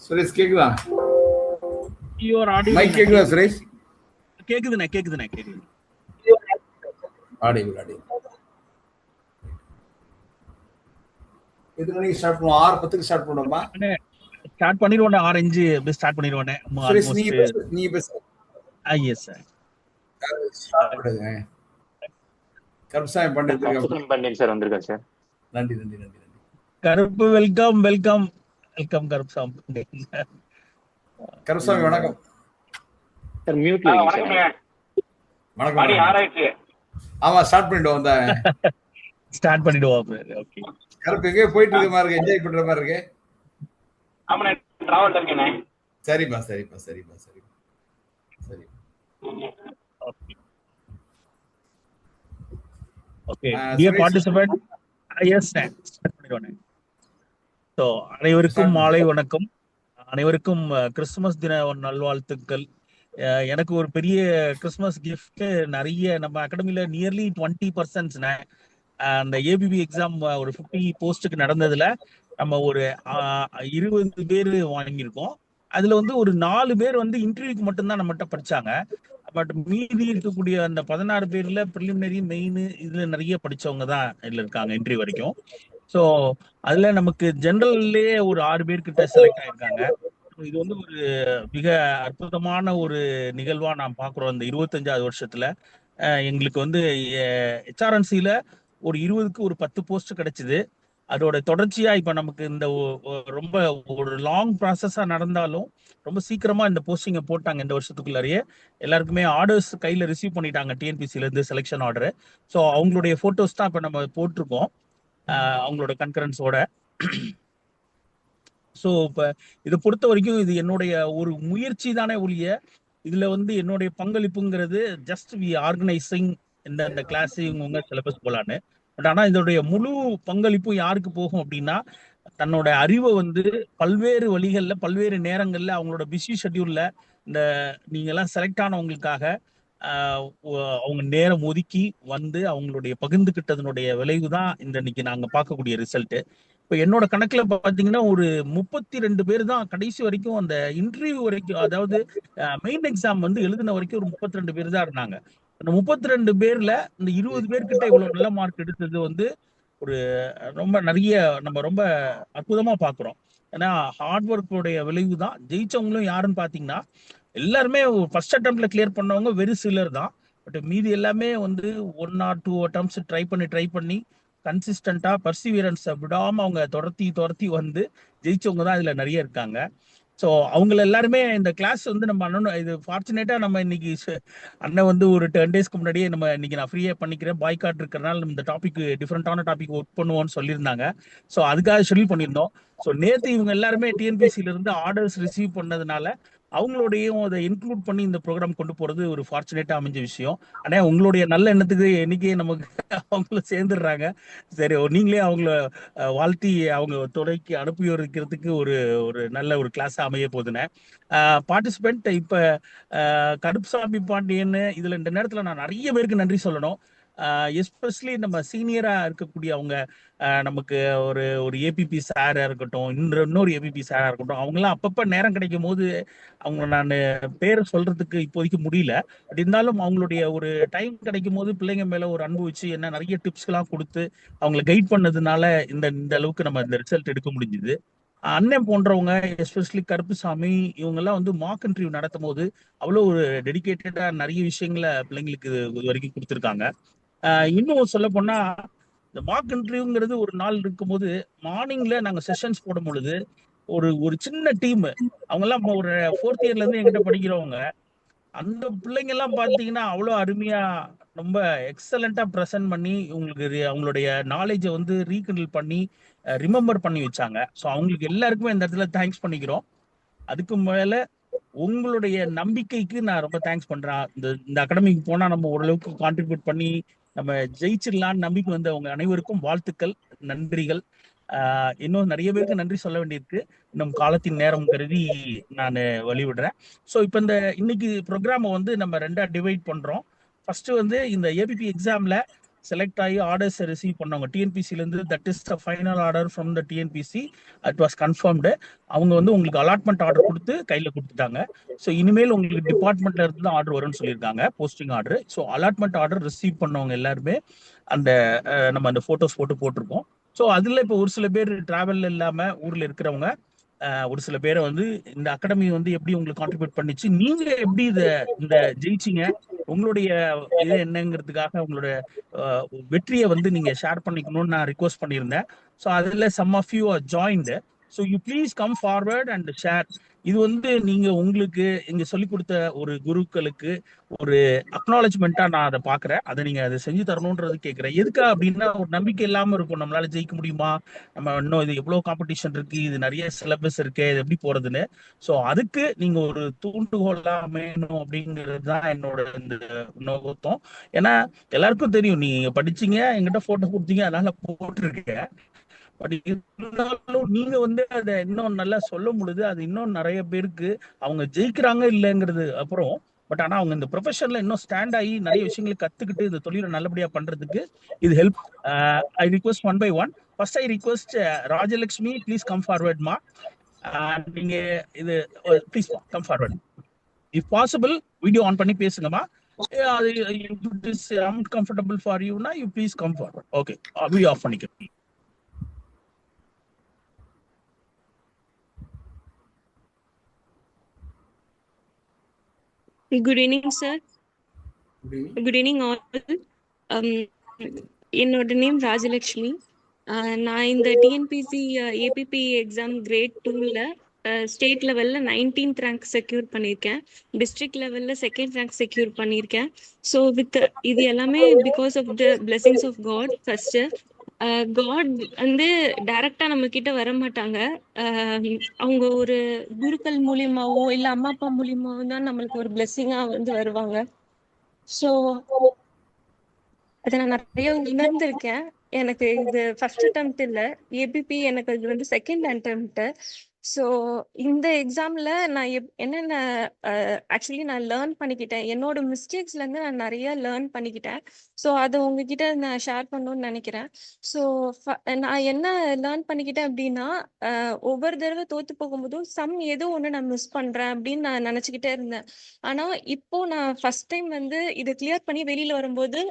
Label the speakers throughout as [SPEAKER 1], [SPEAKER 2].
[SPEAKER 1] சுரேஷ் கேக்குதா?
[SPEAKER 2] Your audio
[SPEAKER 1] mic கேக்குதா Suresh?
[SPEAKER 2] கேக்குதுண்ணே.
[SPEAKER 1] Audio எது மணிக்கு ஸ்டார்ட் பண்ணுவோம்? 6:10க்கு ஸ்டார்ட் பண்ணுவோமா?
[SPEAKER 2] ஸ்டார்ட் பண்ணிடுவோண்ணே. 6:05 ஸ்டார்ட் பண்ணிடுவோண்ணே.
[SPEAKER 1] சுரேஷ் நீ பேசு.
[SPEAKER 2] Yes sir.
[SPEAKER 1] ஸ்டார்ட் பண்ணுங்க. கருப்சாமி
[SPEAKER 3] பண்டிட் சார் வந்திருக்காரு சார்.
[SPEAKER 1] நன்றி.
[SPEAKER 2] கருப்பு வெல்கம் கருப்சாமி.
[SPEAKER 1] கருப்சாமி வணக்கம்
[SPEAKER 3] சார். மியூட்ல இருக்கீங்க சார்.
[SPEAKER 1] வணக்கம். ஆமா ஸ்டார்ட் பண்ணிடுவோம்.
[SPEAKER 2] ஸ்டார்ட் பண்ணிடுவோம். ஓகே.
[SPEAKER 1] கருப்பு எங்கே போயிட்டு இருக்க மாதிரி இருக்கு? என்ஜாய் பண்ற மாதிரி இருக்கு?
[SPEAKER 3] ஆமாண்ணே, டிராவல்ல இருக்கேனே.
[SPEAKER 1] சரிப்பா. சரி.
[SPEAKER 2] Okay. Dear participant, S start பண்ணிடுவோம். ஸோ அனைவருக்கும் மாலை வணக்கம். அனைவருக்கும் கிறிஸ்துமஸ் தின நல்வாழ்த்துக்கள். எனக்கு ஒரு பெரிய கிறிஸ்துமஸ் கிஃப்ட் நிறைய நம்ம அகாடமில நியர்லி 20% அந்த ஏபிபி எக்ஸாம் ஒரு 50 போஸ்ட்டுக்கு நடந்ததுல நம்ம ஒரு 20 பேர் வாங்கியிருக்கோம். அதுல வந்து ஒரு 4 பேர் வந்து இன்டர்வியூக்கு மட்டும்தான் நம்மகிட்ட படிச்சாங்க. பட் மீதி இருக்கக்கூடிய அந்த 16 பேர்ல ப்ரிலிமினரி மெயின் இதுல நிறைய படிச்சவங்க தான் இதுல இருக்காங்க இன்டர்வியூ வரைக்கும். ஸோ அதுல நமக்கு ஜெனரல்லே ஒரு 6 பேர் கிட்ட செலக்ட் ஆயிருக்காங்க. இது வந்து ஒரு மிக அற்புதமான ஒரு நிகழ்வா நான் பாக்குறோம். இந்த 25வது வருஷத்துல எங்களுக்கு வந்து HRNC-ல ஒரு 20க்கு ஒரு 10 போஸ்ட் கிடைச்சது. அதோட தொடர்ச்சியா இப்ப நமக்கு இந்த ரொம்ப ஒரு லாங் ப்ராசஸா நடந்தாலும் ரொம்ப சீக்கிரமா இந்த போஸ்டிங்கை போட்டாங்க. இந்த வருஷத்துக்குள்ளாரையே எல்லாருக்குமே ஆர்டர்ஸ் கையில ரிசீவ் பண்ணிட்டாங்க டிஎன்பிசில இருந்து செலெக்ஷன் ஆர்டர். ஸோ அவங்களுடைய போட்டோஸ் தான் இப்ப நம்ம போட்டிருக்கோம் அவங்களோட கன்கரன்ஸோட. ஸோ இப்போ இதை பொறுத்த வரைக்கும் இது என்னுடைய ஒரு முயற்சி தானே ஒழிய இதுல வந்து என்னுடைய பங்களிப்புங்கிறது ஜஸ்ட் வி ஆர்கனைசிங் இந்த கிளாஸ் இவங்க சிலபஸ் போலான்னு. பட் ஆனால் இதோடைய முழு பங்களிப்பும் யாருக்கு போகும் அப்படின்னா தன்னோட அறிவை வந்து பல்வேறு வழிகளில் பல்வேறு நேரங்களில் அவங்களோட பிஸி ஷெட்யூல்ல இந்த நீங்க எல்லாம் செலக்ட் ஆனவங்களுக்காக அவங்க நேரம் ஒதுக்கி வந்து அவங்களுடைய பகிர்ந்துகிட்டதனுடைய விளைவு தான் இன்னைக்கு நாங்கள் பார்க்கக்கூடிய ரிசல்ட்டு. இப்போ என்னோட கணக்குல பாத்தீங்கன்னா ஒரு 32 பேர் தான் கடைசி வரைக்கும் அந்த இன்டர்வியூ வரைக்கும், அதாவது மெயின் எக்ஸாம் வந்து எழுதின வரைக்கும் ஒரு 32 பேர் தான் இருந்தாங்க. அந்த 32 பேர்ல இந்த 20 பேர்கிட்ட இவ்வளவு நல்ல மார்க் எடுத்தது வந்து ஒரு ரொம்ப நிறைய நம்ம ரொம்ப அற்புதமா பாக்குறோம். ஏன்னா ஹார்ட் ஒர்க்கோடைய விளைவு தான். ஜெயிச்சவங்களும் யாருன்னு பாத்தீங்கன்னா எல்லாருமே ஃபர்ஸ்ட் அட்டெம்ப்ட்ல கிளியர் பண்ணவங்க வெறும் சிலர் தான். பட் மீதி எல்லாமே வந்து 1 or 2 attempts ட்ரை பண்ணி கன்சிஸ்டண்டா பர்சிவியரன்ஸை விடாம அவங்க துரத்தி வந்து ஜெயிச்சவங்க தான் இதுல நிறைய இருக்காங்க. ஸோ அவங்கள எல்லாருமே இந்த கிளாஸ் வந்து நம்ம அண்ணன் இது ஃபார்ச்சுனேட்டா நம்ம இன்னைக்கு அண்ணன் வந்து ஒரு 10 டேஸ்க்கு முன்னாடியே நம்ம இன்னைக்கு நான் ஃப்ரீயா பண்ணிக்கிறேன் பாய்காட் இருக்கிறனால நம்ம இந்த டாபிக் டிஃப்ரெண்டான டாபிக் ஒர்க் பண்ணுவோம்னு சொல்லியிருந்தாங்க. ஸோ அதுக்காக ஷெட்யூல் பண்ணியிருந்தோம். ஸோ நேற்று இவங்க எல்லாருமே டிஎன்பிசில இருந்து ஆர்டர்ஸ் ரிசீவ் பண்ணதுனால அவங்களோடையும் அதை இன்க்ளூட் பண்ணி இந்த ப்ரோக்ராம் கொண்டு போறது ஒரு ஃபார்ச்சுனேட்டா அமைஞ்ச விஷயம். ஆனா உங்களுடைய நல்ல எண்ணத்துக்கு என்னைக்கே நமக்கு அவங்கள சேர்ந்துடுறாங்க. சரி, நீங்களே அவங்கள வாழ்த்தி அவங்க துணைக்கு அனுப்பி வைக்கிறதுக்கு ஒரு ஒரு நல்ல ஒரு கிளாஸ் அமைய போதுன்னு பார்ட்டிசிபென்ட். இப்ப கருப்சாமி பாண்டியன் இதுல இந்த நேரத்துல நான் நிறைய பேருக்கு நன்றி சொல்லணும். எஸ்பெஷலி நம்ம சீனியரா இருக்கக்கூடிய அவங்க நமக்கு ஒரு ஒரு ஏபிபி சாரா இருக்கட்டும், இன்னொரு ஏபிபி சாரா இருக்கட்டும், அவங்களாம் அப்பப்ப நேரம் கிடைக்கும் போது அவங்க நான் பேரை சொல்றதுக்கு இப்போதைக்கு முடியல. பட் இருந்தாலும் அவங்களுடைய ஒரு டைம் கிடைக்கும் போது பிள்ளைங்க மேல ஒரு அன்பு வச்சு என்ன நிறைய டிப்ஸ் எல்லாம் கொடுத்து அவங்களை கைட் பண்ணதுனால இந்த அளவுக்கு நம்ம இந்த ரிசல்ட் எடுக்க முடிஞ்சுது. அண்ணன் போன்றவங்க எஸ்பெஷலி கருப்புசாமி இவங்க எல்லாம் வந்து மார்க் இன்டர்வியூ நடத்தும் போது அவ்வளோ ஒரு டெடிகேட்டடா நிறைய விஷயங்களை பிள்ளைங்களுக்கு இது வரைக்கும் கொடுத்துருக்காங்க. இன்னும் சொல்ல போனா இந்த மார்க் இன்டர்வியூங்கிறது ஒரு நாள் இருக்கும்போது மார்னிங்ல நாங்க செஷன்ஸ் போடும் பொழுது ஒரு ஒரு சின்ன டீம் அவங்க எல்லாம் ஒரு 4th இயர்ல இருந்து எங்கிட்ட படிக்கிறவங்க அந்த பிள்ளைங்க எல்லாம் பாத்தீங்கன்னா அவ்வளோ அருமையா ரொம்ப எக்ஸலண்டா ப்ரெசென்ட் பண்ணி உங்களுக்கு அவங்களுடைய நாலேஜை வந்து ரீகண்டில் பண்ணி ரிமெம்பர் பண்ணி வச்சாங்க. ஸோ அவங்களுக்கு எல்லாருக்குமே இந்த இடத்துல தேங்க்ஸ் பண்ணிக்கிறோம். அதுக்கு மேல உங்களுடைய நம்பிக்கைக்கு நான் ரொம்ப தேங்க்ஸ் பண்றேன். இந்த அகாடமிக்கு போனா நம்ம ஓரளவுக்கு கான்ட்ரிபியூட் பண்ணி நம்ம ஜெயிச்சிடலான்னு நம்பிக்கை வந்து அவங்க அனைவருக்கும் வாழ்த்துக்கள், நன்றிகள். இன்னும் நிறைய பேருக்கு நன்றி சொல்ல வேண்டியிருக்கு. இன்னும் காலத்தின் நேரம் கருதி நான் வழிவிடுறேன். ஸோ இப்போ இந்த இன்னைக்கு ப்ரோக்ராமை வந்து நம்ம 2ஆ டிவைட் பண்றோம். ஃபர்ஸ்ட் வந்து இந்த ஏபிபி எக்ஸாம்ல செலக்ட் ஆகி ஆர்டர்ஸ் ரிசீவ் பண்ணவங்க டிஎன்பிசிலேருந்து, that is the final order from the TNPSC. It was confirmed. அவங்க வந்து உங்களுக்கு அலாட்மெண்ட் ஆர்டர் கொடுத்து கையில் கொடுத்துட்டாங்க. ஸோ இனிமேல் உங்களுக்கு டிபார்ட்மெண்ட்ல இருந்து தான் ஆர்டர் வரும்னு சொல்லியிருக்காங்க, posting order. So allotment order receive பண்ணவங்க எல்லாருமே அந்த நம்ம அந்த ஃபோட்டோஸ் போட்டிருப்போம். ஸோ அதில் இப்போ ஒரு சில பேர் டிராவல் இல்லாமல் ஊரில் இருக்கிறவங்க, ஒரு சில பேரை வந்து இந்த அகாடமி வந்து எப்படி உங்களுக்கு கான்ட்ரிபியூட் பண்ணிச்சு, நீங்க எப்படி இந்த ஜெயிச்சிங்க, உங்களுடைய இது என்னங்கிறதுக்காக உங்களோட வெற்றியை வந்து நீங்க ஷேர் பண்ணிக்கணும்னு நான் ரிக்வஸ்ட் பண்ணியிருந்தேன். ஸோ அதில் some of you are joined. So you please come forward and share. இது வந்து நீங்க உங்களுக்கு இங்க சொல்லிக் கொடுத்த ஒரு குருக்களுக்கு ஒரு அக்னாலஜ்மெண்ட்டா நான் அதை பாக்குறேன். அதை நீங்க அதை செஞ்சு தரணும்ன்றது கேட்கிறேன். எதுக்கா அப்படின்னா, ஒரு நம்பிக்கை இல்லாம இருக்கும், நம்மளால ஜெயிக்க முடியுமா, நம்ம இன்னும் இது எவ்வளவு காம்படிஷன் இருக்கு, இது நிறைய சிலபஸ் இருக்கு, இது எப்படி போறதுன்னு. ஸோ அதுக்கு நீங்க ஒரு தூண்டுகோலா அமையணும் அப்படிங்கிறது தான் என்னோட இந்த நோக்கம். ஏன்னா எல்லாருக்கும் தெரியும், நீங்க படிச்சீங்க, எங்கிட்ட போட்டோ கொடுத்தீங்க, அதனால போட்டிருக்கேன். பட் இருந்தாலும் நீங்க வந்து அதை இன்னும் நல்லா சொல்லும் பொழுது அது இன்னும் நிறைய பேருக்கு அவங்க ஜெயிக்கிறாங்க இல்லைங்கிறது அப்புறம், பட் ஆனா அவங்க இந்த ப்ரொஃபஷன்ல இன்னும் ஸ்டாண்ட் ஆகி நிறைய விஷயங்களை கத்துக்கிட்டு இந்த தொழிலை நல்லபடியா பண்றதுக்கு இது help. I request one by one. First I request Rajalakshmi, please come forward மா. நீங்க இது please come forward. If possible video on பண்ணி பேசுங்கம்மா. அது இட் இஸ் அன்கம்ஃபர்டபுள் ஃபார் யூனா you please come forward. Okay, video off பண்ணிக்கிறேன்.
[SPEAKER 4] Good evening, sir. Good evening, all. என்னோட name Rajalakshmi. நான் இந்த டிஎன்பிசி ஏபிபி எக்ஸாம் கிரேட் 2ல ஸ்டேட் லெவலில் 19th ரேங்க் செக்யூர் பண்ணியிருக்கேன். டிஸ்ட்ரிக்ட் லெவலில் 2nd ரேங்க் செக்யூர் பண்ணியிருக்கேன். ஸோ இது எல்லாமே because of the blessings of God. First God வந்து டைரக்டா நம்ம கிட்ட வர மாட்டாங்க. அவங்க ஒரு குருக்கள் மூலியமாவோ இல்ல அம்மா அப்பா மூலியமாவோ தான் நம்மளுக்கு ஒரு பிளெஸிங்கா வந்து வருவாங்க. ஸோ அதை நான் நிறைய உணர்ந்திருக்கேன். எனக்கு இது ஃபர்ஸ்ட் அட்டெம்ப்ட் இல்லை, ஏபிபி எனக்கு இது வந்து செகண்ட் அட்டெம்ப்ட். ஸோ இந்த எக்ஸாம்ல நான் என்னென்ன ஆக்சுவலி நான் லேர்ன் பண்ணிக்கிட்டேன், என்னோட மிஸ்டேக்ஸ்ல இருந்து நான் நிறைய லேர்ன் பண்ணிக்கிட்டேன். ஸோ அதை உங்ககிட்ட நான் ஷேர் பண்ணணும்னு நினைக்கிறேன். ஸோ நான் என்ன லேர்ன் பண்ணிக்கிட்டேன் அப்படின்னா, ஒவ்வொரு தடவை தோத்து போகும்போதும் ஏதோ ஒன்று நான் மிஸ் பண்றேன் அப்படின்னு நான் நினைச்சுக்கிட்டே இருந்தேன். ஆனா இப்போ நான் ஃபர்ஸ்ட் டைம் வந்து இதை கிளியர் பண்ணி வெளியில வரும்போது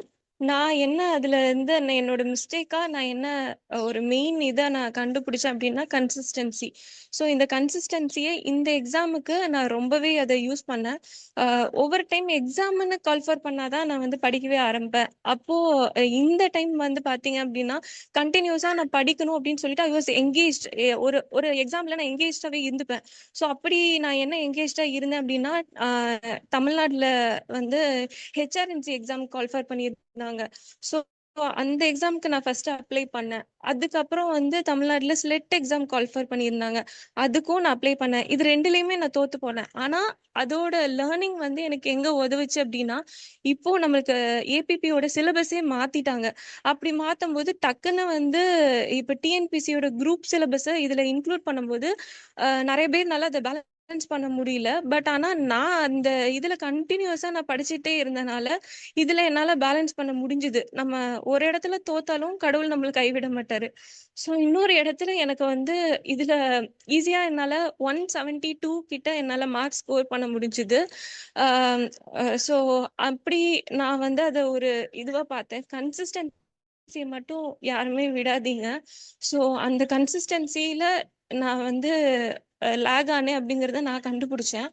[SPEAKER 4] நான் என்ன அதுல இருந்து என்னோட மிஸ்டேக்கா நான் என்ன ஒரு மெயின் இதை நான் கண்டுபிடிச்சேன் அப்படின்னா கன்சிஸ்டன்சி. ஸோ இந்த கன்சிஸ்டன்சியை இந்த எக்ஸாமுக்கு நான் ரொம்பவே அதை யூஸ் பண்ணேன். ஒவ்வொரு டைம் எக்ஸாம்னு கால்ஃபர் பண்ணாதான் நான் வந்து படிக்கவே ஆரம்பிப்பேன். அப்போ இந்த டைம் வந்து பாத்தீங்க அப்படின்னா கண்டினியூஸா நான் படிக்கணும் அப்படின்னு சொல்லிட்டு ஐ வாஸ் எங்கேஜ். ஒரு எக்ஸாம்ல நான் எங்கேஜாவே இருந்துப்பேன். ஸோ அப்படி நான் என்ன எங்கேஜா இருந்தேன் அப்படின்னா, தமிழ்நாட்டுல வந்து ஹெச்ஆர்என்சி எக்ஸாம் கால்ஃபர் பண்ணியிருந்தாங்க. ஸோ அந்த எக்ஸாமுக்கு நான் ஃபர்ஸ்ட் அப்ளை பண்ணேன். அதுக்கப்புறம் வந்து தமிழ்நாட்டுல ஸ்லெட் எக்ஸாம் கால்ஃபர் பண்ணியிருந்தாங்க, அதுக்கும் நான் அப்ளை பண்ணேன். இது ரெண்டுலயுமே நான் தோத்து போனேன். ஆனா அதோட லேர்னிங் வந்து எனக்கு எங்க உதவுச்சு அப்படின்னா, இப்போ நம்மளுக்கு ஏபிபியோட சிலபஸே மாத்திட்டாங்க. அப்படி மாத்தும் போது டக்குன்னு வந்து இப்ப டிஎன்பிசியோட குரூப் சிலபஸை இதுல இன்க்ளூட் பண்ணும்போது நிறைய பேர் நல்லா அதை பேலன்ஸ் பண்ண முடியல. பட் ஆனா நான் அந்த இதுல கண்டினியூஸா நான் படிச்சுட்டே இருந்தனால இதுல என்னால பேலன்ஸ் பண்ண முடிஞ்சுது. நம்ம ஒரு இடத்துல தோத்தாலும் கடவுள் நம்மளுக்கு கைவிட மாட்டாரு. ஸோ இன்னொரு இடத்துல எனக்கு வந்து இதுல ஈஸியா என்னால 172 கிட்ட என்னால மார்க்ஸ் ஸ்கோர் பண்ண முடிஞ்சுது. ஸோ அப்படி நான் வந்து அதை ஒரு இதுவா பார்த்தேன். கன்சிஸ்டன்சி மட்டும் யாருமே விடாதீங்க. ஸோ அந்த கன்சிஸ்டன்சியில நான் வந்து லேக் ஆனேன் அப்படிங்கிறத நான் கண்டுபிடிச்சேன்.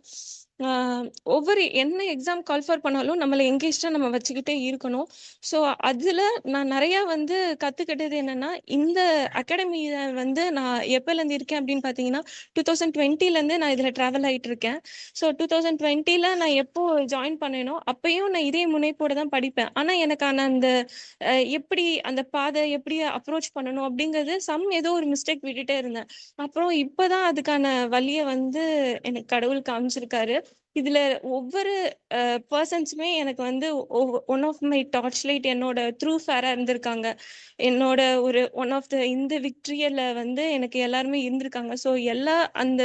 [SPEAKER 4] ஒவ்வொரு என்ன எக்ஸாம் கால்ஃபர் பண்ணாலும் நம்மளை எங்கேஜா நம்ம வச்சுக்கிட்டே இருக்கணும். ஸோ அதுல நான் நிறைய வந்து கத்துக்கிட்டது என்னன்னா, இந்த அகாடமியில வந்து நான் எப்போலேருந்து இருக்கேன் அப்படின்னு பார்த்தீங்கன்னா 2020லேருந்து நான் இதுல டிராவல் ஆகிட்டு இருக்கேன். ஸோ 2020ல நான் எப்போ ஜாயின் பண்ணேனோ அப்பயும் நான் இதே முனைப்போட தான் படிப்பேன். ஆனா எனக்கான அந்த எப்படி அந்த பாதை எப்படி அப்ரோச் பண்ணணும் அப்படிங்கிறது ஏதோ ஒரு மிஸ்டேக் விட்டுட்டே இருந்தேன். அப்புறம் இப்பதான் அதுக்கான வழியை வந்து எனக்கு கடவுள் காமிச்சிருக்காரு. இதுல ஒவ்வொரு பர்சன்ஸுமே எனக்கு வந்து one of my torch light, என்னோட த்ரூ ஃபேரா இருந்திருக்காங்க. என்னோட ஒரு ஒன் ஆஃப் த இந்த விக்ட்ரியல வந்து எனக்கு எல்லாருமே இருந்திருக்காங்க. ஸோ அந்த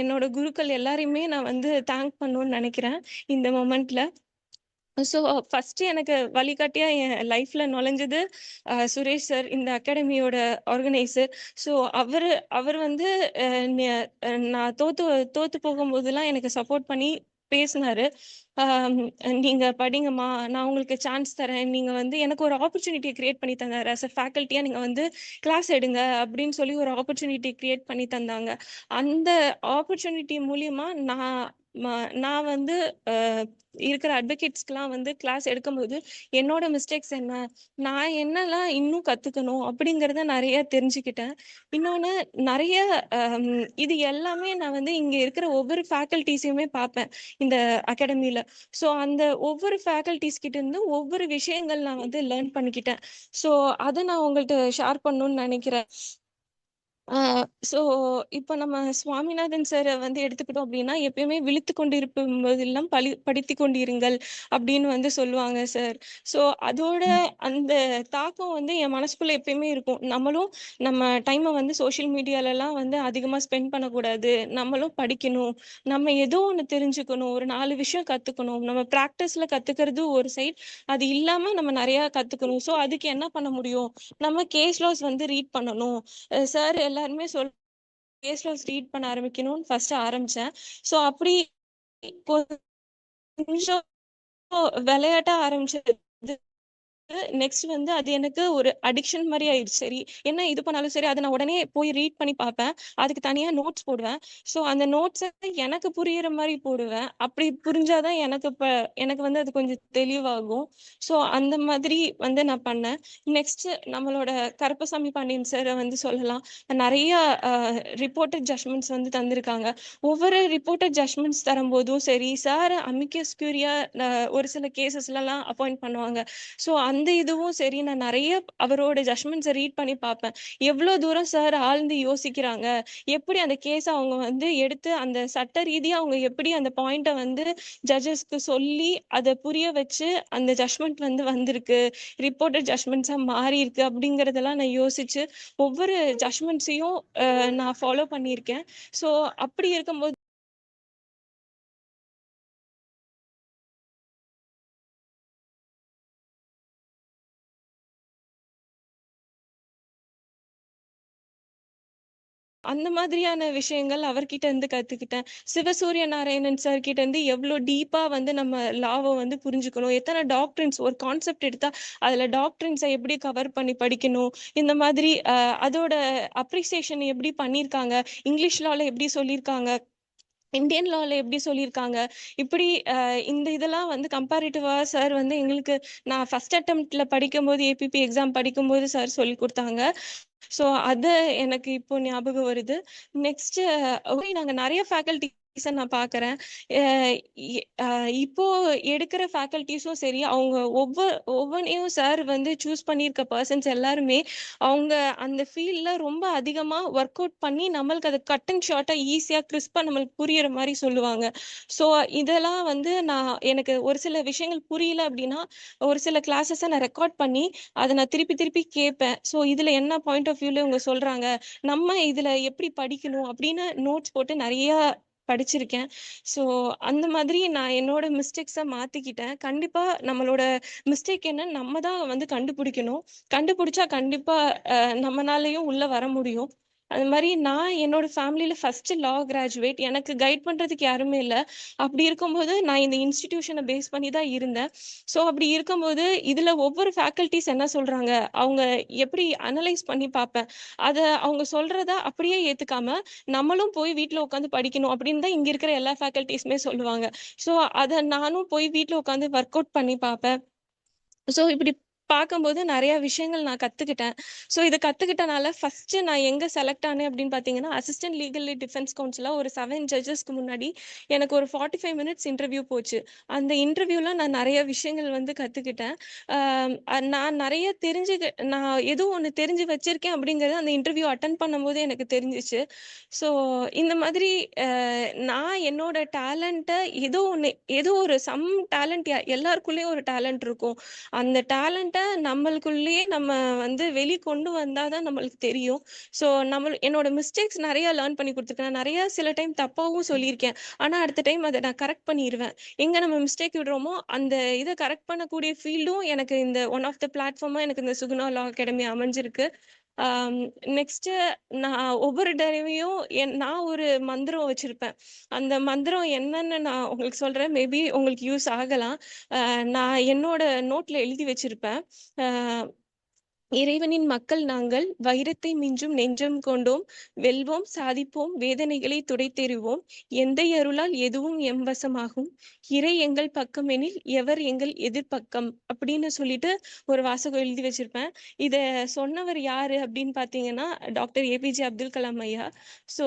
[SPEAKER 4] என்னோட குருக்கள் எல்லாரையுமே நான் வந்து தேங்க் பண்ணணும்னு நினைக்கிறேன் இந்த மொமெண்ட்ல. ஸோ ஃபர்ஸ்ட் எனக்கு வழிகாட்டியா என் லைஃப்ல நுழைஞ்சது சுரேஷ் சார், இந்த அகாடமியோட ஆர்கனைசர். ஸோ அவர் வந்து நான் தோத்து போகும்போதெல்லாம் எனக்கு சப்போர்ட் பண்ணி பேசினாரு. நீங்க படிங்கம்மா, நான் உங்களுக்கு சான்ஸ் தரேன், நீங்க வந்து எனக்கு ஒரு ஆப்பர்ச்சுனிட்டியை கிரியேட் பண்ணி தந்தாரு. அஸ் அ ஃபேக்கல்ட்டியா நீங்க வந்து கிளாஸ் எடுங்க அப்படின்னு சொல்லி ஒரு ஆப்பர்ச்சுனிட்டி கிரியேட் பண்ணி தந்தாங்க. அந்த ஆப்பர்ச்சுனிட்டி மூலியமா நான் வந்து இருக்கிற அட்வொகேட்ஸ்க்குலாம் வந்து கிளாஸ் எடுக்கும்போது என்னோட மிஸ்டேக்ஸ் என்ன, நான் என்னெல்லாம் இன்னும் கத்துக்கணும் அப்படிங்கிறத நிறைய தெரிஞ்சுக்கிட்டேன். இன்னொன்று நிறைய இது எல்லாமே நான் வந்து இங்கே இருக்கிற ஒவ்வொரு ஃபேக்கல்ட்டிஸையுமே பார்ப்பேன் இந்த அகாடமியில். ஸோ அந்த ஒவ்வொரு ஃபேக்கல்ட்டிஸ் கிட்ட இருந்து ஒவ்வொரு விஷயங்கள் நான் வந்து லேர்ன் பண்ணிக்கிட்டேன். ஸோ அதை நான் உங்கள்கிட்ட ஷேர் பண்ணணும்னு நினைக்கிறேன். ஸோ இப்போ நம்ம சுவாமிநாதன் சார் வந்து எடுத்துக்கிட்டோம் அப்படின்னா, எப்பயுமே விழித்து கொண்டிருக்கும் போதெல்லாம் படித்து கொண்டிருங்கள் அப்படின்னு வந்து சொல்லுவாங்க சார். ஸோ அதோட அந்த தாக்கம் வந்து என் மனசுக்குள்ள எப்பயுமே இருக்கும். நம்மளும் நம்ம டைமை வந்து சோஷியல் மீடியாலலாம் வந்து அதிகமாக ஸ்பெண்ட் பண்ணக்கூடாது, நம்மளும் படிக்கணும், நம்ம ஏதோ ஒன்று தெரிஞ்சுக்கணும், ஒரு 4 விஷயம் கற்றுக்கணும், நம்ம ப்ராக்டிஸில் கற்றுக்கிறது ஒரு சைட், அது இல்லாமல் நம்ம நிறையா கற்றுக்கணும். ஸோ அதுக்கு என்ன பண்ண முடியும், நம்ம கேஸ் லாஸ் வந்து ரீட் பண்ணணும். சார் எல்லாருமே கேஸ் லாஸ் ரீட் பண்ண ஆரம்பிக்கணும்னு ஃபர்ஸ்ட் ஆரம்பிச்சேன். ஸோ அப்படி கொஞ்சம் விளையாட்டா ஆரம்பிச்சது. நெக்ஸ்ட் வந்து அது எனக்கு ஒரு அடிக்ஷன் மாதிரி ஆயிடுச்சு. சரி, என்ன இது பண்ணாலும் சரி, அதை நான் உடனே போய் ரீட் பண்ணி பார்ப்பேன். அதுக்கு தனியா நோட்ஸ் போடுவேன். ஸோ அந்த நோட்ஸை எனக்கு புரியுற மாதிரி போடுவேன். அப்படி புரிஞ்சாதான் எனக்கு வந்து அது கொஞ்சம் தெளிவாகும். ஸோ அந்த மாதிரி வந்து நான் பண்ணேன். நெக்ஸ்ட் நம்மளோட கருப்பசாமி பாண்டியன் சாரை வந்து சொல்லலாம். நிறைய ரிப்போர்ட்டட் ஜட்மெண்ட்ஸ் வந்து தந்திருக்காங்க. ஒவ்வொரு ரிப்போர்ட்டட் ஜட்மெண்ட்ஸ் தரும்போதும் சரி, சார் அமிக்கஸ் கியூரியா ஒரு சில கேசஸ்லாம் அப்பாயிண்ட் பண்ணுவாங்க. ஸோ அந்த இதுவும் சரி, நான் நிறைய அவரோட ஜட்மெண்ட்ஸை ரீட் பண்ணி பார்ப்பேன். எவ்வளோ தூரம் சார் ஆழ்ந்து யோசிக்கிறாங்க, எப்படி அந்த கேஸை அவங்க வந்து எடுத்து அந்த சட்ட ரீதியாக அவங்க எப்படி அந்த பாயிண்ட்டை வந்து ஜட்ஜஸ்க்கு சொல்லி அதை புரிய வச்சு அந்த ஜட்மெண்ட் வந்து வந்திருக்கு, ரிப்போர்ட்டட் ஜட்மெண்ட்ஸாக மாறி இருக்கு அப்படிங்கிறதெல்லாம் நான் யோசிச்சு ஒவ்வொரு ஜட்மெண்ட்ஸையும் நான் ஃபாலோ பண்ணியிருக்கேன். ஸோ அப்படி இருக்கும்போது அந்த மாதிரியான விஷயங்கள் அவர்கிட்ட இருந்து கத்துக்கிட்டேன். சிவசூரிய நாராயணன் சார் கிட்ட இருந்து எவ்வளோ டீப்பா வந்து நம்ம லாவை வந்து புரிஞ்சுக்கணும், எத்தனை டாக்ட்ரின்ஸ் ஒரு கான்செப்ட் எடுத்தா அதுல டாக்ட்ரின்ஸை எப்படி கவர் பண்ணி படிக்கணும், இந்த மாதிரி அதோட அப்ரிசியேஷன் எப்படி பண்ணியிருக்காங்க, இங்கிலீஷ் லால எப்படி சொல்லியிருக்காங்க, இந்தியன் லால எப்படி சொல்லியிருக்காங்க, இப்படி இந்த இதெல்லாம் வந்து கம்பேரிட்டிவா சார் வந்து எங்களுக்கு நான் ஃபர்ஸ்ட் அட்டெம்ப்ட்ல படிக்கும்போது ஏபிபி எக்ஸாம் படிக்கும்போது சார் சொல்லி கொடுத்தாங்க. ஸோ அது எனக்கு இப்போ ஞாபகம் வருது. நெக்ஸ்ட் நாங்க நிறைய ஃபேக்கல்ட்டிஸை நான் பார்க்குறேன். இப்போ எடுக்கிற ஃபேக்கல்ட்டிஸும் சரி, அவங்க ஒவ்வொன்றையும் சார் வந்து சூஸ் பண்ணியிருக்க பர்சன்ஸ் எல்லாருமே அவங்க அந்த ஃபீல்டில் ரொம்ப அதிகமாக ஒர்க் அவுட் பண்ணி நம்மளுக்கு அதை கட் அண்ட் ஷார்ட்டாக ஈஸியாக கிறிஸ்பாக நம்மளுக்கு புரியிற மாதிரி சொல்லுவாங்க. ஸோ இதெல்லாம் வந்து எனக்கு ஒரு சில விஷயங்கள் புரியல அப்படின்னா ஒரு சில கிளாஸஸை நான் ரெக்கார்ட் பண்ணி அதை நான் திருப்பி திருப்பி கேட்பேன். ஸோ இதில் என்ன பாயிண்ட் ஆஃப் வியூவில் இவங்க சொல்கிறாங்க, நம்ம இதில் எப்படி படிக்கணும் அப்படின்னு நோட்ஸ் போட்டு நிறைய படிச்சிருக்கேன். ஸோ அந்த மாதிரி நான் என்னோட மிஸ்டேக்ஸை மாற்றிக்கிட்டேன். கண்டிப்பாக நம்மளோட மிஸ்டேக் என்ன நம்ம தான் வந்து கண்டுபிடிக்கணும். கண்டுபிடிச்சா கண்டிப்பாக நம்மனாலையும் உள்ளே வர முடியும். அது மாதிரி நான் என்னோட ஃபேமிலியில் ஃபஸ்ட்டு லா கிராஜுவேட், எனக்கு கைட் பண்ணுறதுக்கு யாருமே இல்லை. அப்படி இருக்கும்போது நான் இந்த இன்ஸ்டிடியூஷனை பேஸ் பண்ணி தான் இருந்தேன். ஸோ அப்படி இருக்கும்போது இதில் ஒவ்வொரு ஃபேக்கல்ட்டிஸ் என்ன சொல்கிறாங்க, அவங்க எப்படி அனலைஸ் பண்ணி பார்ப்பேன். அதை அவங்க சொல்கிறத அப்படியே ஏற்றுக்காம நம்மளும் போய் வீட்டில் உட்காந்து படிக்கணும் அப்படின்னு தான் இங்கே இருக்கிற எல்லா ஃபேக்கல்ட்டிஸுமே சொல்லுவாங்க. ஸோ அதை நானும் போய் வீட்டில் உட்காந்து ஒர்க் அவுட் பண்ணி பார்ப்பேன். ஸோ இப்படி பார்க்கும்போது நிறைய விஷயங்கள் நான் கற்றுக்கிட்டேன். ஸோ இதை கற்றுக்கிட்டனால ஃபஸ்ட்டு நான் எங்கே செலக்ட் ஆனேன் அப்படின்னு பார்த்தீங்கன்னா, அசிஸ்டன்ட் லீகல் டிஃபென்ஸ் கவுன்சிலாக ஒரு 7 ஜட்ஜஸ்க்கு முன்னாடி எனக்கு ஒரு 45 மினிட்ஸ் இன்டர்வியூ போச்சு. அந்த இன்டர்வியூவில் நான் நிறைய விஷயங்கள் வந்து கற்றுக்கிட்டேன். நான் நிறைய நான் எதுவும் ஒன்று தெரிஞ்சு வச்சிருக்கேன் அப்படிங்கிறது அந்த இன்டர்வியூ அட்டன் பண்ணும்போது எனக்கு தெரிஞ்சிச்சு. ஸோ இந்த மாதிரி நான் என்னோட டேலண்ட்டை ஏதோ ஒரு டேலண்ட் எல்லாருக்குள்ளேயும் ஒரு டேலண்ட் இருக்கும். அந்த டேலண்ட்டை டேலண்ட்டை நம்மளுக்குள்ளேயே நம்ம வந்து கொண்டு வந்தால் தான் நம்மளுக்கு தெரியும். ஸோ என்னோட மிஸ்டேக்ஸ் நிறையா லேர்ன் பண்ணி கொடுத்துருக்கேன். நிறையா சில டைம் தப்பாகவும் சொல்லியிருக்கேன். ஆனால் அடுத்த டைம் அதை நான் கரெக்ட் பண்ணிடுவேன். எங்கே நம்ம மிஸ்டேக் விடுறோமோ அந்த இதை கரெக்ட் பண்ணக்கூடிய ஃபீல்டும் எனக்கு இந்த ஒன் ஆஃப் த பிளாட்ஃபார்மாக எனக்கு இந்த சுகுணா லா அகாடமி அமைஞ்சிருக்கு. நெக்ஸ்ட்டு நான் ஒவ்வொரு தடவையும் நான் ஒரு மந்திரம் வச்சுருப்பேன். அந்த மந்திரம் என்னன்னு நான் உங்களுக்கு சொல்கிறேன். மேபி உங்களுக்கு யூஸ் ஆகலாம். நான் என்னோட நோட்டில் எழுதி வச்சுருப்பேன். இறைவனின் மக்கள் நாங்கள், வைரத்தை மிஞ்சும் நெஞ்சம் கொண்டோம், வெல்வோம் சாதிப்போம், வேதனைகளை துடைத்தெறிவோம், எந்தை அருளால் எதுவும் எம்வசமாகும், இறை எங்கள் பக்கம் எனில் எவர் எங்கள் எதிர்பக்கம் அப்படின்னு சொல்லிட்டு ஒரு வாசகம் எழுதி வச்சிருப்பேன். இதை சொன்னவர் யாரு அப்படின்னு பார்த்தீங்கன்னா டாக்டர் ஏபிஜே அப்துல் கலாம் ஐயா. ஸோ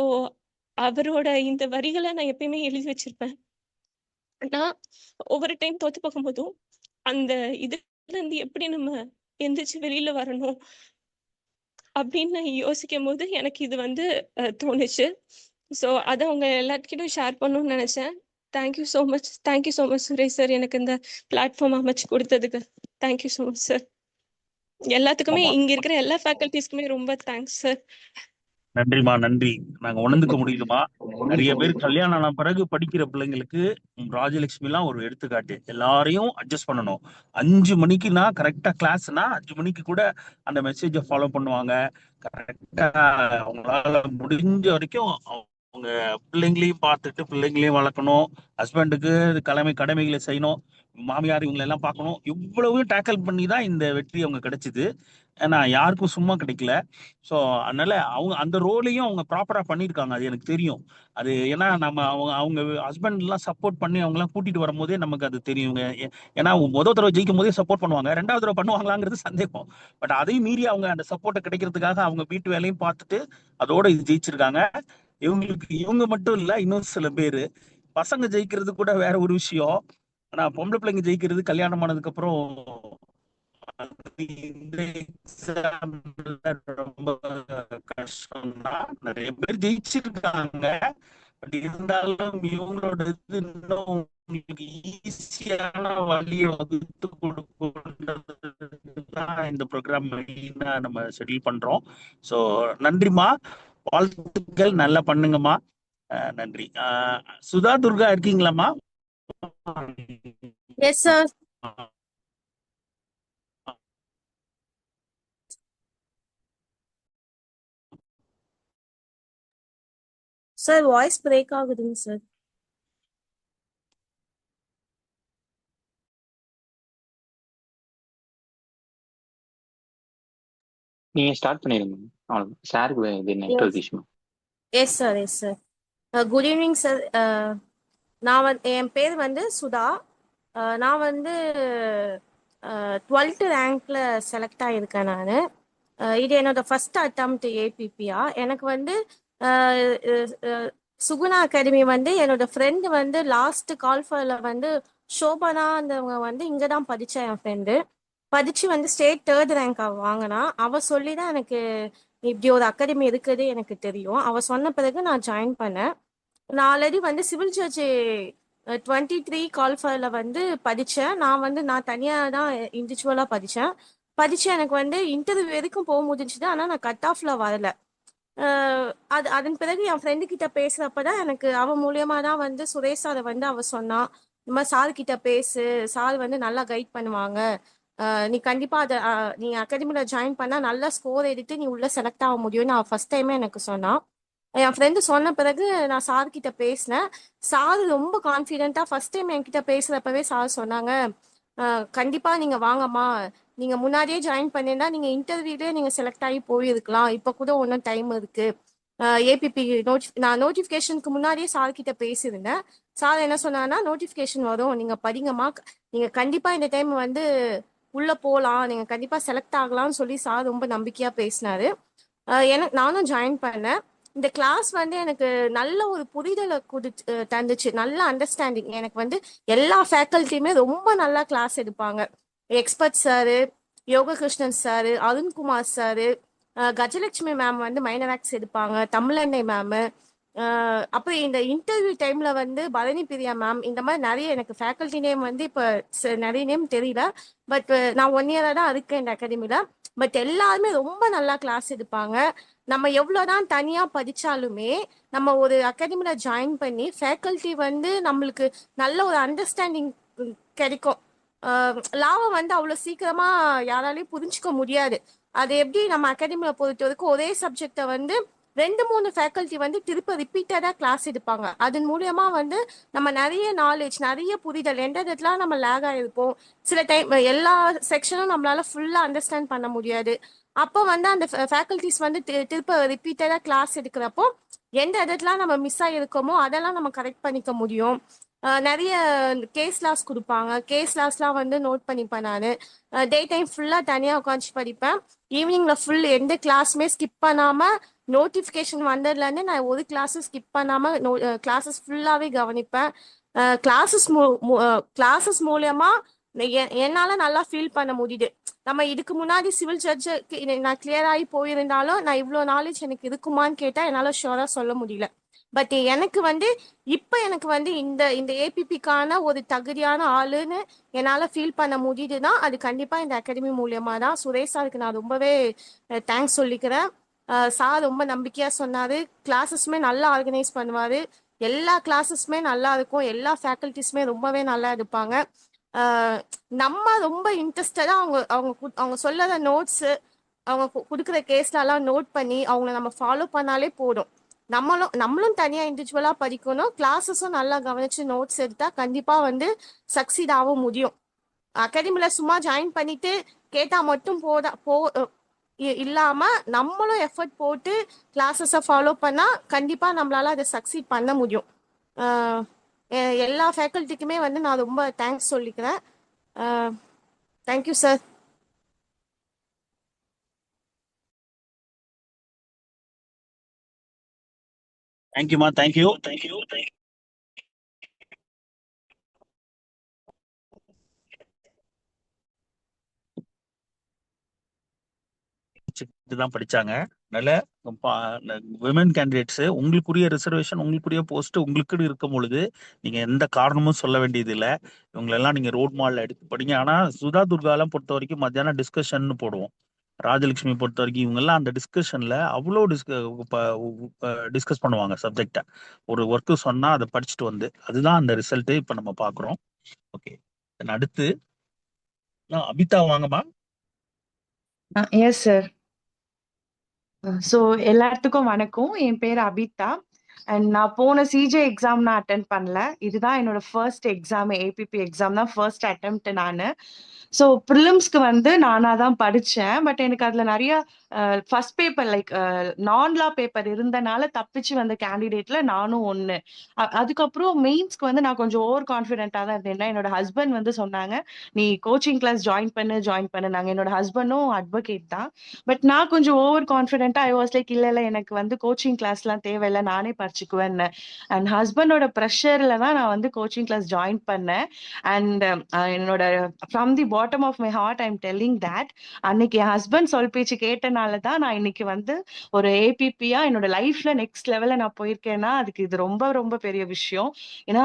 [SPEAKER 4] அவரோட இந்த வரிகளை நான் எப்பயுமே எழுதி வச்சிருப்பேன். நான் ஒவ்வொரு டைம் தோத்து பார்க்கும்போதும் அந்த இதுல இருந்து எப்படி நம்ம எந்திரிச்சு வெளியில வரணும் அப்படின்னு நான் யோசிக்கும் போது எனக்கு இது வந்து தோணுச்சு. ஸோ அதை உங்க எல்லாத்துக்கிட்டும் ஷேர் பண்ணணும்னு நினைச்சேன். Thank you so much Suresh sir, எனக்கு இந்த பிளாட்ஃபார்ம் அமைச்சு கொடுத்ததுக்கு. Thank you so much sir. எல்லாத்துக்குமே இங்க இருக்கிற எல்லா ஃபேக்கல்டிஸ்க்குமே ரொம்ப தேங்க்ஸ் சார்.
[SPEAKER 2] நன்றிமா, நன்றி. நாங்க உணர்ந்துக்க முடியுதுமா. நிறைய பேர் கல்யாணம் ஆன பிறகு படிக்கிற பிள்ளைங்களுக்கு ராஜலட்சுமி எல்லாம் ஒரு எடுத்துக்காட்டு. எல்லாரையும் அட்ஜஸ்ட் பண்ணணும். 5 மணிக்குனா கரெக்டா கிளாஸ்னா 5 மணிக்கு கூட அந்த மெசேஜை ஃபாலோ பண்ணுவாங்க. கரெக்டா அவங்களால முடிஞ்ச வரைக்கும் அவங்க பிள்ளைங்களையும் பார்த்துட்டு பிள்ளைங்களையும் வளர்க்கணும். ஹஸ்பண்டுக்கு கடமைகளை செய்யணும். மாமியார் இவங்களை எல்லாம் பார்க்கணும். இவ்வளவு டேக்கிள் பண்ணி தான் இந்த வெற்றி அவங்க கிடைச்சிது. ஏன்னா யாருக்கும் சும்மா கிடைக்கல. ஸோ அதனால அவங்க அந்த ரோலையும் அவங்க ப்ராப்பரா பண்ணியிருக்காங்க. அது எனக்கு தெரியும். அது ஏன்னா நம்ம அவங்க ஹஸ்பண்ட் எல்லாம் சப்போர்ட் பண்ணி அவங்க எல்லாம் கூட்டிட்டு வரும்போதே நமக்கு அது தெரியுங்க. ஏன்னா முதல் தடவை ஜெயிக்கும் போதே சப்போர்ட் பண்ணுவாங்க, 2வது தடவை பண்ணுவாங்களாங்கிறது சந்தேகம். பட் அதையும் மீறி அவங்க அந்த சப்போர்ட்டை கிடைக்கிறதுக்காக அவங்க வீட்டு வேலையும் பார்த்துட்டு அதோட இது ஜெயிச்சிருக்காங்க. இவங்க மட்டும் இல்ல, இன்னும் சில பேரு பசங்க ஜெயிக்கிறது கூட வேற ஒரு விஷயம். ஆனா பொம்பளை பிள்ளைங்க ஜெயிக்கிறது கல்யாணம் ஆனதுக்கு அப்புறம் ரொம்ப கஷ்டம் தான். நிறைய பேர் ஜெயிச்சிருக்காங்க. பட் இருந்தாலும் இவங்களோட இது இன்னும் உங்களுக்கு ஈஸியான வழியை வகுத்து கொடுக்கறதுதான் இந்த ப்ரோக்ராம் நம்ம ஷெட்யூல் பண்றோம். ஸோ நன்றிமா, வாழ்த்துக்கள், நல்லா பண்ணுங்கம்மா. நன்றி. சுதா துர்கா இருக்கீங்களாம்மா?
[SPEAKER 5] Yes sir. Sir voice break ஆகுதுங்க சார்.
[SPEAKER 3] நீங்க ஸ்டார்ட் பண்ணிருங்க. அவ்வளவுதான். சாருக்கு இது network issue.
[SPEAKER 5] Yes sir, yes sir. Good evening sir. என் பேர் வந்து சுதா. நான் வந்து 12th ரேங்க்ல செலக்ட் ஆகியிருக்கேன் நான். இது என்னோட ஃபர்ஸ்ட் அட்டம்ப்ட் ஏபிபியா. எனக்கு வந்து சுகுணா அகாடமி வந்து என்னோட ஃப்ரெண்டு வந்து லாஸ்ட் கால்ஃபர்ல வந்து ஷோபனான்றவங்க வந்து இங்கே தான் படித்தா. என் ஃப்ரெண்டு படித்து வந்து ஸ்டேட் 3rd ரேங்க் வாங்கினா. அவள் சொல்லி தான் எனக்கு இப்படி ஒரு அகாடமி இருக்குது எனக்கு தெரியும். அவள் சொன்ன பிறகு நான் ஜாயின் பண்ணேன். நான் ஆல்ரெடி வந்து சிவில் ஜட்ஜ் 23 கால்ஃபர்ல வந்து படித்தேன். நான் தனியாக தான் இண்டிவிஜுவலாக படித்து எனக்கு வந்து இன்டர்வியூ வரைக்கும் போக முடிஞ்சுது. ஆனால் நான் கட் ஆஃப்ல வரல. அதன் பிறகு என் ஃப்ரெண்டு கிட்ட பேசுறப்பதான் எனக்கு அவன் மூலியமா தான் வந்து சுரேஷ் சாரை வந்து அவ சொன்னான், இந்த மாதிரி சார் கிட்ட பேசு, சார் வந்து நல்லா கைட் பண்ணுவாங்க, நீ கண்டிப்பா அதை நீ அகாடமில ஜாயின் பண்ணா நல்ல ஸ்கோர் எடுத்து நீ உள்ள செலக்ட் ஆக முடியும்னு அவன் ஃபர்ஸ்ட் டைமே எனக்கு சொன்னான். என் ஃப்ரெண்டு சொன்ன பிறகு நான் சார் கிட்ட பேசினேன். சார் ரொம்ப கான்ஃபிடென்ட்டா ஃபர்ஸ்ட் டைம் என்கிட்ட பேசுறப்பவே சார் சொன்னாங்க, கண்டிப்பா நீங்க வாங்கம்மா, நீங்க முன்னாடியே ஜாயின் பண்ணிருந்தா நீங்க இன்டர்வியூலேயே நீங்க செலக்ட் ஆகி போயிருக்கலாம், இப்ப கூட ஒன்றும் டைம் இருக்கு. ஏபிபி நான் நோட்டிஃபிகேஷனுக்கு முன்னாடியே சார் கிட்ட பேசியிருந்தேன். சார் என்ன சொன்னாங்கன்னா, நோட்டிஃபிகேஷன் வரும், நீங்க படிங்கம்மா, நீங்க கண்டிப்பா இந்த டைம் வந்து உள்ள போகலாம், நீங்க கண்டிப்பா செலக்ட் ஆகலாம்னு சொல்லி சார் ரொம்ப நம்பிக்கையா பேசினாரு. நானும் ஜாயின் பண்ணேன். இந்த கிளாஸ் வந்து எனக்கு நல்ல ஒரு புரிதலை தந்துச்சு, நல்ல அண்டர்ஸ்டாண்டிங். எனக்கு வந்து எல்லா ஃபேக்கல்ட்டியுமே ரொம்ப நல்லா கிளாஸ் எடுப்பாங்க. Expert sir, Yogakrishnan sir, Arunkumar sir, Gajalakshmi ma'am வந்து மைனர் ஆக்ட்ஸ் எடுப்பாங்க, தமிழண்ணை மேமு, அப்புறம் இந்த இன்டர்வியூ டைம்ல வந்து பரணி பிரியா மேம் இந்த மாதிரி நிறைய எனக்கு ஃபேக்கல்டி நேம் வந்து இப்போ நிறைய நேம் தெரியல. பட் நான் 1 இயரா தான் இருக்கேன் இந்த அகாடமில. பட் எல்லாருமே ரொம்ப நல்லா கிளாஸ் எடுப்பாங்க. நம்ம எவ்வளோதான் தனியா படிச்சாலுமே நம்ம ஒரு அகாடமில ஜாயின் பண்ணி ஃபேக்கல்டி வந்து நம்மளுக்கு நல்ல ஒரு அண்டர்ஸ்டாண்டிங் கிடைக்கும். லாவை வந்து அவ்வளோ சீக்கிரமா யாராலையும் புரிஞ்சுக்க முடியாது. அது எப்படி நம்ம அகாடமில பொறுத்த வரைக்கும் ஒரே சப்ஜெக்டை வந்து 2-3 ஃபேக்கல்ட்டி வந்து திருப்ப ரிப்பீட்டடா கிளாஸ் எடுப்பாங்க. அதன் மூலியமா வந்து நம்ம நிறைய நாலேஜ், நிறைய புரிதல், எந்த இடத்துல நம்ம லேக் ஆயிருப்போம், சில டைம் எல்லா செக்ஷனும் நம்மளால ஃபுல்லா அண்டர்ஸ்டாண்ட் பண்ண முடியாது. அப்போ வந்து அந்த ஃபேக்கல்ட்டிஸ் வந்து திருப்ப ரிப்பீட்டடா கிளாஸ் எடுக்கிறப்போ எந்த இடத்துல நம்ம மிஸ் ஆகிருக்கோமோ அதெல்லாம் நம்ம கரெக்ட் பண்ணிக்க முடியும். நிறைய கேஸ் லாஸ் கொடுப்பாங்க. கேஸ் லாஸ்லாம் வந்து நோட் பண்ணிப்பேன் நான். டே டைம் ஃபுல்லாக தனியாக உட்காந்து படிப்பேன். ஈவினிங்கில் ஃபுல் எந்த கிளாஸுமே ஸ்கிப் பண்ணாமல் நோட்டிஃபிகேஷன் வந்ததுலேருந்து நான் ஒரு கிளாஸும் ஸ்கிப் பண்ணாமல் கிளாஸஸ் ஃபுல்லாகவே கவனிப்பேன். கிளாஸஸ் மூலயமா என்னால் நல்லா ஃபீல் பண்ண முடியுது. நம்ம இதுக்கு முன்னாடி சிவில் ஜட்ஜு நான் கிளியர் ஆகி போயிருந்தாலும் நான் இவ்வளோ நாலேஜ் எனக்கு இருக்குமான்னு கேட்டால் என்னால் ஷுவராக சொல்ல முடியல. பட் எனக்கு வந்து இப்போ எனக்கு வந்து இந்த ஏபிபிக்கான ஒரு தகுதியான ஆளுன்னு என்னால் ஃபீல் பண்ண முடியுதுன்னா அது கண்டிப்பாக இந்த அகாடமி மூலியமா தான். சுரேஷ் சாருக்கு நான் ரொம்பவே தேங்க்ஸ் சொல்லிக்கிறேன். சார் ரொம்ப நம்பிக்கையாக சொன்னார். கிளாஸஸுமே நல்லா ஆர்கனைஸ் பண்ணுவார். எல்லா கிளாஸஸுமே நல்லா இருக்கும். எல்லா ஃபேக்கல்ட்டிஸுமே ரொம்பவே நல்லா இருப்பாங்க. நம்ம ரொம்ப இன்ட்ரெஸ்டடாக அவங்க சொல்லுற நோட்ஸு, அவங்க கொடுக்குற கேஸ்லலாம் நோட் பண்ணி அவங்கள நம்ம ஃபாலோ பண்ணாலே போதும். நம்மளும் தனியாக இண்டிவிஜுவலாக படிக்கணும். கிளாஸஸும் நல்லா கவனிச்சு நோட்ஸ் எடுத்தா கண்டிப்பாக வந்து சக்சீட் ஆக முடியும். அகாடமியில் சும்மா ஜாயின் பண்ணிட்டு கேட்டால் மட்டும் இல்லாம நம்மளும் எஃபர்ட் போட்டு கிளாஸஸை ஃபாலோ பண்ணா கண்டிப்பா நம்மளால அதை சக்சீட் பண்ண முடியும். எல்லா ஃபேக்கல்ட்டிக்குமே வந்து நான் ரொம்ப தேங்க்ஸ் சொல்லிக்கிறேன். Thank you sir.
[SPEAKER 2] தேங்க்யூமா. தேங்க்யூ. தான் படிச்சாங்க. அதனால விமன் கேண்டிடேட்ஸ் உங்களுக்குரிய ரிசர்வேஷன், உங்களுக்குரிய போஸ்ட் உங்களுக்கு இருக்கும் பொழுது நீங்க எந்த காரணமும் சொல்ல வேண்டியது இல்லை. இவங்களெல்லாம் நீங்க ரோட் மாடல் எடுத்து படிங்க. ஆனா சுதா துர்காலாம் பொறுத்த வரைக்கும் மத்தியானம் டிஸ்கஷன் போடுவோம். ராஜலட்சுமி பொறுத்த வரைக்கும் இவங்கெல்லாம் அந்த டிஸ்கஷன்ல அவ்வளோ டிஸ்கஸ் பண்ணுவாங்க சப்ஜெக்டை. ஒரு ஒர்க்கு சொன்னா அதை படிச்சுட்டு வந்து அதுதான் அந்த ரிசல்ட் இப்ப நம்ம பாக்குறோம். ஓகே, அடுத்து அபிதா வாங்கம்மா.
[SPEAKER 6] Yes sir. ஸோ எல்லாத்துக்கும் வணக்கம். என் பேர் அபிதா. அண்ட் நான் போன சிஜே எக்ஸாம் நான் அட்டன் பண்ணல. இதுதான் என்னோட ஃபர்ஸ்ட் எக்ஸாம். ஏபிபி எக்ஸாம் தான் ஃபர்ஸ்ட் அட்டெம்ப்ட் நான். ஸோ ப்ரிலிம்ஸ்க்கு வந்து நானாக தான் படித்தேன். பட் எனக்கு அதில் நிறைய ஃபர்ஸ்ட் பேப்பர் லைக் நான்-லா பேப்பர் இருந்தனால தப்பிச்சு வந்த கேண்டிடேட்ல நானும் ஒன்று. அதுக்கப்புறம் மெயின்ஸ்க்கு வந்து நான் கொஞ்சம் ஓவர் கான்ஃபிடென்ட்டாக தான் இருந்தேன். என்னோட ஹஸ்பண்ட் வந்து சொன்னாங்க, நீ கோச்சிங் கிளாஸ் ஜாயின் பண்ணு. நாங்கள் என்னோட ஹஸ்பண்டும் அட்வொகேட் தான். பட் நான் கொஞ்சம் ஓவர் கான்ஃபிடென்ட்டாக ஐ வாஸ் லைக் இல்லை எனக்கு வந்து கோச்சிங் கிளாஸ்லாம் தேவையில்லை, நானே படிச்சுக்குவேன்னு. அண்ட் ஹஸ்பண்டோட ப்ரெஷரில் தான் நான் வந்து கோச்சிங் கிளாஸ் ஜாயின் பண்ணேன். அண்ட் என்னோட from the bottom of my heart I am telling that அன்னைக்கு என் ஹஸ்பண்ட் சொல் பேச்சு கேட்டனால தான் நான் இன்னைக்கு வந்து ஒரு ஏபிபியா என்னோட லைஃப்ல நெக்ஸ்ட் லெவல்ல நான் போயிருக்கேன்னா அதுக்கு இது ரொம்ப ரொம்ப பெரிய விஷயம். ஏன்னா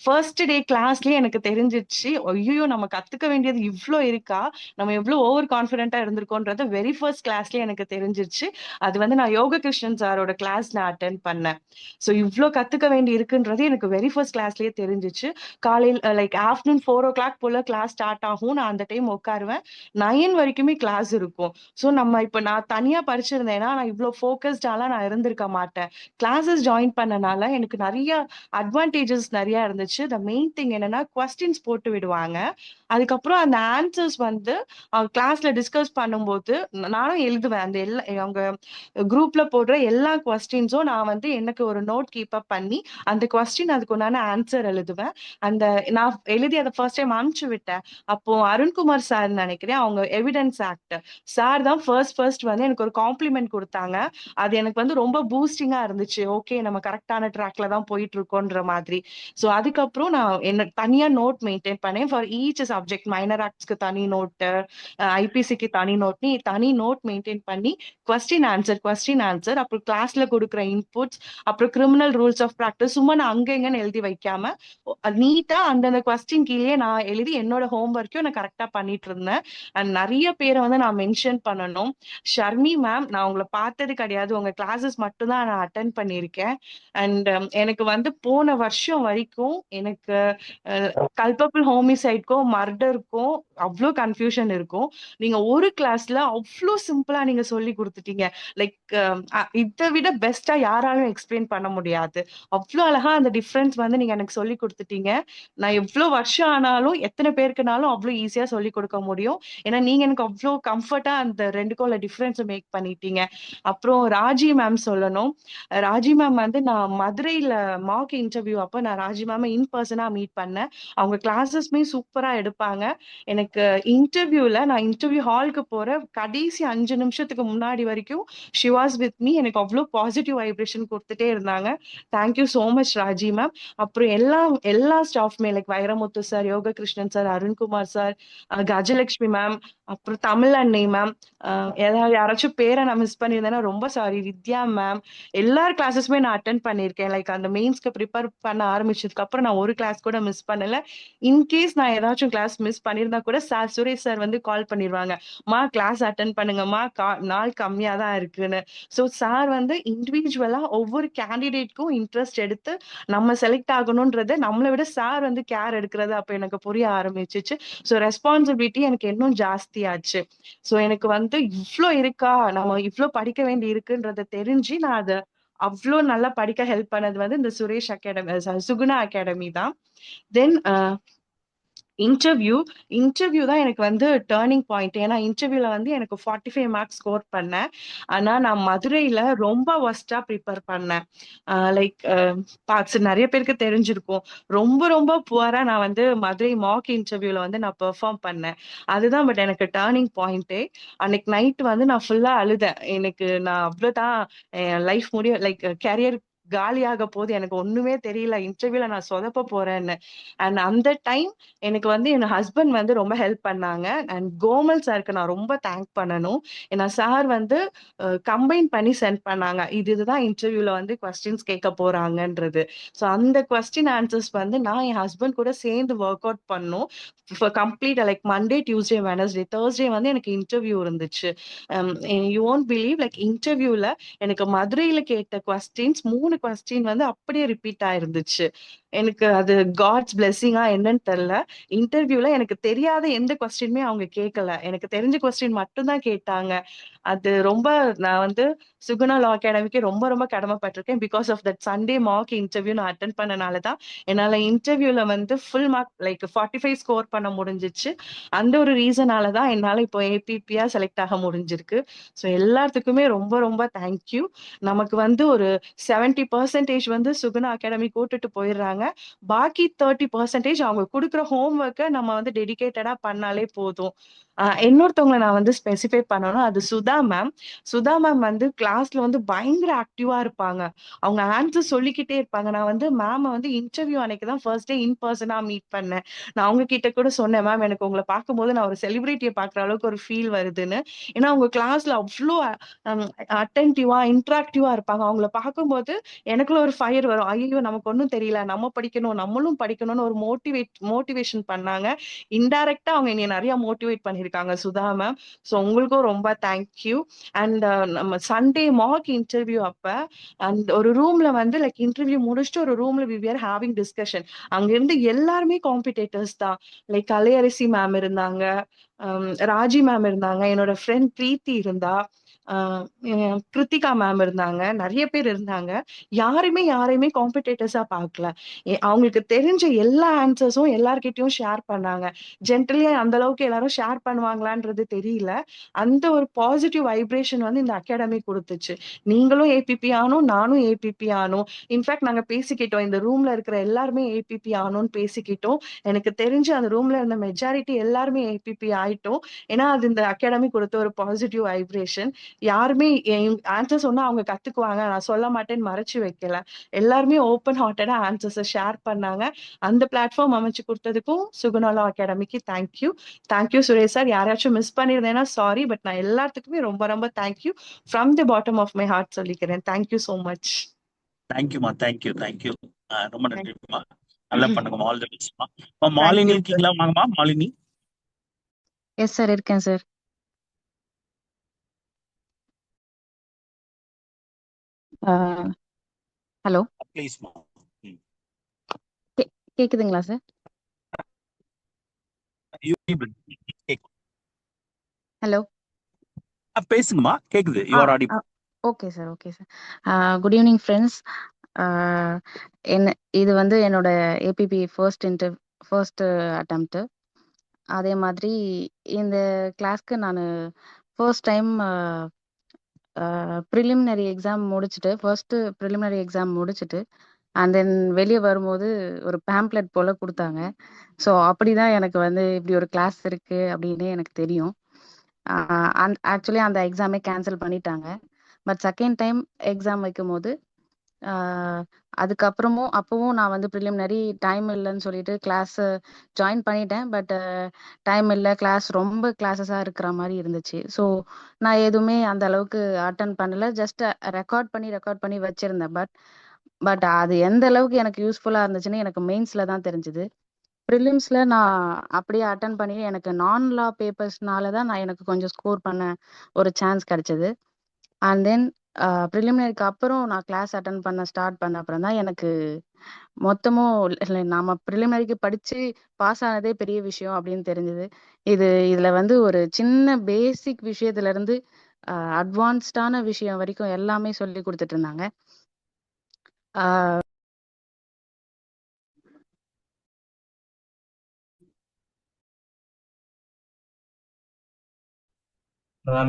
[SPEAKER 6] ஃபர்ஸ்ட் டே கிளாஸ்லயே எனக்கு தெரிஞ்சிச்சு, ஐயோ நம்ம கத்துக்க வேண்டியது இவ்வளோ இருக்கா, நம்ம எவ்வளோ ஓவர் கான்ஃபிடென்ட்டா இருந்திருக்கோன்றது வெரி ஃபர்ஸ்ட் கிளாஸ்லயே எனக்கு தெரிஞ்சிருச்சு. அது வந்து நான் யோக கிருஷ்ணன் சாரோட கிளாஸ் நான் அட்டென்ட் பண்ணேன். ஸோ இவ்வளோ கத்துக்க வேண்டி இருக்குன்றது எனக்கு வெரி ஃபர்ஸ்ட் கிளாஸ்லயே தெரிஞ்சிச்சு. காலையில் லைக் ஆஃப்டர்நூன் 4 o'clock போல கிளாஸ் ஸ்டார்ட் ஆகும். நான் அந்த டைம் உட்காருவேன். 9 வரைக்குமே கிளாஸ் இருக்கும். ஸோ நம்ம இப்போ நான் தனியா படிச்சிருந்தேன்னா நான் இவ்வளோ ஃபோக்கஸ்டாலாம் நான் இருந்திருக்க மாட்டேன். கிளாஸஸ் ஜாயின் பண்ணனால எனக்கு நிறைய அட்வான்டேஜஸ் நிறைய இருந்துச்சு. த மெயின் திங் என்னன்னா கொஸ்டின்ஸ் போட்டு விடுவாங்க. அதுக்கப்புறம் அந்த ஆன்சர்ஸ் வந்து கிளாஸ்ல டிஸ்கஸ் பண்ணும்போது நானும் எழுதுவேன். அந்த அவங்க குரூப்ல போடுற எல்லா கொஸ்டின்ஸும் நான் வந்து எனக்கு ஒரு நோட் கீப் அப் பண்ணி அந்த கொஸ்டின் அதுக்கு உண்டான ஆன்சர் எழுதுவேன். அந்த நான் எழுதி அதை ஃபர்ஸ்ட் டைம் அனுப்பிச்சு விட்டேன். அப்போ அருண்குமார் சார் நினைக்கிறேன், அவங்க எவிடன்ஸ் ஆக்ட் சார் தான் ஃபர்ஸ்ட் ஃபர்ஸ்ட் வந்து எனக்கு ஒரு காம்ப்ளிமெண்ட் குடுத்தாங்க. அது எனக்கு வந்து ரொம்ப பூஸ்டிங்கா இருந்துச்சு. ஓகே நம்ம கரெக்ட்டான ட்ராக்ல தான் போயிட்டு இருக்கோன்ற மாதிரி. ஸோ அதுக்கப்புறம் நான் என்ன தனியா நோட் மெயின்டெயின் பண்ணேன். ஃபார் ஈச் சப்ஜெக்ட் மைனர் ஆக்ட்ஸ்க்கு தனி நோட்டு, ஐபிசிக்கு தனி நோட்ன்னு தனி நோட் மெயின்டெயின் பண்ணி கொஸ்டின் ஆன்சர் அப்புறம் கிளாஸ்ல குடுக்குற இன்புட்ஸ், அப்புறம் கிரிமினல் ரூல்ஸ் ஆஃப் பிராக்டிஸ் சும்மா நான் அங்க இங்கன்னு எழுதி வைக்காம நீட்டா அந்தந்த கொஸ்டின் கீழயே நான் எழுதி என்னோட ஹோம் ஒர்க்கையும் நான் கரெக்ட்டா பண்ணிட்டு இருந்தேன். அண்ட் நெறைய பேர வந்து நான் மென்ஷன் பண்ணணும். ஷர்மி மேம், நான் உங்கள பார்த்தது கிடையாது. உங்க கிளாஸஸ் மட்டும் தான் நான் அட்டெண்ட் பண்ணியிருக்கேன். அண்ட் எனக்கு வந்து போன வருஷம் வரைக்கும் எனக்கு கல்பபிள் ஹோமிசைட்க்கும், மர்டருக்கும் அவ்ளோ கன்ஃப்யூஷன் இருக்கும். நீங்க ஒரு கிளாஸ்ல அவ்ளோ சிம்பிளா நீங்க சொல்லிக் குடுத்துட்டீங்க. லைக் இத விட பெஸ்ட்டா யாராலும் எக்ஸ்பிளைன் பண்ண முடியாது. அவ்ளோ அழகா அந்த டிஃபரன்ஸ் வந்து நீங்க எனக்கு சொல்லிக் குடுத்துட்டீங்க. நான் எவ்ளோ வருஷம் ஆனாலும், எத்தன பேருக்குனாலும் அவ்ளோ ஈஸியா சொல்லிக் குடுக்க முடியும். ஏன்னா, நீங்க எனக்கு அவ்ளோ கம்ஃபர்ட்டா அந்த 2க்கும் உள்ள டிஃபரன்ஸ மேக் பண்ணிட்டீங்க. அப்புறம் ராஜி மேம் சொல்லணும். ராஜி மேம் வந்து நான் மதுரையில மார்க் இன்டர்வியூ அப்ப நான் ராஜி மேம இன் பெர்சனா மீட் பண்ணேன். அவங்க கிளாஸஸ்மே சூப்பரா எடுப்பாங்க. எனக்கு நான் இன்டர்வியூ ஹாலுக்கு போற கடைசி 5 நிமிஷத்துக்கு முன்னாடி வரைக்கும் ஷி வாஸ் வித் மீ. எனக்கு அவ்ளோ பாசிட்டிவ் வைப்ரேஷன் குடுத்துட்டே இருந்தாங்க. Thank you so much Raji ma'am. அப்புறம் எல்லா ஸ்டாஃப்மே like Vairamuthu sir, Yogakrishnan sir, Arunkumar sir, Gajalakshmi ma'am, அப்புறம் தமிழ் அன்னை மேம், ஏதாவது யாராச்சும் பேரை நான் மிஸ் பண்ணியிருந்தேன்னா ரொம்ப சாரி. வித்யா மேம், எல்லார் கிளாஸஸுமே நான் அட்டெண்ட் பண்ணியிருக்கேன். லைக் அந்த மெயின்ஸ்க்கு ப்ரிப்பேர் பண்ண ஆரம்பிச்சதுக்கு அப்புறம் நான் ஒரு கிளாஸ் கூட மிஸ் பண்ணல. இன்கேஸ் நான் ஏதாச்சும் கிளாஸ் மிஸ் பண்ணியிருந்தா கூட சுரேஷ் சார் வந்து கால் பண்ணிருவாங்க. கிளாஸ் அட்டெண்ட் பண்ணுங்கம்மா, நாள் கம்மியா தான் இருக்குன்னு. ஸோ சார் வந்து இண்டிவிஜுவலா ஒவ்வொரு கேண்டிடேட்க்கும் இன்ட்ரெஸ்ட் எடுத்து நம்ம செலக்ட் ஆகணும்ன்றத நம்மளை விட சார் வந்து கேர் எடுக்கிறது அப்ப எனக்கு புரிய ஆரம்பிச்சிச்சு. ஸோ ரெஸ்பான்சிபிலிட்டி எனக்கு இன்னும் ஜாஸ்தியாச்சு. ஸோ எனக்கு வந்து இவ்ளோ இருக்கா, நம்ம இவ்ளோ படிக்க வேண்டி இருக்குன்றத தெரிஞ்சு நான் அத அவ்ளோ நல்லா படிக்க ஹெல்ப் பண்ணது வந்து இந்த சுகுணா அகாடமி தான். தென் இன்டர்வியூ தான் எனக்கு வந்து டர்னிங் பாயிண்ட். ஏன்னா இன்டர்வியூல வந்து எனக்கு 45 மார்க்ஸ் ஸ்கோர் பண்ணேன். ஆனா நான் மதுரையில ரொம்ப ஒர்ஸ்டா ப்ரிப்பேர் பண்ணேன். லைக் நிறைய பேருக்கு தெரிஞ்சிருக்கும். ரொம்ப ரொம்ப புவரா நான் வந்து மதுரை மார்க் இன்டர்வியூல வந்து நான் பெர்ஃபார்ம் பண்ணேன். அதுதான் பட் எனக்கு டர்னிங் பாயிண்டே. அன்னைக்கு நைட் வந்து நான் ஃபுல்லா அழுதேன். நான் அவ்வளவுதான் லைஃப் முடியும், லைக் கேரியர் காலியாக போது, எனக்கு ஒண்ணுமே தெரியல, இன்டர்வியூல நான் சொதப்ப போறேன்னு. அண்ட் அந்த டைம் எனக்கு வந்து என் ஹஸ்பண்ட் வந்து ரொம்ப ஹெல்ப் பண்ணாங்க. அண்ட் கோமல் சாருக்கு நான் ரொம்ப தேங்க் பண்ணணும். ஏன்னா சார் வந்து கம்பைன் பண்ணி சென்ட் பண்ணாங்க. இதுதான் இன்டர்வியூல வந்து கொஸ்டின்ஸ் கேட்க போறாங்கன்றது. ஸோ அந்த கொஸ்டின் ஆன்சர்ஸ் வந்து நான் என் ஹஸ்பண்ட் கூட சேர்ந்து ஒர்க் அவுட் பண்ணோம். Complete like Monday, Tuesday, Wednesday, Thursday வந்து எனக்கு இன்டர்வியூ இருந்துச்சு. யூ ஒன்ட் பிலீவ், லைக் இன்டர்வியூல எனக்கு மதுரையில கேட்ட கொஸ்டின்ஸ் 3 கொஸ்டின் வந்து அப்படியே ரிப்பீட் ஆயிருந்துச்சு. எனக்கு அது காட்ஸ் பிளெஸிங்கா என்னன்னு தெரியல. இன்டர்வியூல எனக்கு தெரியாத எந்த கொஸ்டினுமே அவங்க கேட்கல. எனக்கு தெரிஞ்ச கொஸ்டின் மட்டும் தான் கேட்டாங்க. அது ரொம்ப நான் வந்து சுகுணா லா அகாடமிக்கு ரொம்ப ரொம்ப கடமைப்பட்டிருக்கேன். Because of that Sunday mark interview நான் அட்டென்ட் பண்ணனால தான் என்னால இன்டர்வியூல வந்து ஃபுல் மார்க் லைக் 45 ஸ்கோர் பண்ண முடிஞ்சிச்சு. அந்த ஒரு ரீசனால தான் என்னால இப்போ ஏபிபியா செலக்ட் ஆக முடிஞ்சிருக்கு. ஸோ எல்லாத்துக்குமே ரொம்ப ரொம்ப தேங்க்யூ. நமக்கு வந்து ஒரு 70% வந்து சுகுணா அகாடமி கூட்டிட்டு போயிடுறாங்க. பாக்கி 30% அவங்க குடுக்குற ஹோம் ஒர்க்கை நம்ம வந்து டெடிகேட்டடா பண்ணாலே போதும். இன்னொருத்தவங்களை நான் வந்து ஸ்பெசிஃபை பண்ணணும். அது சுதா மேம். சுதா மேம் வந்து கிளாஸ்ல வந்து பயங்கர ஆக்டிவா இருப்பாங்க. அவங்க ஆன்சர் சொல்லிக்கிட்டே இருப்பாங்க. நான் வந்து மேம வந்து இன்டர்வியூ அன்னைக்கு தான் ஃபர்ஸ்ட் டே இன் பர்சனா மீட் பண்ணேன். நான் அவங்க கிட்ட கூட சொன்னேன், மேம் எனக்கு உங்களை பார்க்கும்போது நான் ஒரு செலிபிரிட்டியை பார்க்குற அளவுக்கு ஒரு ஃபீல் வருதுன்னு. ஏன்னா அவங்க கிளாஸ்ல அவ்வளோ அட்டென்டிவா இன்ட்ராக்டிவா இருப்பாங்க. அவங்கள பார்க்கும்போது எனக்குள்ள ஒரு ஃபயர் வரும். ஐயோ நமக்கு ஒன்றும் தெரியல, நம்ம படிக்கணும், நம்மளும் படிக்கணும்னு ஒரு மோட்டிவேஷன் பண்ணாங்க. இன்டைரக்டா அவங்க என்னை நிறைய மோட்டிவேட் பண்ணியிருக்காங்க சுதா மேம். ஸோ உங்களுக்கும் ரொம்ப தேங்க்யூ. அண்ட் நம்ம சண்டே மார்க் இன்டர்வியூ அப்ப அந்த ஒரு ரூம்ல வந்து லைக் இன்டர்வியூ முடிச்சுட்டு ஒரு ரூம்ல வி ஆர் ஹேவிங் டிஸ்கஷன். அங்க இருந்து எல்லாருமே காம்படிட்டர்ஸ் தான். லைக் கலையரசி மேம் இருந்தாங்க, ராஜி மேம் இருந்தாங்க, என்னோட ஃப்ரெண்ட் பிரீத்தி இருந்தா, கிருத்திகா மேம் இருந்தாங்க, நிறைய பேர் இருந்தாங்க. யாரையுமே காம்படிட்டர்ஸா பார்க்கல. அவங்களுக்கு தெரிஞ்ச எல்லா ஆன்சர்ஸும் எல்லார்கிட்டயும் ஷேர் பண்ணாங்க. ஜென்ரலி அந்த அளவுக்கு எல்லாரும் ஷேர் பண்ணுவாங்களான்றது தெரியல. அந்த ஒரு பாசிட்டிவ் வைப்ரேஷன் வந்து இந்த அகாடமி கொடுத்துச்சு. நீங்களும் ஏபிபி ஆனோம், நானும் ஏபிபி ஆனோம். இன்ஃபேக்ட் நாங்க பேசிக்கிட்டோம், இந்த ரூம்ல இருக்கிற எல்லாருமே ஏபிபி ஆனோம்னு பேசிக்கிட்டோம். எனக்கு தெரிஞ்சு அந்த ரூம்ல இருந்த மெஜாரிட்டி எல்லாருமே ஏபிபி ஆயிட்டோம். ஏன்னா அது இந்த அகாடமி கொடுத்த ஒரு பாசிட்டிவ் வைப்ரேஷன். யாருமே ஆன்சர் சொன்னா அவங்க கத்துக்குவாங்க, நான் சொல்ல மாட்டேன்னு மறைச்சு வைக்கல. எல்லாருமே ஓப்பன் ஹார்ட்டடா ஆன்சர்ஸை ஷேர் பண்ணாங்க. அந்த பிளாட்ஃபார்ம் அமைச்சு கொடுத்ததுக்கும் சுகுணாலா அகாடமிக்கு தேங்க்யூ. Thank you Suresh sir. யாராச்சும் மிஸ் பண்ணியிருந்தேன்னா சாரி, பட் நான் எல்லாத்துக்குமே ரொம்ப ரொம்ப thank you from the bottom of my heart சொல்லிக்கிறேன். Thank you so much.
[SPEAKER 2] தேங்க்யூமா, தேங்க்யூ. ரொம்ப நன்றிமா. நல்லா பண்ணுங்கம்மா. ஆல் தி பெஸ்ட்மா. Malini
[SPEAKER 6] thank you sir.
[SPEAKER 2] இருக்கீங்களா? வாங்கம்மா மாலினி.
[SPEAKER 7] எஸ் சார், இருக்கேன் சார். ஹலோ,
[SPEAKER 2] ப்ளீஸ்மா.
[SPEAKER 7] கேக்குதுங்களா சார்? ஹலோ,
[SPEAKER 2] பேசுங்கம்மா, கேக்குது. You are audible.
[SPEAKER 7] Okay sir, okay sir. Good evening friends. என்ன இது வந்து என்னோட ஏபிபி ஃபர்ஸ்ட் அட்டெம்ப்ட். அதே மாதிரி இந்த கிளாஸ்க்கு நான் ஃபர்ஸ்ட் டைம் ப்ரிலிமினரி எக்ஸாம் முடிச்சுட்டு ஃபர்ஸ்ட் ப்ரிலிமினரி எக்ஸாம் முடிச்சுட்டு அண்ட் தென் வெளியே வரும்போது ஒரு பேம்ப்ளெட் போல கொடுத்தாங்க. ஸோ அப்படிதான் எனக்கு வந்து இப்படி ஒரு கிளாஸ் இருக்கு அப்படின்னு எனக்கு தெரியும். ஆக்சுவலி அந்த எக்ஸாமே கேன்சல் பண்ணிட்டாங்க. பட் செகண்ட் டைம் எக்ஸாம் வைக்கும்போது அப்பவும் நான் வந்து ப்ரிலிமினரி டைம் இல்லைன்னு சொல்லிட்டு கிளாஸ் ஜாயின் பண்ணிட்டேன். பட் டைம் இல்லை, ரொம்ப கிளாஸஸாக இருக்கிற மாதிரி இருந்துச்சு. ஸோ நான் எதுவுமே அந்த அளவுக்கு அட்டன் பண்ணல. ஜஸ்ட் ரெக்கார்ட் பண்ணி வச்சிருந்தேன். பட் அது எந்த அளவுக்கு எனக்கு யூஸ்ஃபுல்லாக இருந்துச்சுன்னு எனக்கு மெயின்ஸில் தான் தெரிஞ்சுது. ப்ரிலிம்ஸில் நான் அப்படியே அட்டன் பண்ணி எனக்கு நான் லா பேப்பர்ஸ்னால தான் எனக்கு கொஞ்சம் ஸ்கோர் பண்ண ஒரு சான்ஸ் கிடைச்சது. அண்ட் தென் ப்ரிலிமினரிக்கு அப்புறம் நான் கிளாஸ் அட்டன் பண்ண ஸ்டார்ட் பண்ண அப்புறம் தான் எனக்கு மொத்தமும் நாம ப்ரிலிமினரிக்கு படிச்சு பாஸ் ஆனதே பெரிய விஷயம் அப்படின்னு தெரிஞ்சது. இதுல வந்து ஒரு சின்ன பேசிக் விஷயத்துல இருந்து அட்வான்ஸ்டான விஷயம் வரைக்கும் எல்லாமே சொல்லி கொடுத்துட்டு இருந்தாங்க.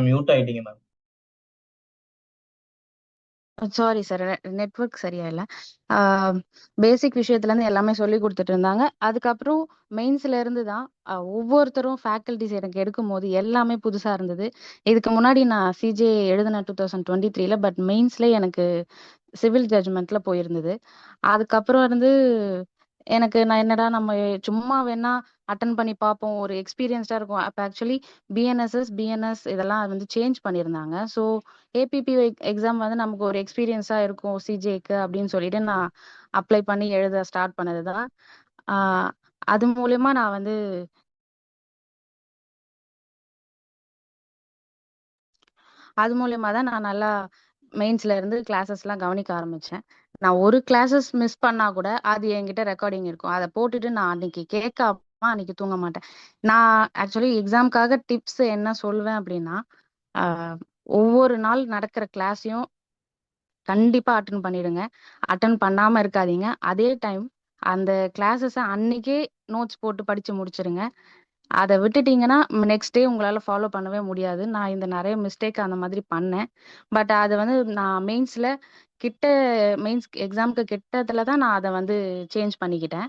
[SPEAKER 8] மியூட் ஆயிட்டீங்க மேம்.
[SPEAKER 7] சாரி சார், நெட்வொர்க் சரியா இல்லை. பேசிக் விஷயத்துலேருந்து எல்லாமே சொல்லி கொடுத்துட்டு இருந்தாங்க. அதுக்கப்புறம் மெயின்ஸ்ல இருந்து தான் ஒவ்வொருத்தரும் ஃபேக்கல்டிஸ் எனக்கு எடுக்கும் போது எல்லாமே புதுசாக இருந்தது. இதுக்கு முன்னாடி நான் சிஜே எழுதின 2023 பட் மெயின்ஸ்ல எனக்கு சிவில் ஜட்ஜ்மெண்ட்ல போயிருந்தது. அதுக்கப்புறம் இருந்து எனக்கு நான் என்னடா நம்ம சும்மா வேணா அட்டன் பண்ணி பார்ப்போம், ஒரு எக்ஸ்பீரியன்ஸ்டா இருக்கும். அப்போ ஆக்சுவலி பிஎன்எஸ் இதெல்லாம் வந்து சேஞ்ச் பண்ணியிருந்தாங்க. ஸோ ஏபிபி எக்ஸாம் வந்து நமக்கு ஒரு எக்ஸ்பீரியன்ஸா இருக்கும் சிஜேக்கு அப்படின்னு சொல்லிட்டு நான் அப்ளை பண்ணி எழுத ஸ்டார்ட் பண்ணது தான். அது மூலயமா நான் வந்து தான் நல்லா மெயின்ஸ்ல இருந்து கிளாஸஸ்லாம் கவனிக்க ஆரம்பிச்சேன். நான் ஒரு கிளாஸஸ் மிஸ் பண்ணா கூட அது என்கிட்ட ரெக்கார்டிங் இருக்கும். அதை போட்டுட்டு நான் அன்னைக்கு கேட்காம அன்னைக்கு தூங்க மாட்டேன். நான் ஆக்சுவலி எக்ஸாம்க்காக டிப்ஸ் என்ன சொல்வேன் அப்படின்னா, ஒவ்வொரு நாள் நடக்கிற கிளாஸையும் கண்டிப்பா அட்டன் பண்ணிடுங்க. அட்டன் பண்ணாம இருக்காதீங்க. அதே டைம் அந்த கிளாஸஸை அன்னைக்கே நோட்ஸ் போட்டு படிச்சு முடிச்சிருங்க. அதை விட்டுட்டீங்கன்னா நெக்ஸ்ட் டே உங்களால ஃபாலோ பண்ணவே முடியாது. நான் இந்த நிறைய மிஸ்டேக் அந்த மாதிரி பண்ணேன். பட் அது வந்து நான் மெயின்ஸ் எக்ஸாமுக்கு கிட்டத்துல தான் நான் அதை வந்து சேஞ்ச் பண்ணிக்கிட்டேன்.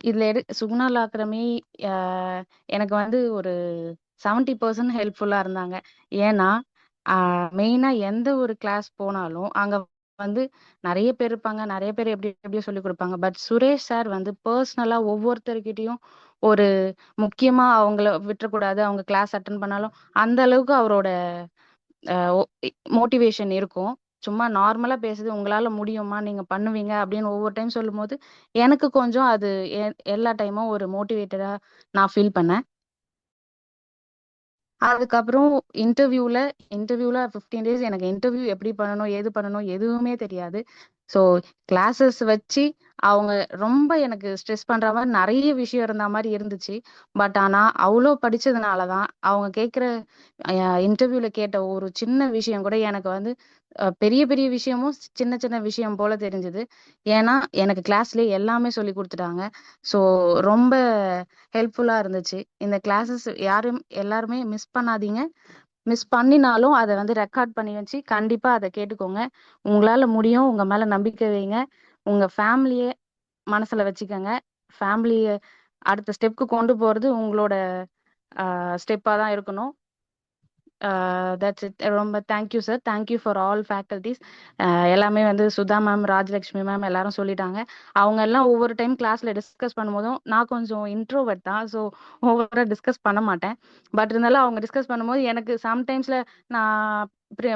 [SPEAKER 7] இதுல சுகுணா அகாடமி எனக்கு வந்து ஒரு 70% ஹெல்ப்ஃபுல்லா இருந்தாங்க. ஏன்னா மெயினா எந்த ஒரு கிளாஸ் போனாலும் அங்க வந்து நிறைய பேர் இருப்பாங்க, நிறைய பேர் எப்படியோ சொல்லி கொடுப்பாங்க. பட் சுரேஷ் சார் வந்து பர்சனலா ஒவ்வொருத்தர்கிட்டயும் ஒரு முக்கியமா அவங்கள விட்டுறக்கூடாது, அவங்க கிளாஸ் அட்டன் பண்ணாலும் அந்த அளவுக்கு அவரோட மோட்டிவேஷன் இருக்கும். சும்மா நார்மலா பேசுது, உங்களால முடியுமா, நீங்க பண்ணுவீங்க அப்படின்னு ஒவ்வொரு டைம் சொல்லும் போது எனக்கு கொஞ்சம் அது எல்லா டைமும் ஒரு மோட்டிவேட்டடா நான் ஃபீல் பண்ணேன். அதுக்கப்புறம் இன்டர்வியூல 15 டேஸ் எனக்கு இன்டர்வியூ எப்படி பண்ணணும் ஏது பண்ணணும் எதுவுமே தெரியாது. ஸோ கிளாஸஸ் வச்சு அவங்க ரொம்ப எனக்கு ஸ்ட்ரெஸ் பண்ற மாதிரி நிறைய விஷயம் இருந்த மாதிரி இருந்துச்சு. பட் ஆனா அவ்வளோ படிச்சதுனால தான் அவங்க கேட்குற இன்டர்வியூல கேட்ட ஒரு சின்ன விஷயம் கூட எனக்கு வந்து பெரிய பெரிய விஷயமும் சின்ன சின்ன விஷயம் போல தெரிஞ்சது. ஏன்னா எனக்கு கிளாஸ்லயே எல்லாமே சொல்லி கொடுத்துட்டாங்க. ஸோ ரொம்ப ஹெல்ப்ஃபுல்லா இருந்துச்சு. இந்த கிளாஸஸ் எல்லாருமே மிஸ் பண்ணாதீங்க. மிஸ் பண்ணினாலும் அதை வந்து ரெக்கார்ட் பண்ணி வச்சு கண்டிப்பா அதை கேட்டுக்கோங்க. உங்களால முடியும். உங்க மேல நம்பிக்கை வைங்க. உங்க ஃபேமிலிய மனசுல வச்சுக்கோங்க. ஃபேமிலிய அடுத்த ஸ்டெப்க்கு கொண்டு போறது உங்களோட ஸ்டெப்பா தான் இருக்கணும். That's it. ரொம்ப thank you sir. Thank you for all faculties. எல்லாமே வந்து சுதா மேம், ராஜலட்சுமி மேம் எல்லாரும் சொல்லிட்டாங்க. அவங்க எல்லாம் ஒவ்வொரு டைம் கிளாஸ்ல டிஸ்கஸ் பண்ணும்போதும் நான் கொஞ்சம் இன்ட்ரோவர்ட் தான். ஸோ ஓவரா டிஸ்கஸ் பண்ண மாட்டேன். பட் இருந்தாலும் அவங்க டிஸ்கஸ் பண்ணும்போது எனக்கு சம்டைம்ஸ்ல நான்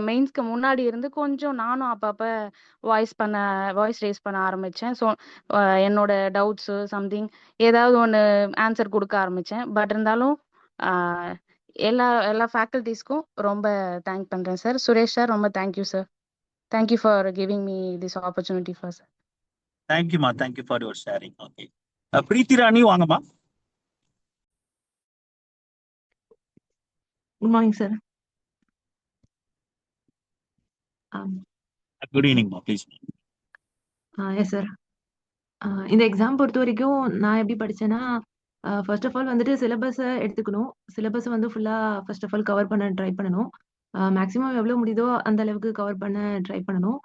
[SPEAKER 7] மெயின்ஸ்க்கு முன்னாடி இருந்து கொஞ்சம் நானும் அப்பப்ப வாய்ஸ் ரேஸ் பண்ண ஆரம்பிச்சேன். ஸோ என்னோட டவுட்ஸு சம்திங் ஏதாவது ஒன்று ஆன்சர் கொடுக்க ஆரம்பிச்சேன். பட் இருந்தாலும் எல்லா எல்லா ஃபேக்கல்டிஸ்க்கும் ரொம்ப தேங்க் பண்றேன் சார். சுரேஷ் சார் ரொம்ப thank you sir. Thank you for giving me this opportunity for sir.
[SPEAKER 2] தேங்க்யூமா, thank you for your sharing. Okay, Preethi Rani வாங்கம்மா.
[SPEAKER 9] Good morning sir.
[SPEAKER 2] குட் ஈவினிங்மா, ப்ளீஸ்.
[SPEAKER 9] Yes sir. இந்த எக்ஸாம் பொறுத்த வரைக்கும் நான் எப்படி படிச்சேன்னா, ஃபர்ஸ்ட் ஆஃப் ஆல் வந்துட்டு சிலபஸை எடுத்துக்கணும். சிலபஸை வந்து ஃபுல்லாக ஃபர்ஸ்ட் ஆஃப் ஆல் கவர் பண்ண ட்ரை பண்ணணும். மேக்ஸிமம் எவ்வளோ முடியுதோ அந்த அளவுக்கு கவர் பண்ண ட்ரை பண்ணணும்.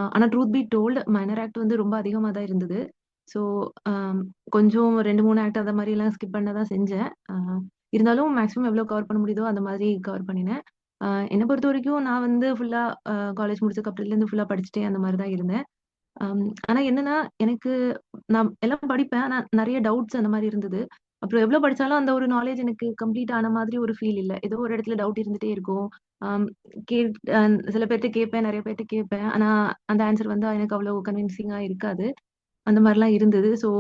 [SPEAKER 9] ஆனால் truth B told minor act வந்து ரொம்ப அதிகமாக தான் இருந்தது. ஸோ கொஞ்சம் 2-3 ஆக்ட் அந்த மாதிரிலாம் ஸ்கிப் பண்ண தான் செஞ்சேன். இருந்தாலும் மேக்ஸிமம் எவ்வளோ கவர் பண்ண முடியுதோ அந்த மாதிரி கவர் பண்ணினேன். என்னை பொறுத்த வரைக்கும் நான் வந்து ஃபுல்லாக காலேஜ் முடிச்சதுக்கு அப்புறத்துலேருந்து ஃபுல்லாக படிச்சுட்டே அந்த மாதிரி தான் இருந்தேன். ஆனா என்னன்னா, எனக்கு நான் எல்லாம் படிப்பேன். ஆனா நெறைய டவுட்ஸ் அந்த மாரி இருந்தது. அப்புறம் எவ்வளோ படிச்சாலும் அந்த ஒரு நாலேட்ஜ் எனக்கு கம்ப்ளீட் ஆன மாதிரி ஒரு ஃபீல் இல்ல. ஏதோ ஒரு இடத்துல டவுட் இருந்துட்டே இருக்கும். அம் கேட் அ சில பேர்ட்ட கேட்பேன், நெறைய பேர்ட்ட கேட்பேன். ஆனா அந்த ஆன்சர் வந்து எனக்கு அவ்வளோ கன்வின்சிங்கா இருக்காது. அந்த மாரிலாம் இருந்தது. ஸோ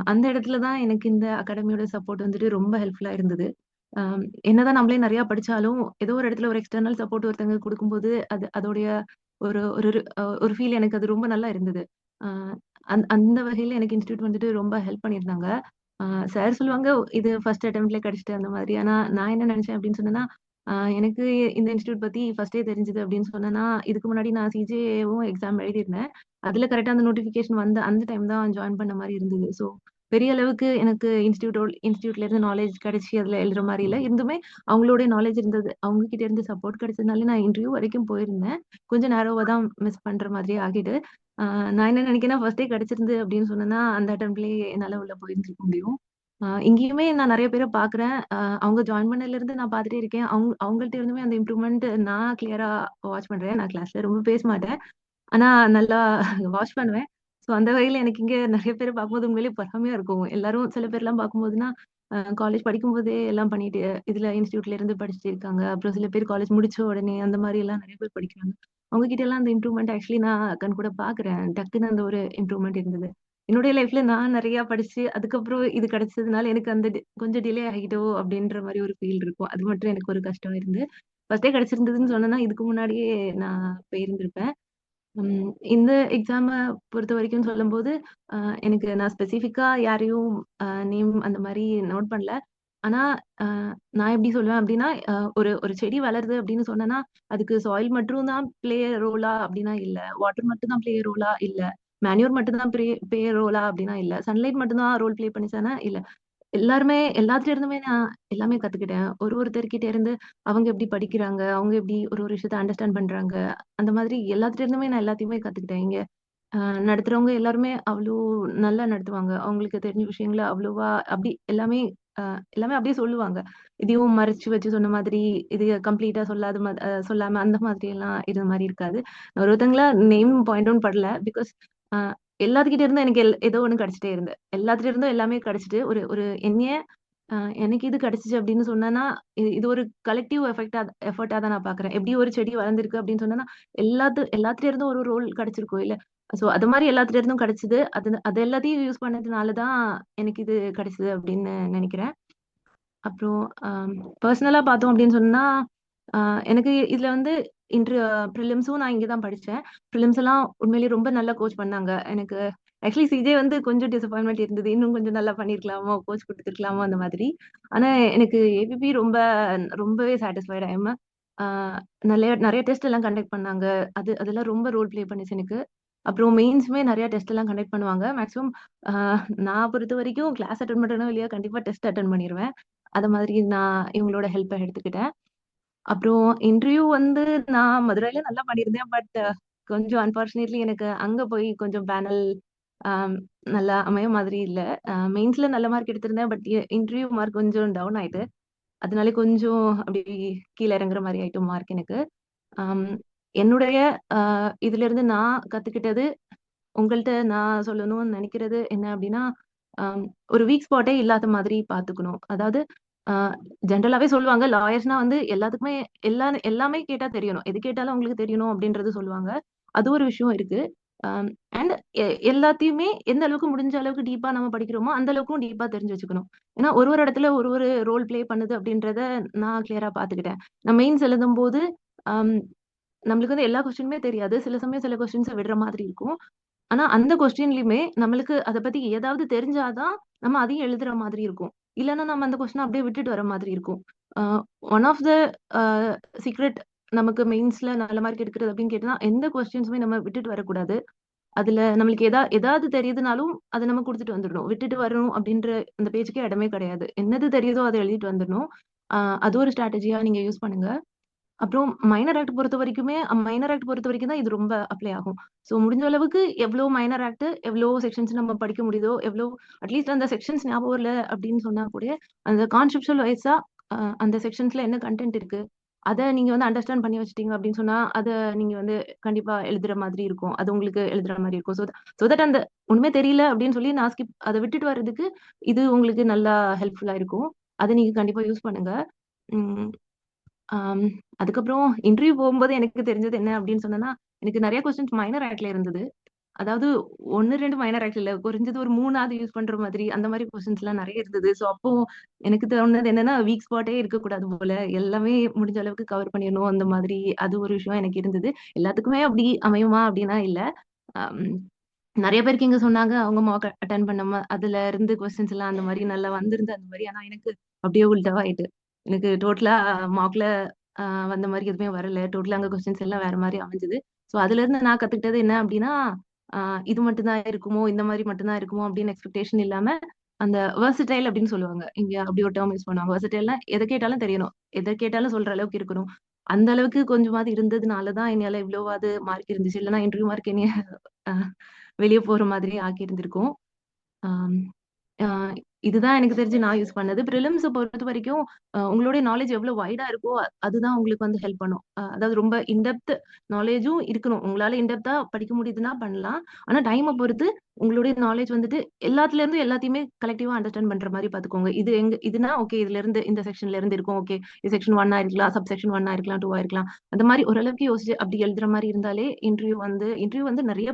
[SPEAKER 9] அந்த இடத்துல தான் எனக்கு இந்த அகாடமியோட சப்போர்ட் வந்துட்டு ரொம்ப ஹெல்ப்ஃபுல்லா இருந்தது. என்னதான் நம்மளே நெறையா படிச்சாலும், ஏதோ ஒரு இடத்துல ஒரு எக்ஸ்டர்னல் சப்போர்ட் ஒருத்தவங்க குடுக்கும்போது, அதோடைய ஒரு ஒரு ஒரு ஃபீல் எனக்கு அது ரொம்ப நல்லா இருந்தது. அ அந்த வகையில எனக்கு இன்ஸ்டிடியூட் வந்துட்டு ரொம்ப ஹெல்ப் பண்ணியிருந்தாங்க. அ சார் சொல்லுவாங்க, "இது ஃபர்ஸ்ட் அட்டெம்ப்ட்லயே கிடைச்சுட்டு" அந்த மாதிரி. ஆனா நான் என்ன நினைச்சேன் அப்படின்னு சொன்னேன்னா, எனக்கு இந்த இன்ஸ்டிடியூட் பத்தி ஃபர்ஸ்ட்டே தெரிஞ்சது அப்படின்னு சொன்னேன்னா, இதுக்கு முன்னாடி நான் சிஜேஏவும் எக்ஸாம் எழுதியிருந்தேன். அதுல கரெக்ட்டா அந்த நோட்டிஃபிகேஷன் வந்த அந்த டைம் தான் ஜாயின் பண்ண மாரி இருந்தது. ஸோ பெரிய அளவுக்கு எனக்கு இன்ஸ்டிடியூட்ல இருந்து நாலேட்ஜ் கிடைச்சு அதுல எழுதுற மாரி இல்ல. இருந்துமே அவங்களோட நாலேட்ஜ் இருந்தது. அவங்க கிட்ட இருந்து சப்போர்ட் கிடைச்சதுனால நான் இன்டர்வியூ வரைக்கும் போயிருந்தேன். கொஞ்சம் நேரோவா தான் மிஸ் பண்ற மாதிரி ஆகிட்டு. ஆ நான் என்ன நினைக்கிறேன்னா, ஃபர்ஸ்ட்டே கிடைச்சிருந்து அப்படின்னு சொன்னேன்னா, அந்த அட்டெம்ப்ட்லயே என்னால உள்ள போயிருந்திருக்க முடியும். இங்கேயுமே நான் நெறைய பேர பார்க்குறேன். அவங்க ஜாயின் பண்ணதுலருந்து நான் பார்த்துட்டே இருக்கேன். அவங்கள்ட்ட இருந்துமே அந்த இம்ப்ரூவ்மெண்ட் நான் கிளியரா வாட்ச் பண்றேன். நான் கிளாஸ்ல ரொம்ப பேச மாட்டேன். ஆனா நல்லா வாட்ச் பண்ணுவேன். ஸோ அந்த வகையில எனக்கு இங்க நெறைய பேர பார்க்கும்போது உண்மையிலேயே பொறாமையா இருக்கும். எல்லாரும் சில பேர்லாம் பார்க்கும்போதுனா, காலேஜ் படிக்கும்போதே எல்லாம் பண்ணிட்டு, இதுல இன்ஸ்டிடியூட்ல இருந்து படிச்சுட்டு இருக்காங்க. அப்புறம் சில பேர் காலேஜ் முடிச்ச உடனே அந்த மாரிலாம் நெறைய பேர் படிக்கிறாங்க. அவங்க கிட்ட எல்லாம் அந்த இம்ப்ரூவ்மெண்ட் ஆக்சுவலி நான் கண்கூட பார்க்குறேன். டக்குன்னு அந்த ஒரு இம்ப்ரூவ்மெண்ட் இருந்தது. என்னுடைய லைஃப்ல நான் நெறையா படிச்சு, அதுக்கப்புறம் இது கிடைச்சதுனால எனக்கு அந்த கொஞ்சம் டிலே ஆகிட்டோ! அப்டின்ற மாரி ஒரு ஃபீல் இருக்கும். அது மட்டும் எனக்கு ஒரு கஷ்டம் இருந்து. ஃபர்ஸ்ட்டே கிடைச்சிருந்ததுன்னு சொன்னேன்னா, இதுக்கு முன்னாடியே நான் போயிருந்திருப்பேன். இந்த எக்ஸாம பொறுத்தவரைக்கும் சொல்லும்போது, அ எனக்கு நான் ஸ்பெசிஃபிக்கா யாரையும் நேம் அந்த மாரி நோட் பண்ணல. ஆனா, அ நான் எப்படி சொல்லுவேன் அப்படின்னா, ஒரு ஒரு செடி வளருது அப்படின்னு சொன்னேன்னா, அதுக்கு சாயில் மட்டும் தான் ப்ளே ரோலா அப்படின்னா இல்ல. வாட்டர் மட்டும் தான் ப்ளே ரோலா இல்ல. மேன்யூர் மட்டும் தான் ப்ளே ரோலா அப்படின்னா இல்ல. சன்லைட் மட்டும் தான் ரோல் ப்ளே பண்ணுச்சான்னா இல்ல. எல்லாருமே எல்லாத்துட்ட இருந்துமே நான் எல்லாமே கத்துக்கிட்டேன். ஒருத்தர்கிட்ட இருந்து அவங்க எப்படி படிக்கிறாங்க, அவங்க எப்படி ஒரு ஒரு விஷயத்த அண்டர்ஸ்டாண்ட் பண்றாங்க. அந்த மாதிரி எல்லாத்துட்ட இருந்துமே நான் எல்லாத்தையுமே கத்துக்கிட்டேன். இங்க அ நடத்துறவங்க எல்லாருமே அவ்ளோ நல்லா நடத்துவாங்க. அவங்களுக்கு தெரிஞ்ச விஷயங்கள அவ்வளவா அப்படி எல்லாமே அ எல்லாமே அப்படியே சொல்லுவாங்க. இதையும் மறைச்சு வச்சு சொன்ன மாதிரி, இது கம்ப்ளீட்டா சொல்லாத சொல்லாம அந்த மாதிரி எல்லாம் இருந்த மாரி இருக்காது. ஒருத்தங்கள நேம் பாயிண்ட் அவுட் பண்ணல. பிகாஸ் அ எல்லாத்துக்கிட்ட இருந்தும் எனக்கு ஏதோ ஒண்ணு கிடைச்சுட்டே இருந்தது. எல்லாத்துட்ட இருந்தும் எல்லாமே கிடைச்சுட்டு, ஒரு ஒரு என்னைய எனக்கு இது கிடைச்சுச்சு அப்படின்னு சொன்னேன்னா, இது ஒரு கலெக்டிவ் எஃபர்ட்டா தான் நான் பார்க்குறேன். எப்படி ஒரு செடி வளர்ந்திருக்கு அப்படின்னு சொன்னேன்னா, எல்லாத்துட்ட இருந்தும் ஒரு ரோல் கிடைச்சிருக்கும் இல்ல. சோ அது மாரி எல்லாத்துட்ட இருந்தும் கிடைச்சது. அது அது எல்லாத்தையும் யூஸ் பண்ணதுனால தான் எனக்கு இது கிடைச்சது அப்படின்னு நினைக்கிறேன். அப்புறம் பர்சனலா பார்த்தோம் அப்படின்னு சொன்னா எனக்கு இதுல வந்து ப்ரிலிம்ஸும் நான் இங்கே தான் படித்தேன். ப்ரிலிம்ஸ் எல்லாம் உண்மையிலேயே ரொம்ப நல்லா கோச் பண்ணாங்க. எனக்கு ஆக்சுவலி சிஜே வந்து கொஞ்சம் டிசப்பாயின்மெண்ட் இருந்தது. இன்னும் கொஞ்சம் நல்லா பண்ணியிருக்கலாமோ, கோச் கொடுத்துருக்கலாமோ அந்த மாதிரி. ஆனா எனக்கு ஏபிபி ரொம்பவே சாட்டிஸ்ஃபைட் ஆயிம். நிறைய நிறைய டெஸ்ட் எல்லாம் கண்டக்ட் பண்ணாங்க. அதெல்லாம் ரொம்ப ரோல் ப்ளே பண்ணுச்சு எனக்கு. அப்புறம் மெயின்ஸுமே நிறைய டெஸ்ட் எல்லாம் கண்டக்ட் பண்ணுவாங்க. மேக்ஸிமம் நான் பொறுத்த வரைக்கும் கிளாஸ் அட்டன் பண்றேனோ இல்லையா, கண்டிப்பா டெஸ்ட் அட்டன் பண்ணிடுவேன். அது மாதிரி நான் இவங்களோட ஹெல்ப்பை எடுத்துக்கிட்டேன். அப்புறம் இன்டர்வியூ வந்து நான் மதுரையில நல்லா பண்ணியிருந்தேன். பட் கொஞ்சம் அன்பார்ச்சுனேட்லி எனக்கு அங்க போய் கொஞ்சம் பேனல் நல்லா அமைய மாதிரி இல்ல. மெயின்ஸ்ல நல்ல மார்க் எடுத்திருந்தேன். பட் இன்டர்வியூ மார்க் கொஞ்சம் டவுன் ஆயிட்டு. அதனால கொஞ்சம் அப்படி கீழே இறங்குற மாதிரி ஆயிட்டு மார்க் எனக்கு. என்னுடைய இதுல இருந்து நான் கத்துக்கிட்டது, உங்கள்ட்ட நான் சொல்லணும்னு நினைக்கிறது என்ன அப்படின்னா, ஒரு வீக் ஸ்பாட்டே இல்லாத மாதிரி பாத்துக்கணும். அதாவது ஜென்ரலாவே சொல்லுவாங்க, லாயர்ஸ்னா வந்து எல்லாத்துக்குமே எல்லாமே கேட்டா தெரியணும். எது கேட்டாலும் அவங்களுக்கு தெரியணும் அப்படின்றது சொல்லுவாங்க. அது ஒரு விஷயம் இருக்கு. அண்ட் எல்லாத்தையுமே எந்த அளவுக்கு முடிஞ்ச அளவுக்கு டீப்பா நம்ம படிக்கிறோமோ அந்த அளவுக்கும் டீப்பா தெரிஞ்சு வச்சுக்கணும். ஏன்னா ஒரு ஒரு இடத்துல ஒரு ஒரு ரோல் பிளே பண்ணுது அப்படின்றத நான் கிளியரா பாத்துக்கிட்டேன். நான் மெயின்ஸ் எழுதும் போது நம்மளுக்கு வந்து எல்லா கொஸ்டினுமே தெரியாது. சில சமயம் சில கொஸ்டின்ஸை விடுற மாதிரி இருக்கும். ஆனா அந்த கொஸ்டின்லயுமே நம்மளுக்கு அதை பத்தி ஏதாவது தெரிஞ்சாதான் நம்ம அதையும் எழுதுற மாதிரி இருக்கும். இல்லைன்னா நம்ம அந்த கொஸ்டின் அப்படியே விட்டுட்டு வர மாதிரி இருக்கும். ஒன் ஆஃப் த சீக்ரெட் நமக்கு மெயின்ஸ்ல நல்ல மார்க் எடுக்கிறது அப்படின்னு கேட்டா, எந்த கொஸ்டின்ஸுமே நம்ம விட்டுட்டு வரக்கூடாது. அதுல நம்மளுக்கு ஏதாவது தெரியுதுனாலும் அதை நம்ம கொடுத்துட்டு வந்துடணும். விட்டுட்டு வரணும் அப்படின்ற அந்த பேஜுக்கே இடமே கிடையாது. என்னது தெரியுதோ அதை எழுதிட்டு வந்துடணும். அது ஒரு ஸ்ட்ராட்டஜியா நீங்க யூஸ் பண்ணுங்க. அப்புறம் மைனர் ஆக்ட் பொறுத்த வரைக்கும் தான் இது ரொம்ப அப்ளை ஆகும். ஸோ முடிஞ்ச அளவுக்கு எவ்வளோ மைனர் ஆக்ட், எவ்வளோ செக்ஷன்ஸ் நம்ம படிக்க முடியுதோ, எவ்வளோ அட்லீஸ்ட் அந்த செக்ஷன்ஸ் ஞாபகம் இல்ல அப்படின்னு சொன்னா கூட, அந்த கான்செப்சுவல் வைஸா அந்த செக்ஷன்ஸ்ல என்ன கண்டென்ட் இருக்கு, அதை நீங்க வந்து அண்டர்ஸ்டாண்ட் பண்ணி வச்சுட்டீங்க அப்படின்னு சொன்னா, அதை நீங்க வந்து கண்டிப்பா எழுதுற மாதிரி இருக்கும். அது உங்களுக்கு எழுதுற மாதிரி இருக்கும். ஸோ தட் அந்த ஒண்ணுமே தெரியல அப்படின்னு சொல்லி நான் அதை விட்டுட்டு வர்றதுக்கு இது உங்களுக்கு நல்லா ஹெல்ப்ஃபுல்லா இருக்கும். அதை நீங்க கண்டிப்பா யூஸ் பண்ணுங்க. உம் அதுக்கப்புறம் இன்டர்வியூ போகும்போது எனக்கு தெரிஞ்சது என்ன அப்படின்னு சொன்னா, எனக்கு நிறைய கொஸ்டின்ஸ் மைனர் ஆக்ட்ல இருந்தது. அதாவது 1, 2 மைனர் ஆக்ட் இல்ல, குறைஞ்சது ஒரு 3ஆவது யூஸ் பண்ற மாதிரி அந்த மாதிரி கொஸ்டின்ஸ் எல்லாம் நிறைய இருந்தது. ஸோ அப்போ எனக்கு தோணுனது என்னன்னா, வீக் ஸ்பாட்டே இருக்கக்கூடாது போல, எல்லாமே முடிஞ்ச அளவுக்கு கவர் பண்ணிடணும் அந்த மாதிரி. அது ஒரு விஷயம் எனக்கு இருந்தது. எல்லாத்துக்குமே அப்படி அமையுமா அப்படின்னா இல்ல. நிறைய பேருக்கு இங்க சொன்னாங்க அவங்க மார்க் அட்டன் பண்ணாம அதுல இருந்து கொஸ்டின்ஸ் எல்லாம் அந்த மாதிரி நல்லா வந்திருந்து அந்த மாதிரி. ஆனா எனக்கு அப்படியே உள்டாவா ஆயிட்டு. எனக்கு டோட்டலா மார்க்ல வந்த மாதிரி எதுவுமே வரல. டோட்டலா அங்க கொஸ்டின்ஸ் எல்லாம் வேற மாதிரி அமைஞ்சது. ஸோ அதுல இருந்து நான் கத்துக்கிட்டது என்ன அப்படின்னா, இது மட்டும் தான் இருக்குமோ, இந்த மாதிரி மட்டும் தான் இருக்குமோ அப்படின்னு எக்ஸ்பெக்டேஷன் இல்லாம, அந்த வெர்சடைல் அப்படின்னு சொல்லுவாங்க. இங்க அப்படி ஒரு டேர்ம் யூஸ் பண்ணுவாங்க. வெர்சடைல்னா எதை கேட்டாலும் தெரியணும், எதை கேட்டாலும் சொல்ற அளவுக்கு இருக்கணும். அந்த அளவுக்கு கொஞ்சமாவது இருந்ததுனாலதான் என்னால இவ்வளவாது மார்க் இருந்துச்சு. இல்லைன்னா இன்டர்வியூ மார்க் என்னைய வெளியே போற மாதிரி ஆக்கி இருந்திருக்கும். இதுதான் எனக்கு தெரிஞ்சு நான் யூஸ் பண்ணது. ப்ரிலிம்ஸ் பொறுத்த வரைக்கும் உங்களுடைய நாலேஜ் எவ்வளவு வைடா இருக்கோ அதுதான் உங்களுக்கு வந்து ஹெல்ப் பண்ணும். அதாவது ரொம்ப இன்டெப்த் நாலேஜும் இருக்கணும். உங்களால இன்டெப்தா படிக்க முடியுதுன்னா பண்ணலாம். ஆனா டைமை பொறுத்து உங்களுடைய நாலேஜ் வந்துட்டு எல்லாத்துல இருந்து எல்லாத்தையுமே கலெக்டிவா அண்டர்ஸ்டாண்ட் பண்ற மாதிரி பாத்துக்கோங்க. இதுனா ஓகே, இதுல இருந்து இந்த செக்ஷன்ல இருந்து இருக்கும். ஓகே, இது செக்ஷன் 1 இருக்கலாம், சப் செக்ஷன் 1 இருக்கலாம், 2 இருக்கலாம். அந்த மாதிரி ஓரளவுக்கு யோசிச்சு அப்படி எழுதுற மாதிரி இருந்தாலே இன்டர்வியூ வந்து நிறைய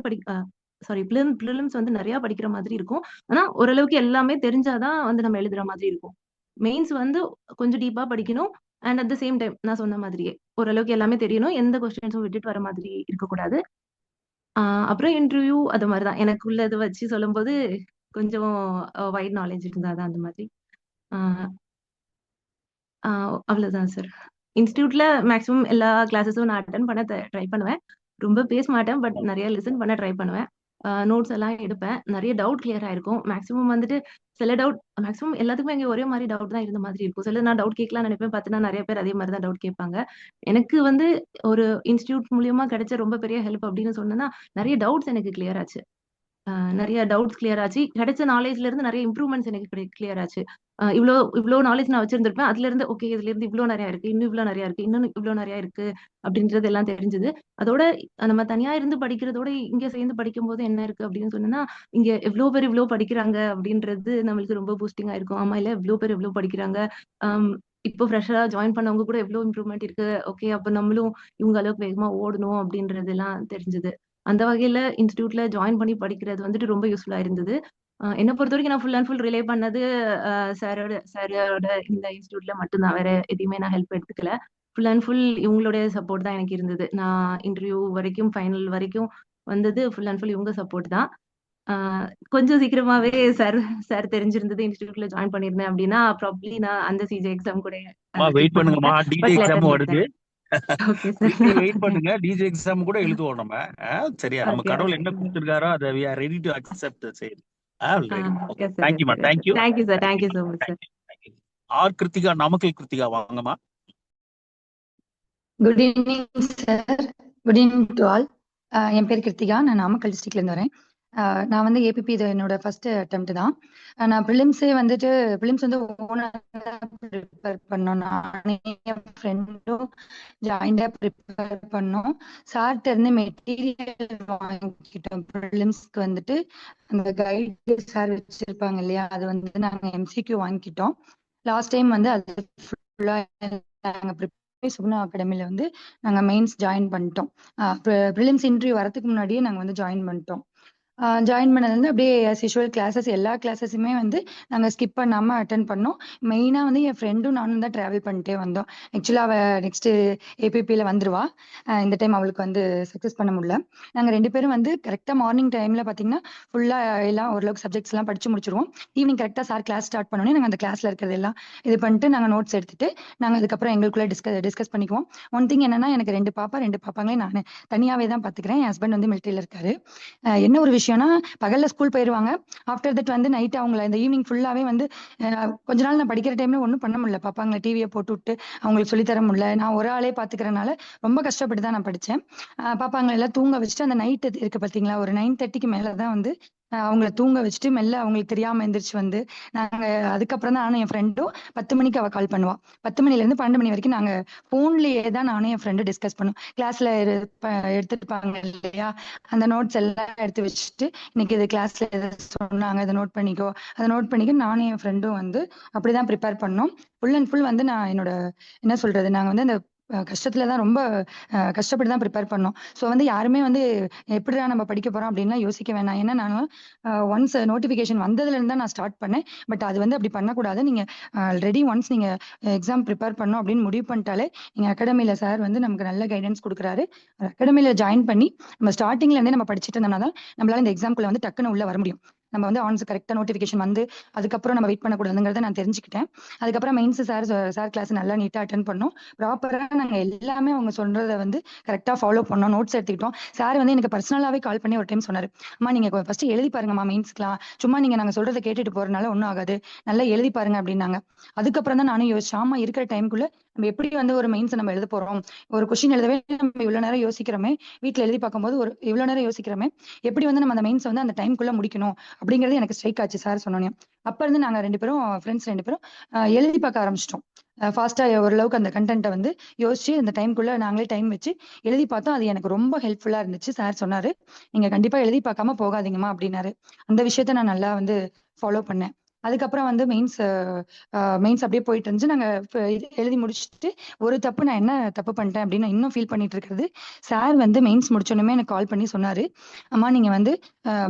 [SPEAKER 9] ப்ரிலிம்ஸ் வந்து நிறைய படிக்கிற மாதிரி இருக்கும். ஆனா ஓரளவுக்கு எல்லாமே தெரிஞ்சாதான் வந்து நம்ம எழுதுற மாதிரி இருக்கும். மெயின்ஸ் வந்து கொஞ்சம் டீப்பா படிக்கணும். And at the same time நான் சொன்ன மாதிரியே ஓரளவுக்கு எல்லாமே தெரியணும். எந்த கொஸ்டின்ஸும் விட்டுட்டு வர மாதிரி இருக்கக்கூடாது. அப்புறம் இன்டர்வியூ அது மாதிரிதான். எனக்கு உள்ளதை வச்சு சொல்லும்போது கொஞ்சம் வைட் நாலேஜ் இருந்தாதான் அந்த மாதிரி. அவ்வளவுதான் சார். இன்ஸ்டியூட்ல மேக்ஸிமம் எல்லா கிளாஸஸும் நான் அட்டன் பண்ண ட்ரை பண்ணுவேன். ரொம்ப பேச மாட்டேன், பட் நிறைய லிசன் பண்ண ட்ரை பண்ணுவேன். நோட்ஸ் எல்லாம் எடுப்பேன். நிறைய டவுட் கிளியர் ஆயிருக்கும். மேக்ஸிமம் வந்துட்டு சில டவுட் மேக்ஸிமம் எல்லாத்துக்குமே இங்க ஒரே மாதிரி டவுட் தான் இருந்த மாதிரி இருக்கும். சில நான் டவுட் கேட்கலாம் நினைப்பேன், பார்த்தீங்கன்னா நிறைய பேர் அதே மாதிரி தான் டவுட் கேட்பாங்க. எனக்கு வந்து ஒரு இன்ஸ்டியூட் மூலியமா கிடைச்ச ரொம்ப பெரிய ஹெல்ப் அப்படின்னு சொன்னேன்னா, நிறைய டவுட்ஸ் எனக்கு கிளியர் ஆச்சு. நிறைய டவுட்ஸ் கிளியர் ஆச்சு. கிடைச்ச நாலேஜ்ல இருந்து நிறைய இம்ப்ரூவ்மெண்ட்ஸ் எனக்கு கிளியர் ஆச்சு. இவ்வளோ நாலேஜ் நான் வச்சிருந்திருப்பேன். அதுல இருந்து ஓகே, இதுல இருந்து இவ்வளவு நிறைய இருக்கு, இன்னும் இவ்வளவு நிறைய இருக்கு, இன்னும் இவ்வளவு நிறைய இருக்கு அப்படின்றது எல்லாம் தெரிஞ்சது. அதோட நம்ம தனியா இருந்து படிக்கிறதோட இங்க சேர்ந்து படிக்கும் போது என்ன இருக்கு அப்படின்னு சொன்னா, இங்க எவ்வளவு பேர் இவ்வளவு படிக்கிறாங்க அப்படின்றது நம்மளுக்கு ரொம்ப பூஸ்டிங்கா இருக்கும். ஆமா, இல்ல இவ்வளவு பேர் இவ்வளவு படிக்கிறாங்க. இப்போ ஃப்ரெஷரா ஜாயின் பண்ணவங்க கூட எவ்வளவு இம்ப்ரூவ்மெண்ட் இருக்கு. ஓகே, அப்ப நம்மளும் இவங்க அளவுக்கு வேகமா ஓடணும் அப்படின்றது எல்லாம் தெரிஞ்சது. அந்த வகையில இன்ஸ்டியூட்ல ஜாயின் பண்ணி படிக்கிறது வந்துட்டு ரொம்ப யூஸ்ஃபுல்லா இருந்தது. என்ன பொறுத்தவரைக்கும் நான் ஃபுல் அண்ட் ஃபுல் ரிலே பண்ணது சாரோட இந்த இன்ஸ்டியூட்ல மட்டும்தான். வேற எதையுமே நான் ஹெல்ப் எடுத்துக்கல. ஃபுல் அண்ட் ஃபுல் இவங்களுடைய சப்போர்ட் தான் எனக்கு இருந்தது. நான் இன்டர்வியூ வரைக்கும் ஃபைனல் வரைக்கும் வந்தது ஃபுல் அண்ட் ஃபுல் இவங்க சப்போர்ட் தான். கொஞ்சம் சீக்கிரமாவே சார் சார் தெரிஞ்சிருந்தது இன்ஸ்டியூட்ல ஜாயின் பண்ணிருந்தேன் அப்படின்னா ப்ராபப்ளி நான் அந்த சிஜே எக்ஸாம் கூட
[SPEAKER 2] வெயிட் பண்ணுங்கம்மா, டிஜே எக்ஸாம் வருது.
[SPEAKER 9] Okay sir.
[SPEAKER 2] வெயிட் பண்ணுங்க, டிஜே எக்ஸாம் கூட எழுதுவோம் நம்ம. சரியா, நம்ம
[SPEAKER 9] Okay,
[SPEAKER 2] கடவுள்
[SPEAKER 9] okay.
[SPEAKER 2] என்ன கொடுத்திருக்காரோ அதை we are ready to accept the same.
[SPEAKER 9] Okay,
[SPEAKER 2] okay,
[SPEAKER 9] sir.
[SPEAKER 2] தேங்க்யூமா,
[SPEAKER 9] Okay,
[SPEAKER 2] thank you.
[SPEAKER 9] Thank you, sir. Thank you so much, sir.
[SPEAKER 2] R Kiruthika, Namakkal Kiruthika வாங்கம்மா.
[SPEAKER 10] Good evening sir. Good evening to all. என் பேர் கிருத்திகா. நான் நாமக்கல் டிஸ்ட்ரிக்ட்லேருந்து வரேன். நான் வந்து ஏபிபி இது என்னோட ஃபர்ஸ்ட் அட்டெம்ப்ட் தான். நான் ப்ரிலிம்ஸே வந்துட்டு ப்ரிலிம்ஸ் வந்து ஓனாக ப்ரிப்பேர் பண்ணோம். நானே என் ஃப்ரெண்டும் ஜாயிண்டாக ப்ரிப்பேர் பண்ணோம். சார்கிட்ட இருந்து மெட்டீரியல் வாங்கிக்கிட்டோம். ப்ரிலிம்ஸ்க்கு வந்துட்டு அந்த கைடு சார் வச்சுருப்பாங்க இல்லையா, அது வந்து நாங்கள் எம்சிக்யூ வாங்கிக்கிட்டோம். லாஸ்ட் டைம் வந்து அது ஃபுல்லாக நாங்கள் சுகுணா அகாடமியில் வந்து நாங்கள் மெயின்ஸ் ஜாயின் பண்ணிட்டோம். ப்ரிலிம்ஸ் இன்டர்வியூ வரதுக்கு முன்னாடியே நாங்கள் வந்து ஜாயின் பண்ணிட்டோம். ஜாயின் பண்ணதுலேருந்து அப்படியே ஆஸ் யூஷுவல் கிளாஸஸ் எல்லா கிளாஸஸுமே வந்து நாங்கள் ஸ்கிப் பண்ணாமல் அட்டன் பண்ணோம். மெயினாக வந்து என் ஃப்ரெண்டும் நானும் தான் ட்ராவல் பண்ணிட்டே வந்தோம். ஆக்சுவலாக அவள் நெக்ஸ்ட்டு ஏபிபியில் வந்துடுவா. இந்த டைம் அவளுக்கு வந்து சக்ஸஸ் பண்ண முடியல. நாங்கள் 2 பேரும் வந்து கரெக்டாக மார்னிங் டைமில் பார்த்தீங்கன்னா ஃபுல்லாக எல்லாம் ஓரளவுக்கு சப்ஜெக்ட்ஸ்லாம் படித்து முடிச்சிருவோம். ஈவினிங் கரெக்டாக சார் கிளாஸ் ஸ்டார்ட் பண்ணோன்னே நாங்கள் அந்த கிளாஸில் இருக்கிறது எல்லாம் இது பண்ணிட்டு நாங்கள் நோட்ஸ் எடுத்துட்டு நாங்கள் அதுக்கப்புறம் எங்களுக்குள்ளே டிஸ்கஸ் பண்ணிக்குவோம். ஒன் திங் என்னன்னா, எனக்கு 2 பாப்பாங்களே நான் தனியாகவே தான் பார்த்துக்கிறேன். என் ஹஸ்பண்ட் வந்து மிலிட்டரியில் இருக்காரு. என்ன ஒரு விஷயம்னா, பகல்ல ஸ்கூல் போயிடுவாங்க. ஆஃப்டர் தட் வந்து நைட் அவங்கள இந்த ஈவினிங் ஃபுல்லாவே வந்து கொஞ்ச நாள் நான் படிக்கிற டைம்ல ஒன்றும் பண்ண முடியல. பாப்பாங்களை டிவியை போட்டு விட்டு அவங்களுக்கு சொல்லித்தர முடியல. நான் ஒரு ஆளே பாத்துக்கிறனால ரொம்ப கஷ்டப்பட்டு தான் நான் படித்தேன். பாப்பாங்களை எல்லாம் தூங்க வச்சுட்டு அந்த நைட்டு இருக்கு பார்த்தீங்களா, ஒரு 9:30க்கு மேலே தான் வந்து அவங்கள தூங்க வச்சுட்டு மெல்ல அவங்களுக்கு தெரியாம எந்திரிச்சு வந்து நாங்க அதுக்கப்புறம் தான் நானும் என் ஃப்ரெண்டும் 10 மணிக்கு அவ கால் பண்ணுவா. 10 மணிலேருந்து 12 மணி வரைக்கும் நாங்க போன்லயே தான் நானும் என் ஃப்ரெண்டு டிஸ்கஸ் பண்ணுவோம். கிளாஸ்ல எடுத்துருப்பாங்க இல்லையா, அந்த நோட்ஸ் எல்லாம் எடுத்து வச்சுட்டு இன்னைக்கு இது கிளாஸ்ல எதை சொன்னாங்க அதை நோட் பண்ணிக்கோ, அதை நோட் பண்ணிக்க நானும் என் ஃப்ரெண்டும் வந்து அப்படிதான் ப்ரிப்பேர் பண்ணோம். ஃபுல் அண்ட் ஃபுல் வந்து நான் என்னோட என்ன சொல்றது, நாங்க வந்து அந்த கஷ்டத்துல தான் ரொம்ப கஷ்டப்பட்டு தான் ப்ரிப்பேர் பண்ணோம். ஸோ வந்து யாருமே வந்து எப்படிடா நம்ம படிக்க போறோம் அப்படின்லாம் யோசிக்க வேணாம். ஏன்னா நான் ஒன்ஸ் நோட்டிஃபிகேஷன் வந்ததுல இருந்தா நான் ஸ்டார்ட் பண்ணேன். பட் அது வந்து அப்படி பண்ணக்கூடாது. நீங்க ஆல்ரெடி ஒன்ஸ் நீங்க எக்ஸாம் ப்ரிப்பேர் பண்ணோம் அப்படின்னு முடிவு பண்ணிட்டாலே நீங்க அகாடமியில சார் வந்து நமக்கு நல்ல கைடன்ஸ் கொடுக்குறாரு. அகாடமியில ஜாயின் பண்ணி நம்ம ஸ்டார்டிங்ல இருந்தே நம்ம படிச்சுட்டு இருந்தோம்னா தான் நம்மளால இந்த எக்ஸாம்குள்ள வந்து டக்குன்னு உள்ள வர முடியும். நம்ம வந்து ஆன்ஸ் கரெக்டாக நோட்டிஃபிகேஷன் வந்து அதுக்கப்புறம் நம்ம வெயிட் பண்ணக்கூடாதுங்கிறத நான் தெரிஞ்சுக்கிட்டேன். அதுக்கப்புறம் மெயின்ஸ் சார் கிளாஸ் நல்லா நீட்டாக அட்டன் பண்ணோம். ப்ராப்பராக நாங்கள் எல்லாமே அவங்க சொல்றதை வந்து கரெக்டாக ஃபாலோ பண்ணோம். நோட்ஸ் எடுத்துக்கிட்டோம். சார் வந்து எனக்கு பர்சனலாகவே கால் பண்ணி ஒரு டைம் சொன்னார், அம்மா நீங்கள் ஃபர்ஸ்ட் எழுதி பாருங்கம்மா மெயின்ஸ்க்குலாம், சும்மா நீங்கள் நாங்கள் சொல்றதை கேட்டுட்டு போறதுனால ஒன்றும் ஆகாது, நல்லா எழுதி பாருங்க அப்படின்னாங்க. அதுக்கப்புறம் தான் நானும் யோசிச்சேன், ஆமா இருக்கிற டைமுக்குள்ள நம்ம எப்படி வந்து ஒரு மெயின்ஸ் நம்ம எழுத போறோம், ஒரு கொஸ்டின் எழுதவே நம்ம இவ்வளவு நேரம் யோசிக்கிறோமே, வீட்டில் எழுதி பார்க்கும்போது ஒரு இவ்வளவு நேரம் யோசிக்கிறோமே, எப்படி வந்து நம்ம அந்த மெயின்ஸ் வந்து அந்த டைம்குள்ள முடிக்கணும் அப்படிங்கிறது எனக்கு ஸ்ட்ரைக் ஆச்சு சார் சொன்னோன்னே. அப்ப இருந்து நாங்க 2 பேரும் ஃப்ரெண்ட்ஸ் 2 பேரும் எழுதி பார்க்க ஆரம்பிச்சிட்டோம். ஃபாஸ்டா ஓரளவுக்கு அந்த கண்டென்ட்டை வந்து யோசிச்சு அந்த டைம்குள்ள நாங்களே டைம் வச்சு எழுதி பார்த்தோம். அது எனக்கு ரொம்ப ஹெல்ப்ஃபுல்லா இருந்துச்சு. சார் சொன்னாரு, நீங்க கண்டிப்பா எழுதி பார்க்காம போகாதீங்கம்மா அப்படின்னாரு. அந்த விஷயத்த நான் நல்லா வந்து ஃபாலோ பண்ணேன். அதுக்கப்புறம் வந்து மெயின்ஸ் அப்படியே போயிட்டு இருந்துச்சு. நாங்க எழுதி முடிச்சுட்டு ஒரு தப்பு நான் என்ன தப்பு பண்ணிட்டேன் அப்படின்னு இன்னும் ஃபீல் பண்ணிட்டு இருக்கிறது, சார் வந்து மெயின்ஸ் முடிச்சோன்னுமே எனக்கு கால் பண்ணி சொன்னாரு, அம்மா நீங்க வந்து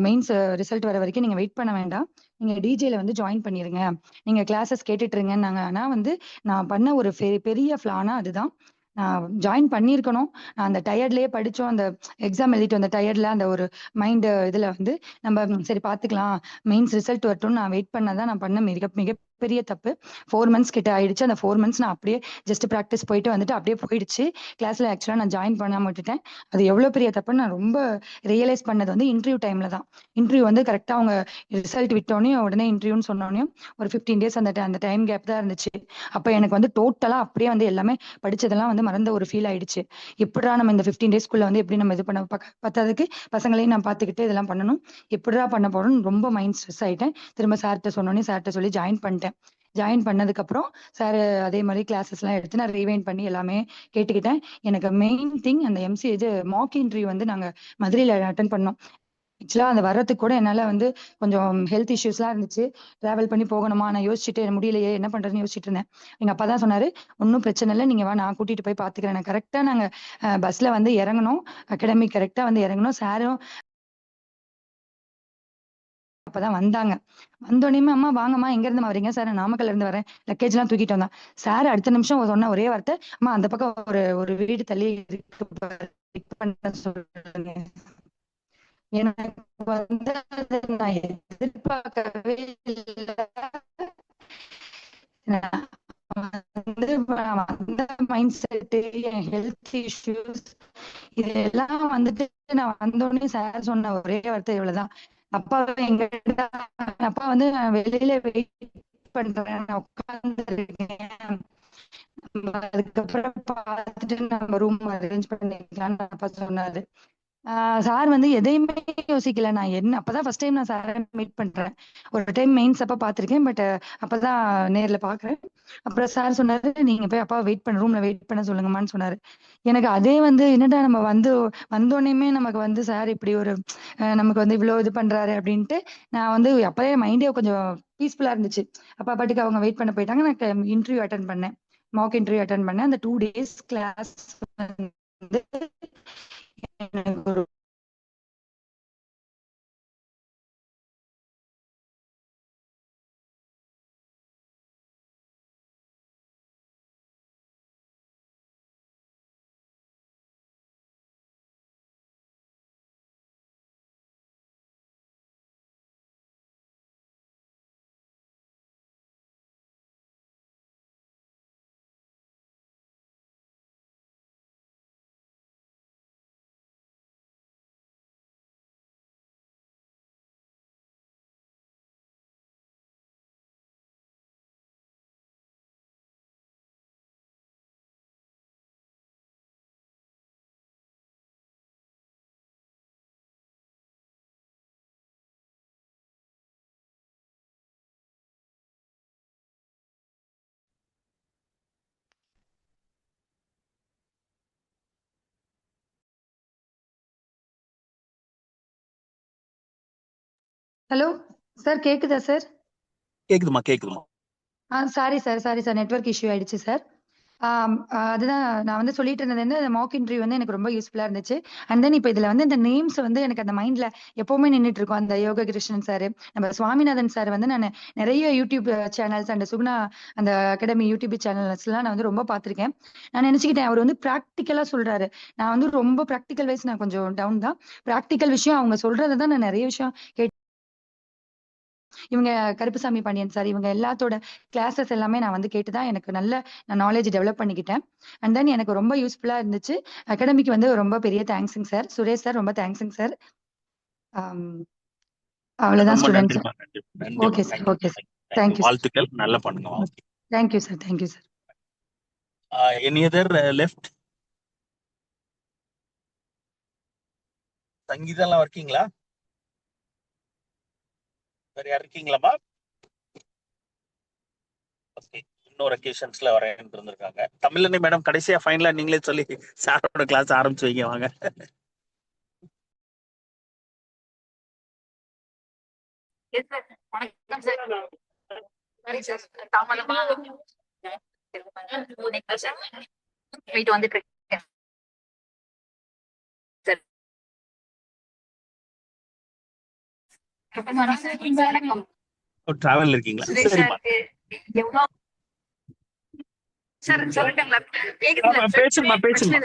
[SPEAKER 10] மெயின்ஸ் ரிசல்ட் வர வரைக்கும் நீங்க வெயிட் பண்ண வேண்டாம், நீங்க டிஜேல வந்து ஜாயின் பண்ணிருங்க, நீங்க கிளாஸஸ் கேட்டுட்டு இருங்கன்னாங்க. ஆனா வந்து நான் பண்ண ஒரு பெரிய ஃபிளானா அதுதான். நான் ஜாயின் பண்ணியிருக்கணும். நான் அந்த டயர்ட்லயே படிச்சோம். அந்த எக்ஸாம் எழுதிட்டு வந்த டயர்ட்ல அந்த ஒரு மைண்ட் இதுல வந்து நம்ம சரி பாத்துக்கலாம், மெயின்ஸ் ரிசல்ட் வரட்டும் நான் வெயிட் பண்ணதான் நான் பண்ண மிகப்பெரிய தப்பு. 4 months கிட்ட ஆயிடுச்சு. அந்த 4 months நான் அப்படியே ஜஸ்ட் ப்ராக்டிஸ் போயிட்டு வந்துட்டு அப்படியே போயிடுச்சு. கிளாஸ்ல ஆக்சுவலா நான் ஜாயின் பண்ணாம விட்டுட்டேன். அது எவ்வளவு பெரிய தப்புன்னு நான் ரொம்ப ரியலைஸ் பண்ணது வந்து இன்டர்வியூ டைம்ல தான். இன்டர்வியூ வந்து கரெக்டா அவங்க ரிசல்ட் விட்டோடனே உடனே இன்டர்வியூன்னு சொன்னோடனே ஒரு 15 days அந்த டைம் கேப் தான் இருந்துச்சு. அப்ப எனக்கு வந்து டோட்டலா அப்படியே வந்து எல்லாமே படிச்சதெல்லாம் வந்து மறந்த ஒரு ஃபீல் ஆயிடுச்சு. எப்படிடா நம்ம இந்த 15 daysக்குள்ள வந்து எப்படி நம்ம இது பண்ண பத்தாததுக்கு பசங்களையும் நான் பாத்துக்கிட்டு இதெல்லாம் பண்ணணும், எப்படிடா பண்ண போறோம்னு ரொம்ப மைண்ட் ஸ்ட்ரெஸ் ஆயிட்டேன். திரும்ப சார்கிட்ட சொன்னோன்னே சார்கிட்ட சொல்லி ஜாயின் பண்ணிட்டேன். ஜாயின் பண்ணதுக்கு அப்புறம் சார் அதே மாதிரி கிளாஸஸ் எல்லாம் எடுத்து நான் ரீவைண்ட் பண்ணி எல்லாமே கேட்டுக்கிட்டேன். எனக்கு மெயின் திங் அந்த எம்சி இது மாக் இன்டர்வியூ வந்து நாங்க மதுரையில அட்டன் பண்ணோம். ஆக்சுவலா அந்த வர்றதுக்கு கூட என்னால வந்து கொஞ்சம் ஹெல்த் இஷ்யூஸ்லாம் இருந்துச்சு. டிராவல் பண்ணி போகணுமா, நான் யோசிச்சுட்டு முடியலையே என்ன பண்றதுன்னு யோசிச்சுட்டு இருந்தேன். எங்க அப்பா தான் சொன்னாரு, ஒன்னும் பிரச்சனை இல்லை, நீங்க வா நான் கூட்டிட்டு போய் பாத்துக்கிறேன். கரெக்டா நாங்க பஸ்ல வந்து இறங்கணும், அகாடமி கரெக்டா வந்து இறங்கணும். சாரும் அப்பதான் வந்தாங்க. வந்தோடனே அம்மா வாங்கம்மா எங்க இருந்து வரீங்க? சார் நான் நாமக்கல்ல இருந்து வரேன், லக்கேஜ் எல்லாம் தூக்கிட்டு வந்தான். சார் அடுத்த நிமிஷம் சொன்ன ஒரே வார்த்தை, அம்மா அந்த பக்கம் ஒரு வீடு தள்ளி இருக்கு பண்ண சொல்லுங்க. எனக்கு வந்து அதை நான் எதிர்பார்க்கவே இல்லை. அந்த மைண்ட் செட்டு, என் ஹெல்த் இஷ்யூஸ் இதெல்லாம் வந்துட்டு நான் வந்தோடனே சார் சொன்ன ஒரே வார்த்தை இவ்வளவுதான், அப்பா எங்க அப்பா வந்து நான் வெளியில வெயிட் பண்றேன், நான் உட்கார்ந்து இருக்கேன், அதுக்கப்புறம் பார்த்துட்டு நம்ம ரூம் அரேஞ்ச் பண்ணிக்கலாம்னு அப்பா சொன்னாரு. சார் வந்து எதையுமே யோசிக்கல. நான் என்ன அப்பதான் ஃபர்ஸ்ட் டைம் நான் சாரை மீட் பண்றேன். ஒரு டைம் மெயின்ஸ் அப்ப பாத்திருக்கேன், பட் அப்பதான் நேர்ல பாக்குறேன். அப்புறம் சார் சொன்னாரு, நீங்க போய் அப்பா வெயிட் பண்ண ரூம்ல வெயிட் பண்ண சொல்லுங்கம்மான்னு சொன்னாரு. எனக்கு அதே வந்து என்னடா நம்ம வந்தோடனே நமக்கு வந்து சார் இப்படி ஒரு நமக்கு வந்து இவ்வளவு இது பண்றாரு அப்படின்ட்டு நான் வந்து அப்பவே மைண்டே கொஞ்சம் பீஸ்ஃபுல்லா இருந்துச்சு. அப்பா பாட்டுக்கு அவங்க வெயிட் பண்ண போயிட்டாங்க. நான் இன்டர்வியூ அட்டன் பண்ணேன், மார்க் இன்டர்வியூ அட்டன் பண்ணேன். அந்த 2 days கிளாஸ் வந்து எனக்கு ஒரு ஹலோ சார், கேக்குதா சார்?
[SPEAKER 2] கேக்குதுமா.
[SPEAKER 10] சாரி சார், நெட்வொர்க் இஷ்யூ ஆயிடுச்சு சார். அதுதான் நான் வந்து சொல்லிட்டு இருந்தது வந்து மார்க் இன்டர்வியூ வந்து எனக்கு ரொம்ப யூஸ்ஃபுல்லா இருந்துச்சு. அண்ட் தென் இப்போ இதுல வந்து இந்த நேம்ஸ் வந்து எனக்கு அந்த மைண்ட்ல எப்பவுமே நின்றுட்டு இருக்கும். அந்த யோக கிருஷ்ணன் சார், நம்ம சுவாமிநாதன் சார் வந்து நான் நிறைய யூடியூப் சேனல்ஸ் அண்ட் சுகுணா அந்த அகாடமி யூடியூப் சேனல்ஸ் எல்லாம் நான் வந்து ரொம்ப பார்த்திருக்கேன். நான் நினைச்சுக்கிட்டேன் அவர் வந்து ப்ராக்டிக்கலா சொல்றாரு. நான் வந்து ரொம்ப ப்ராக்டிக்கல் வைஸ் நான் கொஞ்சம் டவுன் தான். ப்ராக்டிக்கல் விஷயம் அவங்க சொல்றதை நான் நிறைய விஷயம் இவங்க கருப்புசாமி பாண்டியன் சார், இவங்க எல்லாத்தோட கிளாஸஸ் எல்லாமே நான் வந்து கேட்டுதான் எனக்கு நல்ல நாலேஜ் டெவலப் பண்ணிக்கிட்டேன். அண்ட் தென் எனக்கு ரொம்ப யூஸ்ஃபுல்லா இருந்துச்சு. அகாடமிக்கு வந்து ரொம்ப பெரிய தேங்க்ஸுங்க சார். சுரேஷ் சார் ரொம்ப தேங்க்ஸுங்க சார். அவ்வளவுதான் students. Okay sir, okay sir, thank you.
[SPEAKER 2] வாழ்த்துக்கள், நல்லா பண்ணுங்க.
[SPEAKER 10] Thank you sir, thank you sir.
[SPEAKER 2] Any other left? சங்கீதெல்லாம் இருக்கீங்களா? வேற யார் இருக்கீங்களாமா? இன்னொரு அக்கேஷன்ஸ்ல வரேன் இருந்திருக்காங்க. தமிழனி மேடம் கடைசியா ஃபைனலா நீங்களே சொல்லி சாரோட கிளாஸ் ஆரம்பிச்சு வைங்க வாங்க.
[SPEAKER 11] வந்துட்டு
[SPEAKER 2] டிராவல் இருக்கீங்களா? சரிம்மா, பேசுங்க.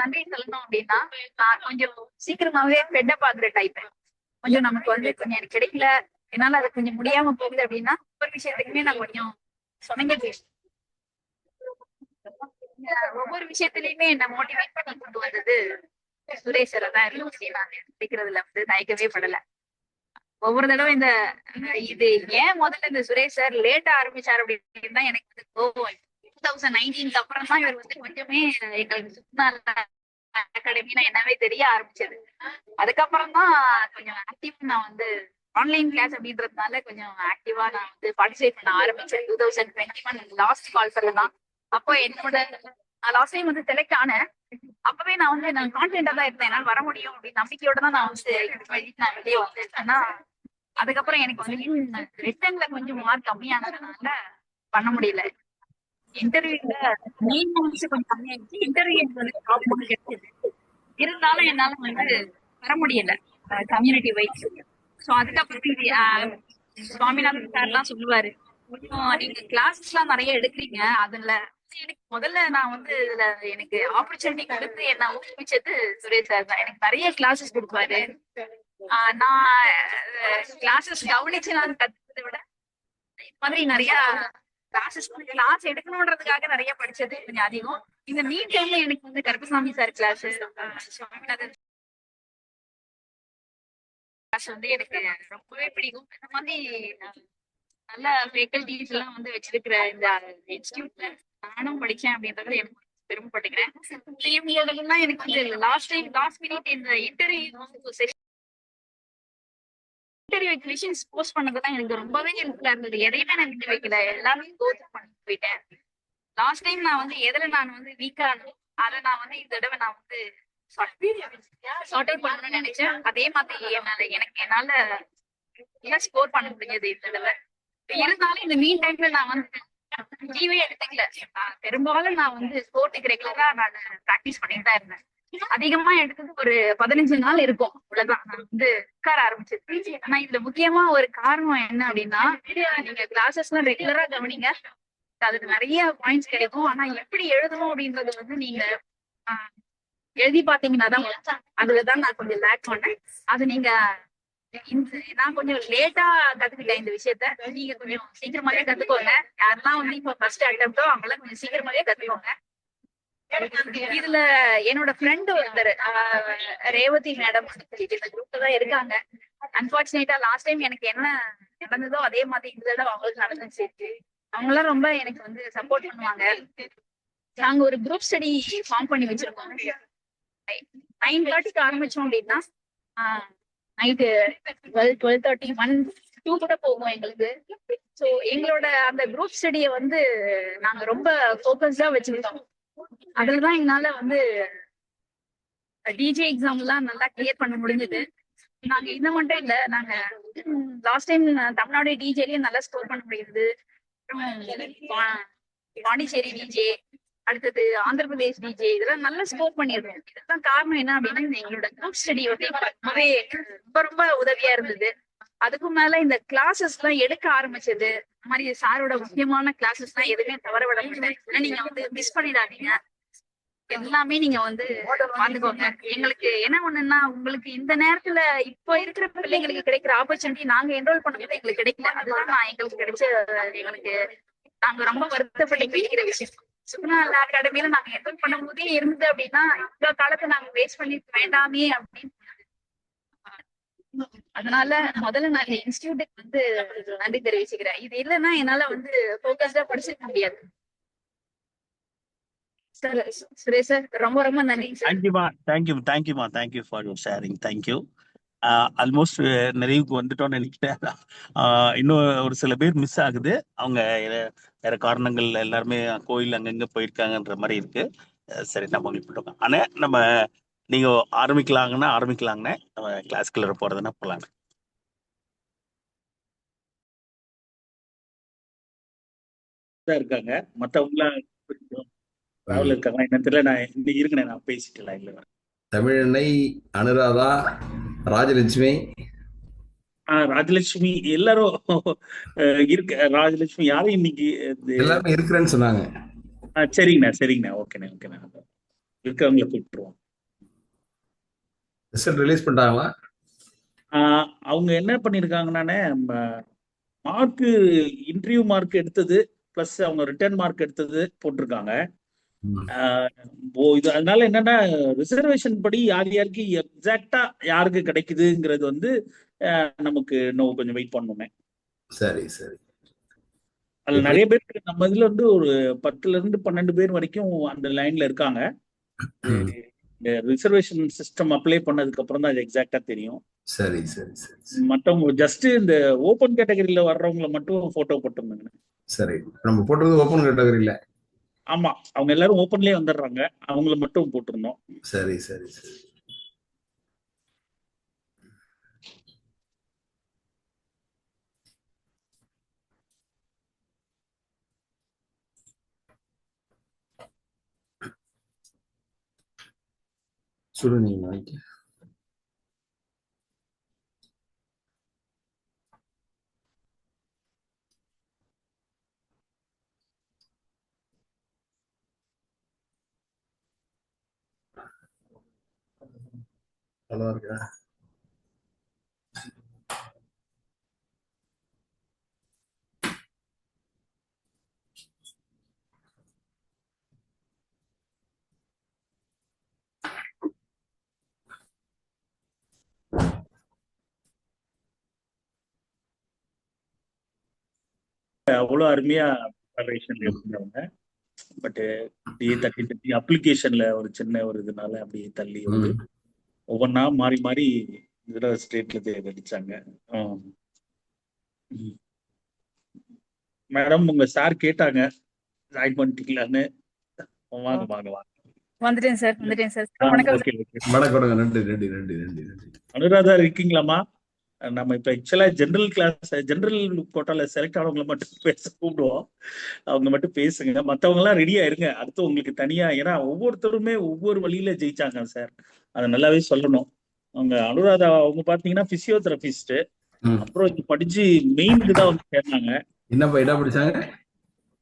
[SPEAKER 11] நன்றி சொல்லணும் அப்படின்னா, நான் கொஞ்சம் சீக்கிரமாவே பெண்ணை பாக்குற டைப். கொஞ்சம் நமக்கு வந்து கொஞ்சம் எனக்கு கிடைக்கல, என்னால அது கொஞ்சம் முடியாம போகுது அப்படின்னா ஒவ்வொரு விஷயத்துக்குமே நான் கொஞ்சம் சொன்னங்க பேசுறேன். ஒவ்வொரு விஷயத்திலயுமே என்ன மோட்டிவேட் பண்ணி கொண்டு வந்தது சுரேஷரை தான் இருந்துச்சு. நான் படிக்கிறதுல வந்து தயக்கவே படல. ஒவ்வொரு தடவை இது ஏன் முதல்ல இந்த சுரேஷ் சார் லேட்டா ஆரம்பிச்சாரு அப்படின்னு தான் எனக்கு வந்து கோவம். 2019 அப்புறம் தான் இவர் வந்து கொஞ்சமே எங்களுக்கு சுகுணா அகாடமினா என்னவே தெரிய ஆரம்பிச்சது. அதுக்கப்புறம் தான் கொஞ்சம் ஆக்டிவா நான் வந்து ஆன்லைன் கிளாஸ் அப்படின்றதுனால கொஞ்சம் ஆக்டிவா நான் வந்து பார்ட்டிசிபேட் பண்ண ஆரம்பிச்சேன். 2021 லாஸ்ட் கால்ஃபர்ல தான். அப்போ என்னோட லாஸ்ட் டைம் வந்து செலக்ட் ஆனேன். அப்பவே நான் வந்து நான் கான்பிடென்டா தான் இருந்தேன், என்னால வர முடியும் அப்படின்னு நம்பிக்கையோட தான் நான் வந்து நான் வெளியே வந்தேன். ஆனா அதுக்கப்புறம் எனக்கு வந்து ரிட்டன்ல கொஞ்சம் மார்க் கம்மியானதுனால பண்ண முடியல. இன்டர்வியூல மெயின் மார்க்ஸ் கொஞ்சம் கம்மியாயிடுச்சு. இன்டர்வியூ வந்து டாப் மார்க் கிடைச்சது. இருந்தாலும் என்னால வந்து வர முடியல கம்யூனிட்டி வைஸ். ஸோ அதுக்கப்புறம் சுவாமிநாதன் சார் எல்லாம் சொல்லுவாரு, இப்போ நீங்க கிளாஸஸ் எல்லாம் நிறைய எடுக்கிறீங்க, அதுல எனக்கு முதல்ல நான் வந்து இதுல எனக்கு ஆப்பர்ச்சுனிட்டி கொடுத்து என்ன ஊக்குவிச்சது சுரேஷ் சார் தான். எனக்கு நிறைய கிளாஸஸ் கொடுப்பாரு. நான் கிளாஸஸ் கவனிச்சு நான் கத்துக்கிறத விட இந்த மாதிரி நிறைய கிளாஸ் எடுக்கணும்ன்றதுக்காக நிறைய படிச்சது கொஞ்சம் அதிகம். இந்த மீட் டைம்ல எனக்கு வந்து Karuppasamy sir class, Swaminathan class வந்து எனக்கு ரொம்பவே பிடிக்கும். இந்த மாதிரி நல்ல ஃபேக்கல்டிஸ் எல்லாம் வந்து வச்சிருக்கிற இந்த இன்ஸ்டியூட்ல நானும் படிச்சேன் அப்படின்றத எனக்கு பெருமைப்பட்டுக்கிறேன். இவங்களோடலாம் எனக்கு வந்து லாஸ்ட் மினிட் இந்த இன்டர்வியூ கொஸ்டின்ஸ் போஸ்ட் பண்ணதெல்லாம் எனக்கு ரொம்பவே ஹெல்ப்ஃபுல்லா இருந்தது. எதையுமே நான் விட்டு வைக்கல, எல்லாமே கோ த்ரூ பண்ணிட்டு போயிட்டேன். லாஸ்ட் டைம் நான் வந்து எதுல நான் வந்து வீக்கா இருந்தோம் அதை நான் வந்து இந்த தடவை நான் வந்து சார்ட் அவுட் பண்ணணும்னு நினைச்சேன். அதே மாதிரி என்னால ஸ்கோர் பண்ண முடிஞ்சது இந்த தடவை. இருந்தாலும் இந்த மீன் டைம்ல நான் வந்து லீவே எடுத்துக்கல. பெரும்பாலும் நான் வந்து ஸ்போர்ட்டுக்கு ரெகுலரா நான் பிராக்டிஸ் பண்ணிட்டு தான் இருந்தேன். அதிகமா எடுத்தது ஒரு 15 நாள் இருக்கும், அவ்வளவுதான் நான் வந்து உட்கார ஆரம்பிச்சது. ஆனா இதுல முக்கியமா ஒரு காரணம் என்ன அப்படின்னா, நீங்க கிளாஸஸ் எல்லாம் ரெகுலரா கவனிங்க, அதுக்கு நிறைய பாயிண்ட்ஸ் கிடைக்கும். ஆனா எப்படி எழுதணும் அப்படின்றது வந்து நீங்க எழுதி பாத்தீங்கன்னா தான் அதுலதான் நான் கொஞ்சம் லேக் பண்ணேன். அது நீங்க நான் கொஞ்சம் லேட்டா கத்துக்கிட்டேன் இந்த விஷயத்த. நீங்க கொஞ்சம் சீக்கிரமாவே கத்துக்கோங்க. யாரெல்லாம் வந்து இப்ப ஃபர்ஸ்ட் அட்டம்ப்டோ அவங்கெல்லாம் கொஞ்சம் சீக்கிரமாவே கத்துக்கோங்க. இதுல என்னோட ஃப்ரெண்ட் ஒருத்தர் ரேவதி மேடம் இந்த குரூப்ல தான் இருக்காங்க. அன்பார்ச்சுனேட்டா லாஸ்ட் டைம் எனக்கு என்ன நடந்ததோ அதே மாதிரி இந்த தடவை அவங்களுக்கு நடந்துச்சு. அவங்க எல்லாம் ரொம்ப எனக்கு வந்து சப்போர்ட் பண்ணுவாங்க. நாங்க ஒரு குரூப் ஸ்டடி ஃபார்ம் பண்ணி வச்சிருக்கோம். 9:30க்கு ஆரம்பிச்சோம் அப்படின்னா நைட்டு 12:30 1-2 கூட போகும் எங்களுக்கு. ஸோ எங்களோட அந்த குரூப் ஸ்டடியை வந்து நாங்க ரொம்ப ஃபோக்கஸ்டா வச்சிருக்கோம். அதுலதான் எங்களால வந்து டிஜே எக்ஸாம் எல்லாம் நல்லா கிளியர் பண்ண முடிஞ்சது. நாங்க இந்த மட்டும் இல்ல, நாங்க லாஸ்ட் டைம் தமிழ்நாடு டிஜேலயும் நல்லா ஸ்கோர் பண்ண முடியுது. பாண்டிச்சேரி டிஜே, அடுத்தது ஆந்திர பிரதேஷ் டிஜே, இதெல்லாம் நல்லா ஸ்கோர் பண்ணிருக்கோம். இதெல்லாம் காரணம் என்ன அப்படின்னா எங்களோட குரூப் ஸ்டடி வந்து ரொம்பவே ரொம்ப உதவியா இருந்தது. அதுக்கும் மேல இந்த கிளாஸஸ் எல்லாம் எடுக்க ஆரம்பிச்சது, இந்த மாதிரி சாரோட முக்கியமான கிளாஸஸ் எல்லாம் எதுவுமே தவற விட முடியல. நீங்க வந்து மிஸ் பண்ணிடாதீங்க, எல்லாமே நீங்க வந்து பாத்துக்கோங்க. எங்களுக்கு என்ன ஒண்ணுன்னா, உங்களுக்கு இந்த நேரத்துல இப்ப இருக்கிற பிள்ளைங்களுக்கு கிடைக்கிற ஆப்பர்ச்சுனிட்டி நாங்க என்ரோல் பண்ணும்போது எங்களுக்கு கிடைக்கல. அதுதான் எங்களுக்கு கிடைச்ச நாங்க ரொம்ப வருத்தப்பட்டு பேசிக்கிற விஷயம். சுகுணா அகாடமியில நாங்க என்ரோல் பண்ணும் போதே இருந்தது அப்படின்னா இவ்வளவு காலத்தை நாங்க வேஸ்ட் பண்ணிட்டு வேண்டாமே அப்படின்னு. அதனால முதல்ல நான் இந்த இன்ஸ்டியூட்டுக்கு வந்து நன்றி தெரிவிச்சுக்கிறேன். இது இல்லைன்னா என்னால வந்து போக்கஸ்டா படிச்சிருக்க முடியாது. சுரேஷ் சார் ரொம்ப ரொம்ப நன்றி.
[SPEAKER 2] Thank you for your sharing. Thank you. Almost நிறைவுக்கு வந்துட்டோம்னு நினைக்கிறேன். இன்னும் ஒரு சில பேர் மிஸ் ஆகுது. அவங்க வேற காரணங்கள் எல்லாருமே கோயில் அங்கங்க போயிருக்காங்கன்ற மாதிரி இருக்கு. சரி, நம்ம விட்டுட்டோம். ஆனா நம்ம நீங்க ஆரம்பிக்கலாங்கண்ணே நம்ம கிளாஸ்க்குள்ள போறதுன்னா போலாங்க. இருக்காங்க மற்றவங்களாம் இருக்காங்க என்ன தெரியல. நான் இன்னைக்கு இருக்கேன், நான் பேசிட்டேன் இல்ல.
[SPEAKER 1] தமிழனை, அனுராதா, ராஜலட்சுமி
[SPEAKER 2] ராஜலட்சுமி எல்லாரும் இருக்கு. ராஜலட்சுமி யாரும் இன்னைக்கு
[SPEAKER 1] எல்லாமே இருக்கிறேன்னு சொன்னாங்க.
[SPEAKER 2] சரிங்கண்ணா ஓகேண்ணா இருக்கவங்களை கூப்பிட்டுருவோம்.
[SPEAKER 1] ரிசல்ட் ரிலீஸ் பண்ணிட்டாங்களா?
[SPEAKER 2] அவங்க என்ன பண்ணிருக்காங்கன்னானே, மார்க்கு இன்டர்வியூ மார்க் எடுத்தது பிளஸ் அவங்க ரிட்டர்ன் மார்க் எடுத்தது போட்டிருக்காங்க. அதனால என்னன்னா ரிசர்வேஷன் படி யாருக்கு எக்ஸாக்டா யாருக்கு கிடைக்குதுங்கிறது வந்து நமக்கு இன்னும் கொஞ்சம் வெயிட் பண்ணுமே.
[SPEAKER 1] சரி.
[SPEAKER 2] அதுல நிறைய பேருக்கு நம்ம இதுல வந்து ஒரு 10ல இருந்து 12 பேர் வரைக்கும் அந்த லைன்ல இருக்காங்க. ரிசர்வேஷன் சிஸ்டம் அப்ளை பண்ணதுக்கு அப்புறம் தான் அது எக்ஸாக்டா தெரியும்.
[SPEAKER 1] சரி.
[SPEAKER 2] மற்றவங்க ஜஸ்ட் இந்த ஓபன் கேட்டகரியில வர்றவங்களை மட்டும் போட்டோ போட்டிருந்தாங்க.
[SPEAKER 1] சரி, நம்ம போட்டது ஓபன் கேட்டகரியில.
[SPEAKER 2] ஆமா, அவங்க எல்லாரும் ஓபன்லயே வந்துடுறாங்க, அவங்கள மட்டும் போட்டிருந்தோம்.
[SPEAKER 1] சரி. சுடு நீங்க வாங்கிக்க. நல்லா இருக்கா?
[SPEAKER 2] அவ்வளோ அருமையா ப்ரிப்பரேஷன்ல இருந்தவங்க. பட் அப்படியே தட்டி தட்டி அப்ளிகேஷன்ல ஒரு சின்ன ஒரு இதனால அப்படியே தள்ளி வந்து ஒவ்வொன்றா மாறி மாறி இதுல ஸ்டேட்ல தேர்ந்தெடுச்சாங்க. மேடம் உங்க சார் கேட்டாங்க ஜாயின் பண்ணிட்டீங்களான்னு. வாங்க வாங்க வாங்க.
[SPEAKER 11] வந்துட்டேன் சார். வணக்கம்
[SPEAKER 2] ஓகே
[SPEAKER 11] சார்.
[SPEAKER 2] ஓகே.
[SPEAKER 1] வணக்கம். நன்றி நன்றி நன்றி நன்றி நன்றி.
[SPEAKER 2] அனுராதா இருக்கீங்களாமா? நம்ம இப்ப ஆக்சுவலா ஜெனரல் கோட்டால செலக்ட் ஆனவங்களை மட்டும் பேச கூப்பிடுவோம். அவங்க மட்டும் பேசுங்க, மத்தவங்க எல்லாம் ரெடியா இருங்க. அடுத்து உங்களுக்கு தனியா, ஏன்னா ஒவ்வொருத்தருமே ஒவ்வொரு வழியில ஜெயிச்சாங்க சார், அதை நல்லாவே சொல்லணும். அவங்க அனுராதா அவங்க பாத்தீங்கன்னா பிசியோதெரபிஸ்ட், அப்புறம் இது படிச்சு மெயினுக்கு தான் வந்து சேர்ந்தாங்க.
[SPEAKER 1] என்னப்பா என்ன படிச்சாங்க?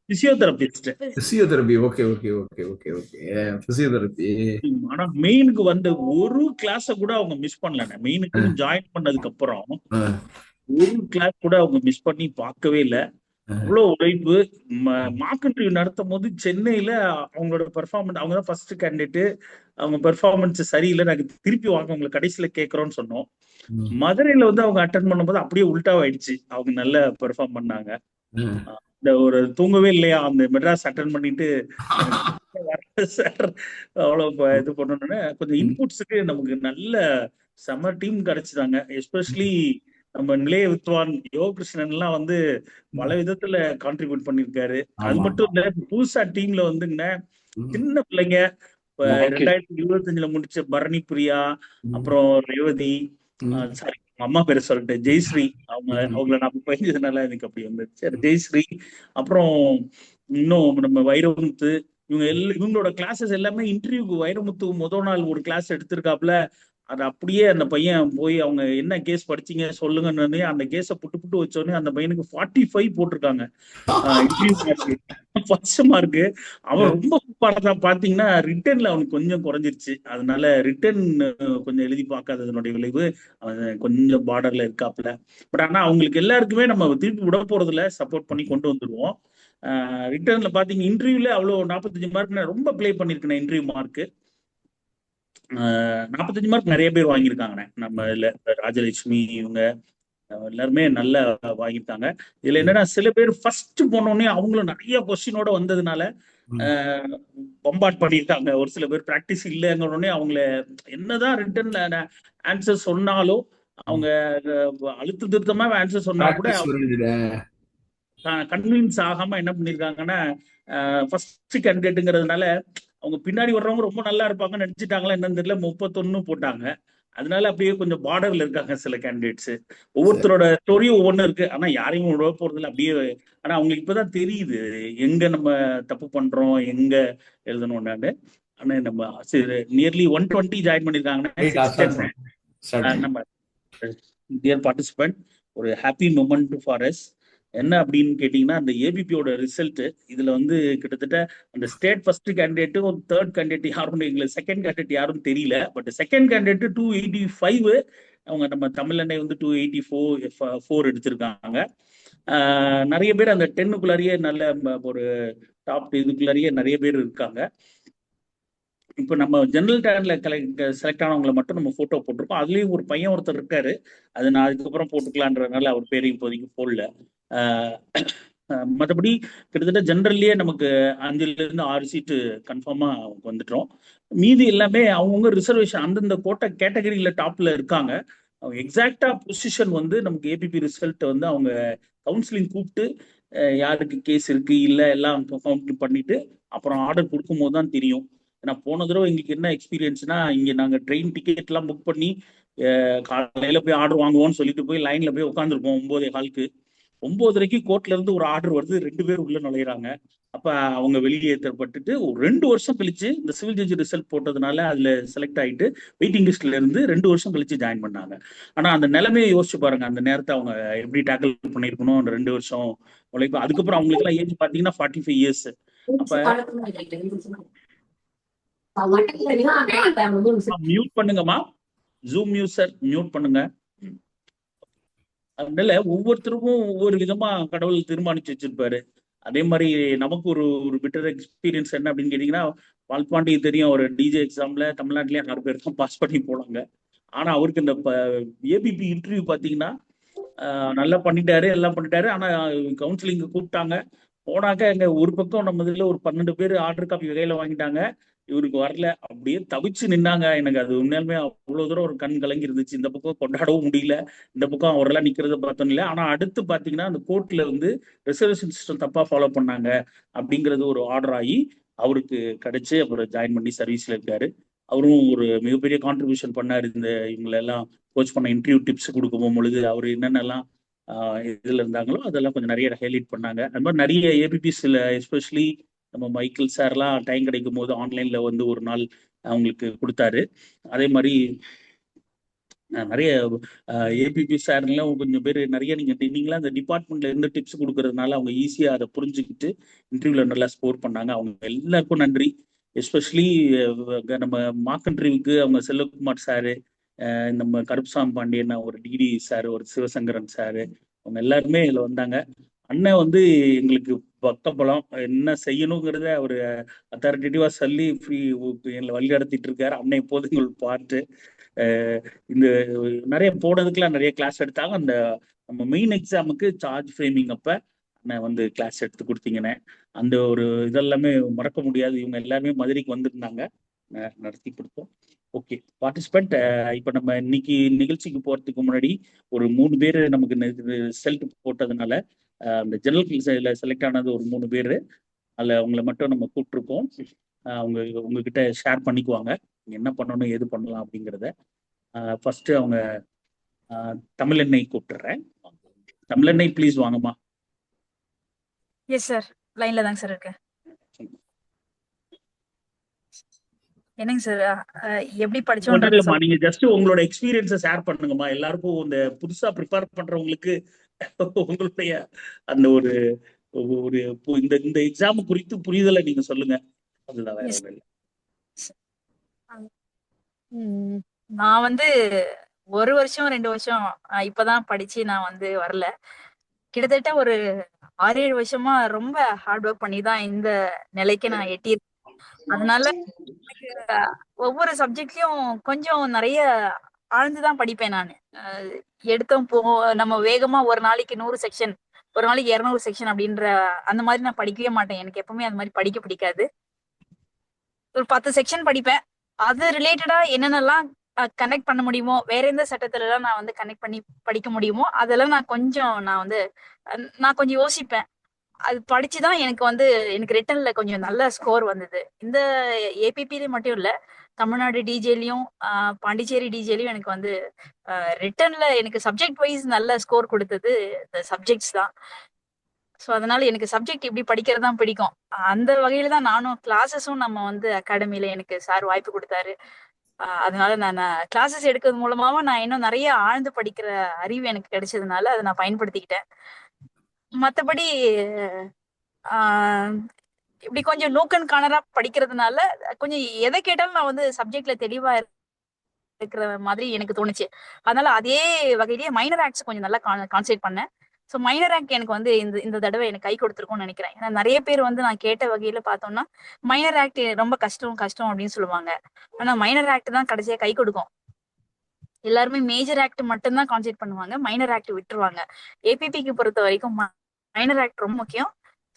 [SPEAKER 2] Physiotherapist.
[SPEAKER 1] Physiotherapy. Okay okay okay okay okay. Physiotherapy.
[SPEAKER 2] ஆனா மெயினுக்கு வந்து ஒரு கிளாஸ கூட அவங்க மிஸ் பண்ணல. மெயினுக்கு ஜாயின் பண்ணதுக்கு அப்புறம் ஒரு கிளாஸ் கூட அவங்க மிஸ் பண்ணி பார்க்கவே இல்லை. அவ்வளோ உழைப்பு. மார்க் இன்டர்வியூ நடத்தும் போது சென்னையில அவங்களோட பெர்ஃபார்மன்ஸ், அவங்க தான் ஃபர்ஸ்ட் கேண்டிடேட், அவங்க பெர்ஃபார்மன்ஸ் சரியில்லை, நாங்க திருப்பி வாங்க உங்களை கடைசியில கேட்கறோம்னு சொன்னோம். மதுரையில வந்து அவங்க அட்டன் பண்ணும்போது அப்படியே உல்டாவாயிடுச்சு, அவங்க நல்லா பெர்ஃபார்ம் பண்ணாங்க. இந்த ஒரு தூங்கவே இல்லையா அந்த மெட்ராஸ் அட்டன் பண்ணிட்டு சார் அவ்வளவு இது பண்ணணும்னு கொஞ்சம் இன்புட்ஸுக்கு நமக்கு நல்ல செம டீம் கிடைச்சிட்டாங்க. எஸ்பெஷலி நம்ம நிலைய வித்வான் யோககிருஷ்ணன் எல்லாம் வந்து பல விதத்துல கான்ட்ரிபியூட் பண்ணிருக்காரு. அது மட்டும் இல்ல, புதுசா டீம்ல வந்துங்க சின்ன பிள்ளைங்க, இப்ப 2025 முடிச்ச பரணி பிரியா, அப்புறம் ரேவதி, சாரி அம்மா பேரை சொல்லிட்டேன், ஜெயஸ்ரீ, அவங்கள நம்ம பயந்ததுனால எனக்கு அப்படி வந்து சரி ஜெயஸ்ரீ, அப்புறம் இன்னும் நம்ம வைரமுத்து, இவங்களோட கிளாஸஸ் எல்லாமே இன்டர்வியூக்கு வைரமுத்து முதல் நாள் ஒரு கிளாஸ் எடுத்திருக்காப்புல. அது அப்படியே அந்த பையன் போய் அவங்க என்ன கேஸ் படிச்சீங்க சொல்லுங்கன்னு அந்த கேஸை புட்டு வச்சோடனே அந்த பையனுக்கு 45 போட்டிருக்காங்க ஃபர்ஸ்ட் மார்க்கு. அவன் ரொம்ப சூப்பரா பாத்தீங்கன்னா ரிட்டர்ன்ல அவனுக்கு கொஞ்சம் குறைஞ்சிருச்சு. அதனால ரிட்டர்ன் கொஞ்சம் எழுதி பார்க்காததனுடைய விளைவு அவன் கொஞ்சம் பார்டர்ல இருக்காப்புல. பட் ஆனா அவங்களுக்கு எல்லாருக்குமே நம்ம திருப்பி விட போறதுல சப்போர்ட் பண்ணி கொண்டு வந்துருவோம். ரிட்டர்ன்ல பாத்தீங்க இன்டர்வியூல அவ்வளவு 45 மார்க் ரொம்ப பிளே பண்ணிருக்கேன். இன்டர்வியூ மார்க் 45 மார்க் நிறைய பேர் வாங்கியிருக்காங்க. நம்ம இதுல ராஜலட்சுமி இவங்க எல்லாருமே நல்லா வாங்கியிருக்காங்க. இதுல என்னன்னா சில பேர் ஃபர்ஸ்ட் போனோடனே அவங்களும் நிறைய கொஸ்டினோட வந்ததுனால பம்பாட் பண்ணியிருக்காங்க. ஒரு சில பேர் பிராக்டிஸ் இல்லைங்கிறோடனே அவங்கள என்னதான் ரிட்டர்ன்ல ஆன்சர் சொன்னாலும் அவங்க அழுத்த திருத்தமா ஆன்சர் சொன்னா கூட கன்வின்ஸ் ஆகாம என்ன பண்ணிருக்காங்கன்னா ஃபர்ஸ்ட் கேண்டிடேட்டுங்கிறதுனால அவங்க பின்னாடி வர்றவங்க ரொம்ப நல்லா இருப்பாங்கன்னு நினைச்சிட்டாங்களா என்னன்னு தெரியல, 31 போட்டாங்க. அதனால அப்படியே கொஞ்சம் பார்டர்ல இருக்காங்க சில கேண்டிடேட்ஸ். ஒவ்வொருத்தரோட ஸ்டோரியும் ஒவ்வொன்றும் இருக்கு. ஆனா யாரையும் விட போறதில்ல அப்படியே. ஆனா அவங்களுக்கு இப்பதான் தெரியுது எங்க நம்ம தப்பு பண்றோம், எங்க எழுதணும்னு. ஆனா நம்ம நியர்லி 120 ஜாயின் பண்ணிருக்காங்கன்னா நம்ம டியர் பார்ட்டிசிபென்ட், ஒரு ஹாப்பி மொமெண்ட் ஃபார் அஸ். என்ன அப்படின்னு கேட்டீங்கன்னா, அந்த ஏபிபியோட ரிசல்ட் இதுல வந்து கிட்டத்தட்ட அந்த ஸ்டேட் ஃபர்ஸ்ட் கேண்டிடேட்டும் தேர்ட் கேண்டிடேட் யாரும் எங்களுக்கு செகண்ட் கேண்டிடேட் யாரும் தெரியல. பட் செகண்ட் கேண்டிடேட் 285, அவங்க நம்ம தமிழனை வந்து 284 எடுத்திருக்காங்க. நிறைய பேர் அந்த 10க்குள்ளாரியே நல்ல ஒரு டாப் இதுக்குள்ளாரியே நிறைய பேர் இருக்காங்க. இப்போ நம்ம ஜெனரல் டேலண்ட்ல செலக்ட் ஆனவங்களை மட்டும் நம்ம போட்டோ போட்டிருக்கோம். அதுலயும் ஒரு பையன் ஒருத்தர் இருக்காரு, அது நான் அதுக்கப்புறம் போட்டுக்கலான்றதுனால அவர் பேரையும் இப்போதைக்கு போடல. மற்றபடி கிட்டத்தட்ட ஜெனரல்லையே நமக்கு 5ல இருந்து 6 சீட்டு கன்ஃபார்மா வந்துட்டோம். மீதி எல்லாமே அவங்கவுங்க ரிசர்வேஷன் அந்தந்த கோட்டை கேட்டகரியில டாப்ல இருக்காங்க. அவங்க எக்ஸாக்டா பொசிஷன் வந்து நமக்கு ஏபிபி ரிசல்ட் வந்து அவங்க கவுன்சிலிங் கூப்பிட்டு யாருக்கு கேஸ் இருக்கு இல்லை எல்லாம் கவுண்ட் பண்ணிட்டு அப்புறம் ஆர்டர் கொடுக்கும் போது தான் தெரியும். ஏன்னா போன தடவை எங்களுக்கு என்ன எக்ஸ்பீரியன்ஸ்னா, இங்க நாங்க ட்ரெயின் டிக்கெட் எல்லாம் புக் பண்ணி காலையில போய் ஆர்டர் வாங்குவோம்னு சொல்லிட்டு போய் லைன்ல போய் உட்காந்துருப்போம் 9:15. 9:30 கோர்ட்ல இருந்து ஒரு ஆர்டர் வருது, 2 பேர் உள்ள நுழையிறாங்க. அப்ப அவங்க வெளியேற்றப்பட்டுட்டு ஒரு 2 வருஷம் கழிச்சு இந்த சிவில் ஜட்ஜ் ரிசல்ட் போட்டதுனால அதுல செலக்ட் ஆயிட்டு வெயிட்டிங் லிஸ்ட்ல இருந்து 2 வருஷம் கழிச்சு ஜாயின் பண்ணாங்க. ஆனா அந்த நிலைமையை யோசிச்சு பாருங்க, அந்த நேரத்தை அவங்க எப்படி டேக்கிள் பண்ணிருக்கணும் அந்த 2 வருஷம் உழைப்பு. அதுக்கப்புறம் அவங்களுக்கு எல்லாம் ஏஜ் பாத்தீங்கன்னா 45 இயர்ஸ். அப்ப மியூட் பண்ணுங்கம்மா, ஜூம் யூசர் மியூட் பண்ணுங்க. அதனால ஒவ்வொருத்தருக்கும் ஒவ்வொரு விதமா கடவுள் தீர்மானிச்சு வச்சிருப்பாரு. அதே மாதிரி நமக்கு ஒரு ஒரு பெட்டர் எக்ஸ்பீரியன்ஸ் என்ன அப்படின்னு கேட்டீங்கன்னா, பால்பாண்டி தெரியும், ஒரு டிஜே எக்ஸாம்ல தமிழ்நாட்டிலேயே 6 பேர் தான் பாஸ் பண்ணி போனாங்க. ஆனா அவருக்கு இந்த ஏபிபி இன்டர்வியூ பாத்தீங்கன்னா நல்லா பண்ணிட்டாரு, எல்லாம் பண்ணிட்டாரு. ஆனா கவுன்சிலிங் கூப்பிட்டாங்க, போனாக்க எங்க ஒரு பக்கம் நம்ம இதுல ஒரு 12 பேர் ஆர்டர் காப்பி கையில வாங்கிட்டாங்க, இவருக்கு வரல. அப்படியே தவிச்சு நின்னாங்க. எனக்கு அது உண்மையாலுமே அவ்வளவு தூரம் ஒரு கண் கலங்கி இருந்துச்சு. இந்த பக்கம் கொண்டாடவும் முடியல, இந்த பக்கம் அவரெல்லாம் நிக்கிறத பார்த்தோம் இல்லை. ஆனா அடுத்து பாத்தீங்கன்னா அந்த கோர்ட்ல வந்து ரிசர்வேஷன் சிஸ்டம் தப்பா ஃபாலோ பண்ணாங்க அப்படிங்கிறது ஒரு ஆர்டர் ஆகி அவருக்கு கிடைச்சு அப்புறம் ஜாயின் பண்ணி சர்வீஸ்ல இருக்காரு. அவரும் ஒரு மிகப்பெரிய கான்ட்ரிபியூஷன் பண்ணாரு. இந்த இவங்களெல்லாம் கோச் பண்ண இன்டர்வியூ டிப்ஸ் கொடுக்கும் பொழுது அவர் என்னென்னலாம் இதுல இருந்தாங்களோ அதெல்லாம் கொஞ்சம் நிறைய ஹைலைட் பண்ணாங்க. அது மாதிரி நிறைய ஏபிபிஸ்ல எஸ்பெஷலி நம்ம மைக்கேல் சார்லாம் டைம் கிடைக்கும் போது ஆன்லைன்ல வந்து ஒரு நாள் அவங்களுக்கு கொடுத்தாரு. அதே மாதிரி நிறைய ஏபிபி சார்லாம் கொஞ்சம் பேர் நிறைய நீங்களா அந்த டிபார்ட்மெண்ட்ல இருந்து டிப்ஸ் கொடுக்கறதுனால அவங்க ஈஸியா அதை புரிஞ்சுக்கிட்டு இன்டர்வியூல நல்லா ஸ்கோர் பண்ணாங்க. அவங்க எல்லாருக்கும் நன்றி. எஸ்பெஷலி நம்ம மார்க் இன்டர்வியூக்கு அவங்க செல்வகுமார் சாரு, நம்ம கருப்சாமி பாண்டியன், ஒரு டிடி சார், ஒரு சிவசங்கரன் சாரு, அவங்க எல்லாருமே இதுல வந்தாங்க. அண்ணன் வந்து எங்களுக்கு பக்கபலம், என்ன செய்யணுங்கிறத அவர் அத்தாரிட்டேட்டிவா சொல்லி வழி நடத்திட்டு இருக்காரு. அண்ணன் எப்போது எங்களுக்கு பார்த்து இந்த நிறைய போனதுக்கெல்லாம் நிறைய கிளாஸ் எடுத்தாங்க. அந்த நம்ம மெயின் எக்ஸாமுக்கு சார்ஜ் ஃப்ரேமிங் அப்ப அண்ணன் வந்து கிளாஸ் எடுத்து கொடுத்தீங்கண்ணே. அந்த ஒரு இதெல்லாமே மறக்க முடியாது. இவங்க எல்லாருமே மதுரைக்கு வந்திருந்தாங்க, நடத்தி கொடுத்தோம். ஓகே பார்ட்டிசிபென்ட், இப்போ நம்ம இன்னைக்கு நிகழ்ச்சிக்கு போறதுக்கு முன்னாடி ஒரு 3 பேர் நமக்கு ரிசல்ட் போட்டதுனால அந்த ஜெனரல் செலக்ட் ஆனது ஒரு 3 பேர். அதில் அவங்கள மட்டும் நம்ம கூப்பிட்டுருக்கோம். அவங்க உங்ககிட்ட ஷேர் பண்ணிக்குவாங்க என்ன பண்ணணும் ஏது பண்ணலாம் அப்படிங்கிறத. ஃபர்ஸ்ட் அவங்க தமிழெண்ணெய் கூப்பிட்டுறேன். தமிழெண்ணெய் ப்ளீஸ் வாங்கம்மா.
[SPEAKER 11] எஸ் சார், லைன்ல தாங்க சார் இருக்கேன். என்னங்க சார், எப்படி படிச்சோம்?
[SPEAKER 2] நீங்க ஜஸ்ட் உங்களோட எக்ஸ்பீரியன்ஸை ஷேர் பண்ணுங்கம்மா. எல்லாருக்கும் இந்த புதுசா ப்ரிப்பேர் பண்றவங்களுக்கு உங்களுடைய அந்த ஒரு ஒரு இந்த இந்த எக்ஸாம் குறித்து புரிதலை நீங்க சொல்லுங்க. அதுதான் வேற ஒன்றும் இல்லை.
[SPEAKER 11] நான் வந்து 1 வருஷம் 2 வருஷம் இப்பதான் படிச்சு நான் வந்து வரல. கிட்டத்தட்ட ஒரு 6-7 வருஷமா ரொம்ப ஹார்ட் ஒர்க் பண்ணி தான் இந்த நிலைக்கு நான் எட்டியிருக்கேன். அதனால ஒவ்வொரு சப்ஜெக்ட்லயும் கொஞ்சம் நிறைய ஆழ்ந்துதான் படிப்பேன் நான். எடுத்தோம் நம்ம வேகமா ஒரு நாளைக்கு 100 செக்ஷன், ஒரு நாளைக்கு 200 செக்ஷன் அப்படின்ற அந்த மாதிரி நான் படிக்கவே மாட்டேன். எனக்கு எப்பவுமே அந்த மாதிரி படிக்க பிடிக்காது. ஒரு 10 செக்ஷன் படிப்பேன். அது ரிலேட்டடா என்னென்னலாம் கனெக்ட் பண்ண முடியுமோ, வேற எந்த சட்டத்துல எல்லாம் நான் வந்து கனெக்ட் பண்ணி படிக்க முடியுமோ அதெல்லாம் நான் கொஞ்சம் யோசிப்பேன். அது படிச்சுதான் எனக்கு வந்து எனக்கு ரிட்டன்ல கொஞ்சம் நல்ல ஸ்கோர் வந்தது. இந்த ஏபிபில மட்டும் இல்ல, தமிழ்நாடு டிஜேலையும் பாண்டிச்சேரி டிஜேலையும் எனக்கு வந்து ரிட்டன்ல எனக்கு சப்ஜெக்ட் வைஸ் நல்ல ஸ்கோர் கொடுத்தது இந்த சப்ஜெக்ட்ஸ் தான். ஸோ அதனால எனக்கு சப்ஜெக்ட் இப்படி படிக்கிறது தான் பிடிக்கும். அந்த வகையில தான் நானும் கிளாஸஸும் நம்ம வந்து அகாடமியில எனக்கு சார் வாய்ப்பு கொடுத்தாரு. அதனால நான் கிளாஸஸ் எடுக்கிறது மூலமாவும் நான் இன்னும் நிறைய ஆழ்ந்து படிக்கிற அறிவு எனக்கு கிடைச்சதுனால அதை நான் பயன்படுத்திக்கிட்டேன். மற்றபடி இப்படி கொஞ்சம் நோக்கன் காணரா படிக்கிறதுனால கொஞ்சம் எதை கேட்டாலும் நான் வந்து சப்ஜெக்ட்ல தெளிவா இருக்கிற மாதிரி எனக்கு தோணுச்சு. அதனால அதே வகையிலேயே மைனர் ஆக்ட்ஸ் கொஞ்சம் நல்லா கான்சென்ட்ரேட் பண்ணேன். ஸோ மைனர் ஆக்ட் எனக்கு வந்து இந்த தடவை எனக்கு கை கொடுத்துருக்கும்னு நினைக்கிறேன். ஏன்னா நிறைய பேர் வந்து நான் கேட்ட வகையில பார்த்தோம்னா மைனர் ஆக்ட் ரொம்ப கஷ்டம் அப்படின்னு சொல்லுவாங்க. ஆனா மைனர் ஆக்ட் தான் கடைசியா கை கொடுக்கும். எல்லாருமே மேஜர் ஆக்ட் மட்டும்தான் கான்சென்ட்ரேட் பண்ணுவாங்க, மைனர் ஆக்ட் விட்டுருவாங்க. ஏபிபிக்கு பொறுத்த வரைக்கும் மைனர் ஆக்ட் ரொம்ப முக்கியம்.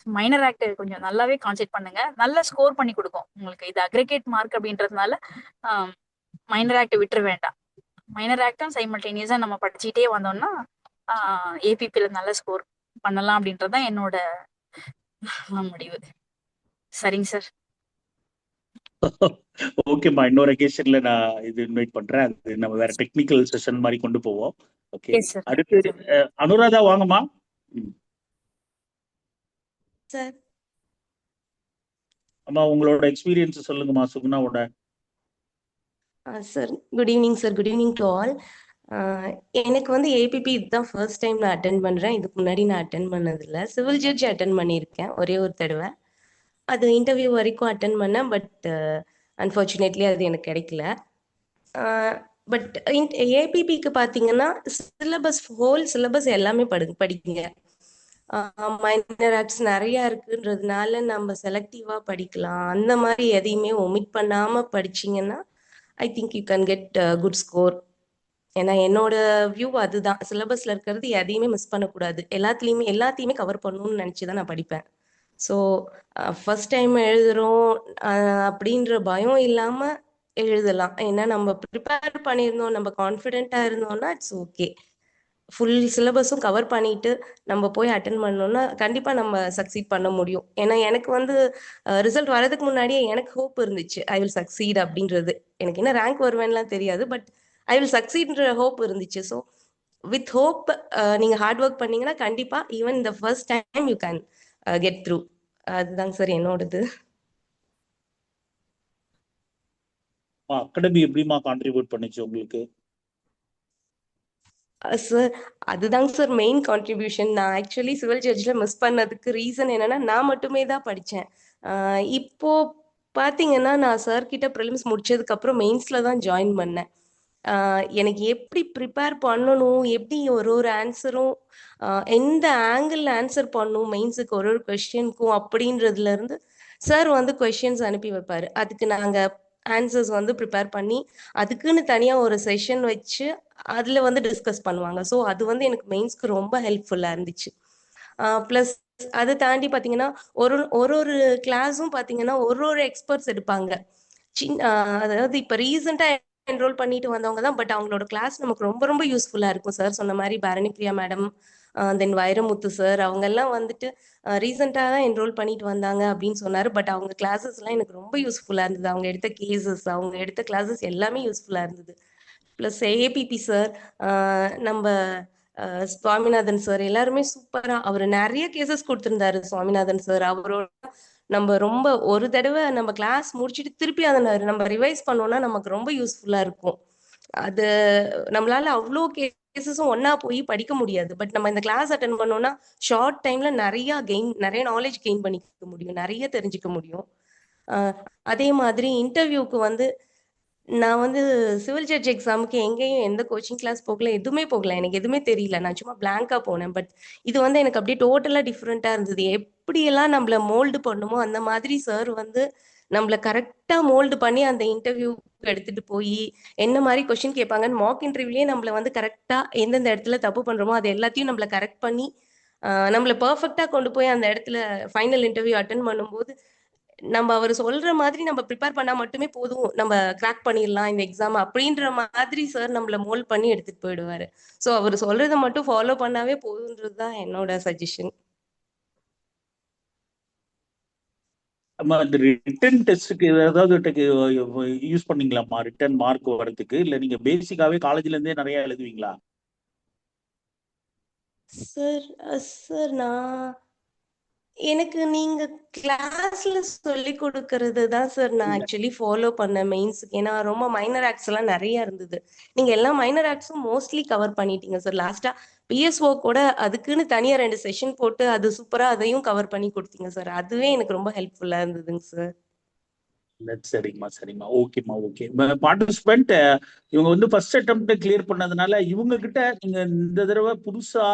[SPEAKER 11] மைனர் ஆக்ட் கொஞ்சம் நல்லாவே கான்சென்ட்ரேட் பண்ணுங்க, நல்ல ஸ்கோர் பண்ணி கொடுக்கும் உங்களுக்கு. இது அக்ரிகேட் மார்க் அப்படின்றதுனால மைனர் ஆக்ட் விட்டுற வேண்டாம். மைனர் ஆக்டும் சைமல்டேனியஸா நம்ம படிச்சுட்டே வந்தோம்னா ஏபிபில நல்ல ஸ்கோர் பண்ணலாம் அப்படின்றதுதான் என்னோட முடிவு. சரிங்க சார்.
[SPEAKER 2] ஓகேம்மா, இன்னொரு அகேஷன்ல நான் இது இன்வைட் பண்றேன். அது நம்ம வேற டெக்னிக்கல் செஷன் மாதிரி கொண்டு போவோம். ஓகே, அடுத்து அனுராதா வாங்கம்மா.
[SPEAKER 12] சார்
[SPEAKER 2] அம்மா உங்களோட எக்ஸ்பீரியன்ஸ் சொல்லுங்கம்மா சுகுணாவோட.
[SPEAKER 12] Sir good evening sir. Good evening to all. எனக்கு வந்து ஏபிபி இதுதான் ஃபர்ஸ்ட் டைம் நான் அட்டன் பண்ணுறேன். இதுக்கு முன்னாடி நான் அட்டன் பண்ணதில்லை. சிவில் ஜட்ஜ் அட்டன் பண்ணியிருக்கேன் ஒரே ஒரு தடவை. அது இன்டர்வியூ வரைக்கும் அட்டன் பண்ணேன். பட் அன்ஃபார்ச்சுனேட்லி அது எனக்கு கிடைக்கல. பட் ஏபிபிக்கு பார்த்தீங்கன்னா ஹோல் சிலபஸ் எல்லாமே படிக்குங்க. மைனர் ஆக்ட்ஸ் நிறையா இருக்குன்றதுனால நம்ம செலக்டிவாக படிக்கலாம். அந்த மாதிரி எதையுமே ஒமிட் பண்ணாமல் படிச்சிங்கன்னா I think you can get good score. ஏன்னா என்னோட வியூ அதுதான். சிலபஸில் இருக்கிறது எதையுமே மிஸ் பண்ணக்கூடாது. எல்லாத்தையுமே கவர் பண்ணணும்னு நினச்சி தான் நான் படிப்பேன். ஸோ ஃபர்ஸ்ட் டைம் எழுதுகிறோம் அப்படின்ற பயம் இல்லாமல் எழுதலாம். ஏன்னா நம்ம ப்ரிப்பேர் பண்ணியிருந்தோம், நம்ம கான்ஃபிடென்ட்டாக இருந்தோம்னா இட்ஸ் ஓகே. ஃபுல் சிலபஸும் கவர் பண்ணிட்டு நம்ம போய் அட்டன் பண்ணோம்னா கண்டிப்பாக நம்ம சக்சீட் பண்ண முடியும். ஏன்னா எனக்கு வந்து ரிசல்ட் வரதுக்கு முன்னாடியே எனக்கு ஹோப் இருந்துச்சு, ஐ வில் சக்சீட் அப்படின்றது. எனக்கு என்ன ரேங்க் வருவேன்லாம் தெரியாது, பட் ஐ வில் சக்சீட்ன்ற ஹோப் இருந்துச்சு. ஸோ வித் ஹோப் நீங்கள் ஹார்ட் ஒர்க் பண்ணீங்கன்னா கண்டிப்பாக ஈவன் இந்த first time you can get through. அதுதாங்க சார் என்னோடது.
[SPEAKER 2] அகாடமி எப்படிமா கான்ட்ரிபியூட் பண்ணுச்சு உங்களுக்கு?
[SPEAKER 12] சார் அதுதாங்க சார் மெயின் கான்ட்ரிபியூஷன். நான் ஆக்சுவலி சிவில் ஜட்ஜில் மிஸ் பண்ணதுக்கு ரீசன் என்னன்னா நான் மட்டுமே தான் படித்தேன். இப்போ பார்த்தீங்கன்னா நான் சார் கிட்ட ப்ரிலிம்ஸ் முடிச்சதுக்கப்புறம் மெயின்ஸில் தான் ஜாயின் பண்ணேன். எனக்கு எப்படி ப்ரிப்பேர் பண்ணணும், எப்படி ஒரு ஆன்சரும் எந்த ஆங்கிள் ஆன்சர் பண்ணணும் மெயின்ஸுக்கு ஒரு கொஸ்டினுக்கும் அப்படின்றதுலேருந்து சார் வந்து கொஷின்ஸ் அனுப்பி வைப்பார். அதுக்கு நாங்கள் ஆன்சர்ஸ் வந்து ப்ரிப்பேர் பண்ணி அதுக்குன்னு தனியாக ஒரு செஷன் வச்சு அதில் வந்து டிஸ்கஸ் பண்ணுவாங்க. ஸோ அது வந்து எனக்கு மெயின்ஸ்க்கு ரொம்ப ஹெல்ப்ஃபுல்லாக இருந்துச்சு. ப்ளஸ் அதை தாண்டி பார்த்தீங்கன்னா ஒரு ஒரு கிளாஸும் பார்த்தீங்கன்னா ஒரு எக்ஸ்பர்ட்ஸ் எடுப்பாங்க. அதாவது இப்போ ரீசெண்டாக என்ரோல் பண்ணிட்டு வந்தவங்க தான், பட் அவங்களோட கிளாஸ் நமக்கு ரொம்ப ரொம்ப யூஸ்ஃபுல்லாக இருக்கும். சார் சொன்ன மாதிரி பரணி பிரியா மேடம், தென் வைரமுத்து சார், அவங்கெல்லாம் வந்துட்டு ரீசெண்டாக தான் என்ரோல் பண்ணிட்டு வந்தாங்க அப்படின்னு சொன்னார். பட் அவங்க கிளாஸஸ்லாம் எனக்கு ரொம்ப யூஸ்ஃபுல்லாக இருந்தது. அவங்க எடுத்த கேசஸ், அவங்க எடுத்த கிளாஸஸ் எல்லாமே யூஸ்ஃபுல்லாக இருந்தது. ப்ளஸ் ஏபிபி சார், நம்ம சுவாமிநாதன் சார் எல்லாருமே சூப்பராக, அவர் நிறைய கேசஸ் கொடுத்துருந்தாரு. சுவாமிநாதன் சார் அவரோட நம்ம ரொம்ப ஒரு தடவை நம்ம கிளாஸ் முடிச்சுட்டு திருப்பி அதை நம்ம ரிவைஸ் பண்ணோம்னா நமக்கு ரொம்ப யூஸ்ஃபுல்லாக இருக்கும். அது நம்மளால அவ்வளோ கேசஸும் ஒன்றா போய் படிக்க முடியாது. பட் நம்ம இந்த கிளாஸ் அட்டன் பண்ணோம்னா ஷார்ட் டைமில் நிறைய நாலேஜ் கெயின் பண்ணிக்க முடியும், நிறைய தெரிஞ்சுக்க முடியும். அதே மாதிரி இன்டர்வியூக்கு வந்து நான் வந்து சிவில் ஜட்ஜ் எக்ஸாமுக்கு எங்கேயும் எந்த கோச்சிங் கிளாஸ் போகல, எதுவுமே போகல. எனக்கு எதுவுமே தெரியல. நான் சும்மா பிளாங்காக போனேன். பட் இது வந்து எனக்கு அப்படியே டோட்டலாக டிஃப்ரெண்ட்டாக இருந்தது. எப்படியெல்லாம் நம்மளை மோல்டு பண்ணுமோ அந்த மாதிரி சார் வந்து நம்மளை கரெக்டாக மோல்டு பண்ணி அந்த இன்டர்வியூக்கு எடுத்துகிட்டு போய் என்ன மாதிரி கொஷின் கேட்பாங்கன்னு மார்க் இன்டர்வியூலேயே நம்மளை வந்து கரெக்டாக எந்தெந்த இடத்துல தப்பு பண்ணுறோமோ அது எல்லாத்தையும் நம்மளை கரெக்ட் பண்ணி நம்மளை பர்ஃபெக்டாக கொண்டு போய் அந்த இடத்துல ஃபைனல் இன்டர்வியூ அட்டன் பண்ணும்போது நம்ம அவர் சொல்ற மாதிரி நம்ம ப்ரிப்பேர் பண்ணா மட்டுமே போதும், நம்ம கிராக் பண்ணிடலாம் இந்த எக்ஸாம் அப்படின்ற மாதிரி சார் நம்மள மோல்ட் பண்ணி எடுத்துட்டு போயிடுவாரு. ஸோ அவர் சொல்றதை மட்டும் ஃபாலோ பண்ணாவே போதுன்றது தான் என்னோட சஜஷன்.
[SPEAKER 2] இந்த ரிட்டன் டெஸ்ட்டுக்கு ஏதாவது யூஸ் பண்ணீங்களாமா ரிட்டன் மார்க் வரதுக்கு? இல்லை நீங்க பேசிக்காவே காலேஜ்ல இருந்தே நிறைய எழுதுவீங்களா?
[SPEAKER 12] சார் எனக்கு நீங்க கிளாஸ்ல சொல்லி கொடுக்கறது தான் சார் நான் ஆக்சுவலி ஃபாலோ பண்ணேன் மெயின்ஸுக்கு. ஏன்னா ரொம்ப மைனர் ஆக்ட்ஸ் எல்லாம் நிறைய இருந்தது. நீங்க எல்லா மைனர் ஆக்ட்ஸும் மோஸ்ட்லி கவர் பண்ணிட்டீங்க சார். லாஸ்டா பிஎஸ்ஓ கூட அதுக்குன்னு தனியா 2 செஷன் போட்டு அது சூப்பரா அதையும் கவர் பண்ணி கொடுத்தீங்க சார். அதுவே எனக்கு ரொம்ப ஹெல்ப்ஃபுல்லா இருந்ததுங்க சார்.
[SPEAKER 2] சரிங்கம்மா ஓகேம்மா ஓகே. பார்ட்டிசிபென்ட் இவங்க வந்து ஃபர்ஸ்ட் அட்டெம்ப்ட் கிளியர் பண்ணதுனால இவங்க கிட்ட நீங்க இந்த தடவை புதுசா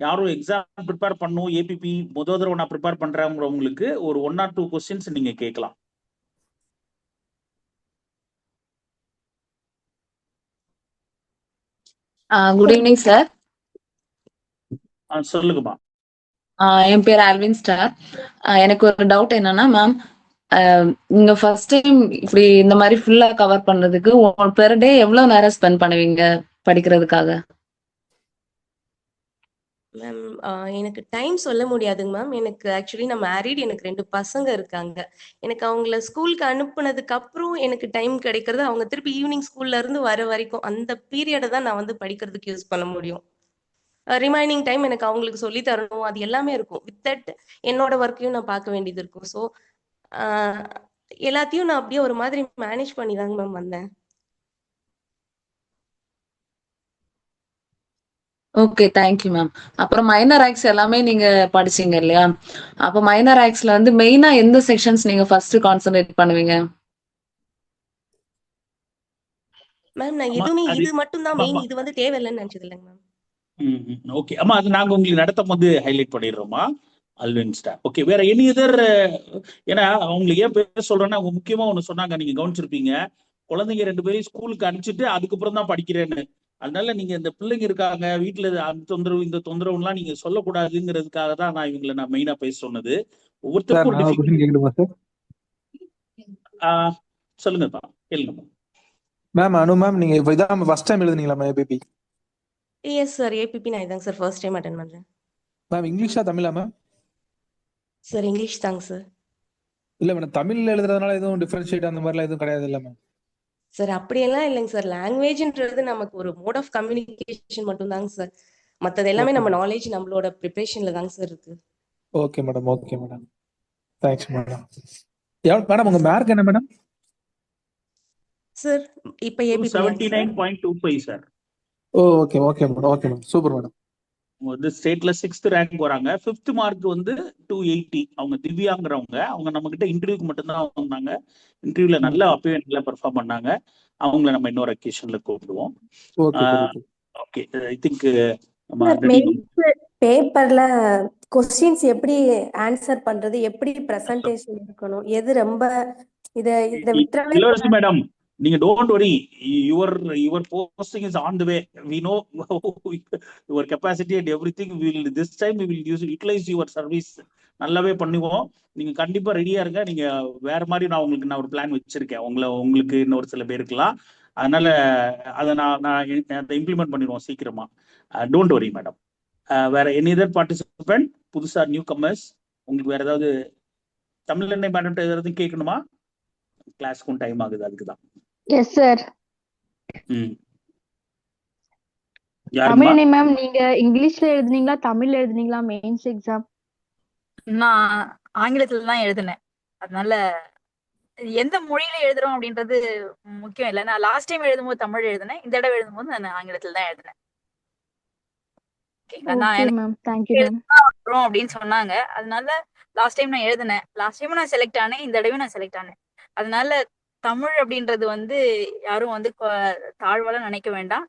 [SPEAKER 2] யாரும் எக்ஸாம் ப்ரிப்பேர் பண்ணும் ஏபிபி முதல் தடவை நான் ப்ரிப்பேர் பண்றேங்கிறவங்களுக்கு ஒரு 1 or 2 கொஸ்டின்ஸ் நீங்க கேட்கலாம்.
[SPEAKER 13] Good evening sir.
[SPEAKER 2] சொல்லுங்கம்மா.
[SPEAKER 13] என் பேர் ஆல்வின் ஸ்டார். எனக்கு ஒரு டவுட் என்னன்னா மேம், நீங்க ஃபர்ஸ்ட் டைம் இப்படி இந்த மாதிரி ஃபுல்லா கவர் பண்றதுக்கு பெர் டே எவ்வளவு நேரம் ஸ்பெண்ட் பண்ணுவீங்க படிக்கிறதுக்காக?
[SPEAKER 12] மேம் எனக்கு டைம் சொல்ல முடியாதுங்க மேம். எனக்கு ஆக்சுவலி நான் மேரிட், எனக்கு 2 பசங்க இருக்காங்க. எனக்கு அவங்கள ஸ்கூலுக்கு அனுப்புனதுக்கு அப்புறம் எனக்கு டைம் கிடைக்கிறது அவங்க திருப்பி ஈவினிங் ஸ்கூல்ல இருந்து வர வரைக்கும் அந்த பீரியடை தான் நான் வந்து படிக்கிறதுக்கு யூஸ் பண்ண முடியும். ரிமைனிங் டைம் எனக்கு அவங்களுக்கு சொல்லி தரணும், அது எல்லாமே இருக்கும். வித் தட் என்னோட ஒர்க்கையும் நான் பார்க்க வேண்டியது இருக்கும். ஸோ எல்லாத்தையும் நான் அப்படியே ஒரு மாதிரி மேனேஜ் பண்ணி தாங்க மேம் வந்தேன்.
[SPEAKER 13] Okay, thank you ma'am. அப்புறம் மைனர் ஆக்ட்ஸ் எல்லாமே நீங்க படிச்சீங்க இல்லையா? அப்ப மைனர் ஆக்ட்ஸ்ல வந்து மெயினா எந்த செக்ஷன்ஸ் நீங்க ஃபர்ஸ்ட் கான்சென்ட்ரேட் பண்ணுவீங்க?
[SPEAKER 12] மேம் நான்
[SPEAKER 2] அம்மா
[SPEAKER 12] எதுவுமே
[SPEAKER 2] அது
[SPEAKER 12] இது மட்டும் தான் மெயின்,
[SPEAKER 2] ஆமா
[SPEAKER 12] இது வந்து தேவையில்லைன்னு நினைச்சது இல்லைங்க மேம்.
[SPEAKER 2] ஓகே அம்மா, அது நாங்க உங்களுக்கு நடத்தும் போது ஹைலைட் பண்ணிடுறோமா அல்வின் ஸ்டார். ஓகே, வேற எனி இதர்? ஏன்னா அவங்களுக்கு ஏன் பேர் சொல்றேன்னா, அவங்க முக்கியமா ஒண்ணு சொன்னாங்க, நீங்க கவனிச்சிருப்பீங்க, குழந்தைங்க 2 பேரையும் ஸ்கூலுக்கு அனுப்பிச்சிட்டு அதுக்கப்புறம் தான் படிக்கிறேன்னு. அதனால நீங்க இந்த பிள்ளைங்க இருக்காங்க வீட்டுல, அந்த தொந்தரவு இந்த தொந்தரவுலாம் நீங்க சொல்லக்கூடாதுங்கிறதுக்காக தான் நான் இவங்களை மெயினா பேச சொன்னது.
[SPEAKER 14] சார்
[SPEAKER 2] ஒவ்வொருத்தருக்கும் ஒரு
[SPEAKER 14] நான் ஒரு கொஸ்டின்
[SPEAKER 2] டிஃபிகல்ட்.
[SPEAKER 14] கேட்கணுமா சார்?
[SPEAKER 2] சொல்லுங்கப்பா, கேளுங்கப்பா.
[SPEAKER 14] மேம் அனு மேம், நீங்க இப்போ இதான் ஃபர்ஸ்ட் டைம் எழுதுனீங்களா ஏபிபி?
[SPEAKER 12] எஸ் சார், ஏபிபி நான் இதாங்க சார் ஃபர்ஸ்ட் டைம் அட்டன் பண்றேன்.
[SPEAKER 14] மேம் இங்கிலீஷா தமிழா மேம்?
[SPEAKER 12] சார் இங்கிலீஷ் தாங்க சார்.
[SPEAKER 14] இல்ல மேடம், தமிழ்ல எழுதுறதுனால எதுவும் டிஃபரன்ஷியேட் அந்த மாதிரிலாம் எதுவும் கிடையாது இல்ல மேம்?
[SPEAKER 12] சார் அப்படியெல்லாம் இல்லைங்க சார், லாங்குவேஜ்ன்றது நமக்கு ஒரு மோட் ஆஃப் கம்யூனிகேஷன் மட்டும் தாங்க சார். மற்றது எல்லாமே
[SPEAKER 14] ஓகே
[SPEAKER 12] நம்ம
[SPEAKER 14] மேடம்.
[SPEAKER 12] நாலேஜ் நம்மளோட ப்ரிப்பரேஷன்ல தாங்க சார் இருக்கு.
[SPEAKER 14] Okay madam, okay madam, thanks madam. Madam உங்க மார்க் என்ன மேடம்?
[SPEAKER 12] சார் இப்போ APP sir
[SPEAKER 2] 279.25 sir.
[SPEAKER 14] Oh okay okay madam, okay madam, super madam.
[SPEAKER 2] வந்து ஸ்டேட்ல 6th ரேங்க் வராங்க. 5th மார்க் வந்து 280. அவங்க திவ்யாங்கிறவங்க, அவங்க நம்ம கிட்ட இன்டர்வியூக்கு மட்டும்தான் வந்தாங்க. இன்டர்வியூல நல்லா அப்பவே நல்லா பெர்ஃபார்ம் பண்ணாங்க. அவங்கள நம்ம இன்னொரு அக்கேஷன்ல கூப்பிடுவோம்.
[SPEAKER 14] Okay sir.
[SPEAKER 2] Okay, I think நம்ம
[SPEAKER 15] சார்
[SPEAKER 2] already
[SPEAKER 15] மெயின்ஸ் பேப்பர்ல கொஸ்டின்ஸ் எப்படி ஆன்சர் பண்றது, எப்படி பிரசன்டேஷன் இருக்கணும், எது ரொம்ப இத இத விட்டுறவே
[SPEAKER 2] இளவரசி மேடம், நீங்க don't worry, your posting is on the way. We know your capacity and everything. Will this time we will utilise your service. நல்லாவே பண்ணுவோம். நீங்க கண்டிப்பா ரெடியா இருங்க. நீங்க வேற மாதிரி நான் ஒரு பிளான் வச்சிருக்கேன் உங்களுக்கு இன்னொரு சில பேருக்குலாம். அதனால அதை நான் அதை இம்ப்ளிமெண்ட் பண்ணிடுவோம் சீக்கிரமா. Don't worry madam. வேற எனி அதர் பார்ட்டிசிபென்ட், புதுசா நியூ கமர்ஸ், உங்களுக்கு வேற ஏதாவது தமிழ் மேடம் ஏதாவது கேட்கணுமா? கிளாஸ்க்கும் டைம் ஆகுது, அதுக்குதான்.
[SPEAKER 16] Yes sir.
[SPEAKER 2] யாருமா?
[SPEAKER 16] தமிழினி மேம், நீங்க இங்கிலீஷ்ல எழுதுனீங்களா தமிழ்ல எழுதுனீங்களா மெயின்ஸ் எக்ஸாம்?
[SPEAKER 11] நான் ஆங்கிலத்துல தான் எழுதினேன். அதனால எந்த மொழியில எழுதுறோம் அப்படின்றது முக்கியம் இல்லை. நான் லாஸ்ட் டைம் எழுதும்போது தமிழ் எழுதினேன், இந்த தடவை எழுதும்போது நான் ஆங்கிலத்துல தான் எழுதினேன். ஓகேங்களா? நான்
[SPEAKER 16] ஓகே
[SPEAKER 11] எனக்கு
[SPEAKER 16] மேம், தேங்க்யூ மேம்.
[SPEAKER 11] வரும் அப்படின்னு சொன்னாங்க. அதனால லாஸ்ட் டைம் நான் எழுதினேன். லாஸ்ட் டைம் நான் செலக்ட் ஆனேன், இந்த தடவை நான் செலக்ட் ஆனேன். அதனால தமிழ் அப்படின்றது வந்து யாரும் வந்து தாழ்வால நினைக்க வேண்டாம்.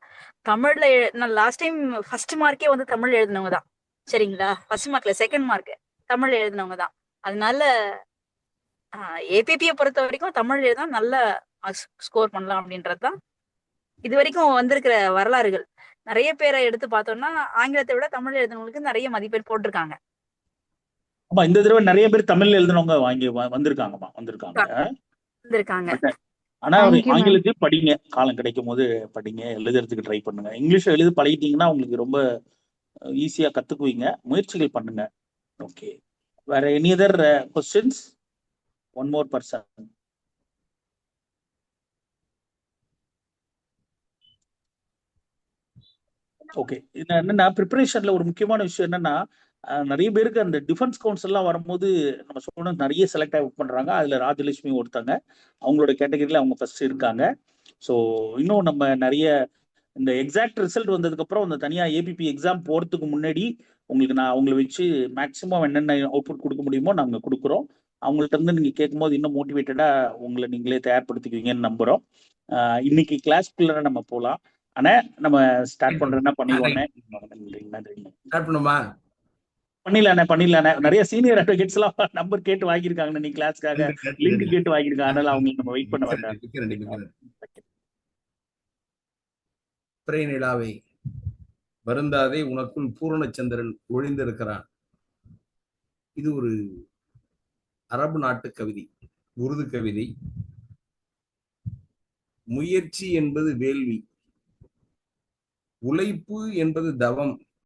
[SPEAKER 11] தமிழ்ல நான் லாஸ்ட் டைம் ஃபர்ஸ்ட் மார்க்கே வந்து தமிழ் எழுதினவங்க தான். சரிங்களா? ஃபர்ஸ்ட் மார்க்ல செகண்ட் மார்க் தமிழ் எழுதினவங்க தான். அதனால ஏபிபியை பொறுத்த வரைக்கும் தமிழ் எழுதா நல்ல ஸ்கோர் பண்ணலாம் அப்படின்றது தான் இது வரைக்கும் வந்திருக்கிற வரலாறுகள். நிறைய பேரை எடுத்து பார்த்தோம்னா ஆங்கிலத்தை விட தமிழ் எழுதினவங்களுக்கு நிறைய மதிப்பெண் போட்டிருக்காங்க.
[SPEAKER 2] ஆமா, இந்த தடவை நிறைய பேர் தமிழ்ல எழுதினவங்க வந்திருக்காங்கம்மா, வந்திருக்காங்க. ஆனா ஆங்கிலத்தையும் படிங்க, காலம் கிடைக்கும் போது படிங்க, எழுதுறதுக்கு ட்ரை பண்ணுங்க. இங்கிலீஷ் எழுதி பழகிட்டீங்கன்னா உங்களுக்கு ரொம்ப ஈஸியா கத்துக்குவீங்க. முயற்சிகள் பண்ணுங்க. ஓகே, வேற any other questions? One more person. Okay, இது என்னன்னா ப்ரிப்பரேஷன்ல ஒரு முக்கியமான விஷயம் என்னன்னா, நிறைய பேருக்கு அந்த டிஃபென்ஸ் கவுன்சில் எல்லாம் வரும்போது நம்ம ஸ்டூடெண்ட் நிறைய செலக்ட் ஆகி ஒர்க் பண்றாங்க. அதுல ராஜலட்சுமி ஒருத்தாங்க, அவங்களோட கேட்டகரியில அவங்க ஃபர்ஸ்ட் இருக்காங்க. ஸோ இன்னும் நம்ம நிறைய இந்த எக்ஸாக்ட் ரிசல்ட் வந்ததுக்கு அப்புறம் அந்த தனியா ஏபிபி எக்ஸாம் போறதுக்கு முன்னாடி உங்களுக்கு நான் அவங்கள வச்சு மேக்ஸிமம் என்னென்ன அவுட்புட் கொடுக்க முடியுமோ நாங்க கொடுக்குறோம். அவங்கள்ட்ட இருந்து நீங்க கேட்கும்போது இன்னும் மோட்டிவேட்டடா உங்களை நீங்களே தயார்படுத்திக்குவீங்கன்னு நம்புறோம். இன்னைக்கு கிளாஸ்க்குள்ள நம்ம போகலாம். ஆனா நம்ம ஸ்டார்ட் பண்றேன்னா பண்ணிடுவோண்ணே.
[SPEAKER 1] ஸ்டார்ட் பண்ணுமா?
[SPEAKER 2] பண்ணிடலாண்ணே. நிறைய சீனியர் அட்வொகேட்ஸ் எல்லாம் நம்பர் கேட்டு வாங்கியிருக்காங்க, நீ கிளாஸ்க்காக லிங்க் கேட்டு வாங்கியிருக்காங்க. அதனால அவங்களுக்கு நம்ம வெயிட் பண்ண வேண்டாம்.
[SPEAKER 1] நிலாவை வருந்தாதே, உனக்குள் பூரணச்சந்திரன் ஒழிந்திருக்கிறான். இது ஒரு அரபு நாட்டு கவிதை, உருது கவிதை. முயற்சி என்பது வேள்வி, உழைப்பு என்பது தவம்,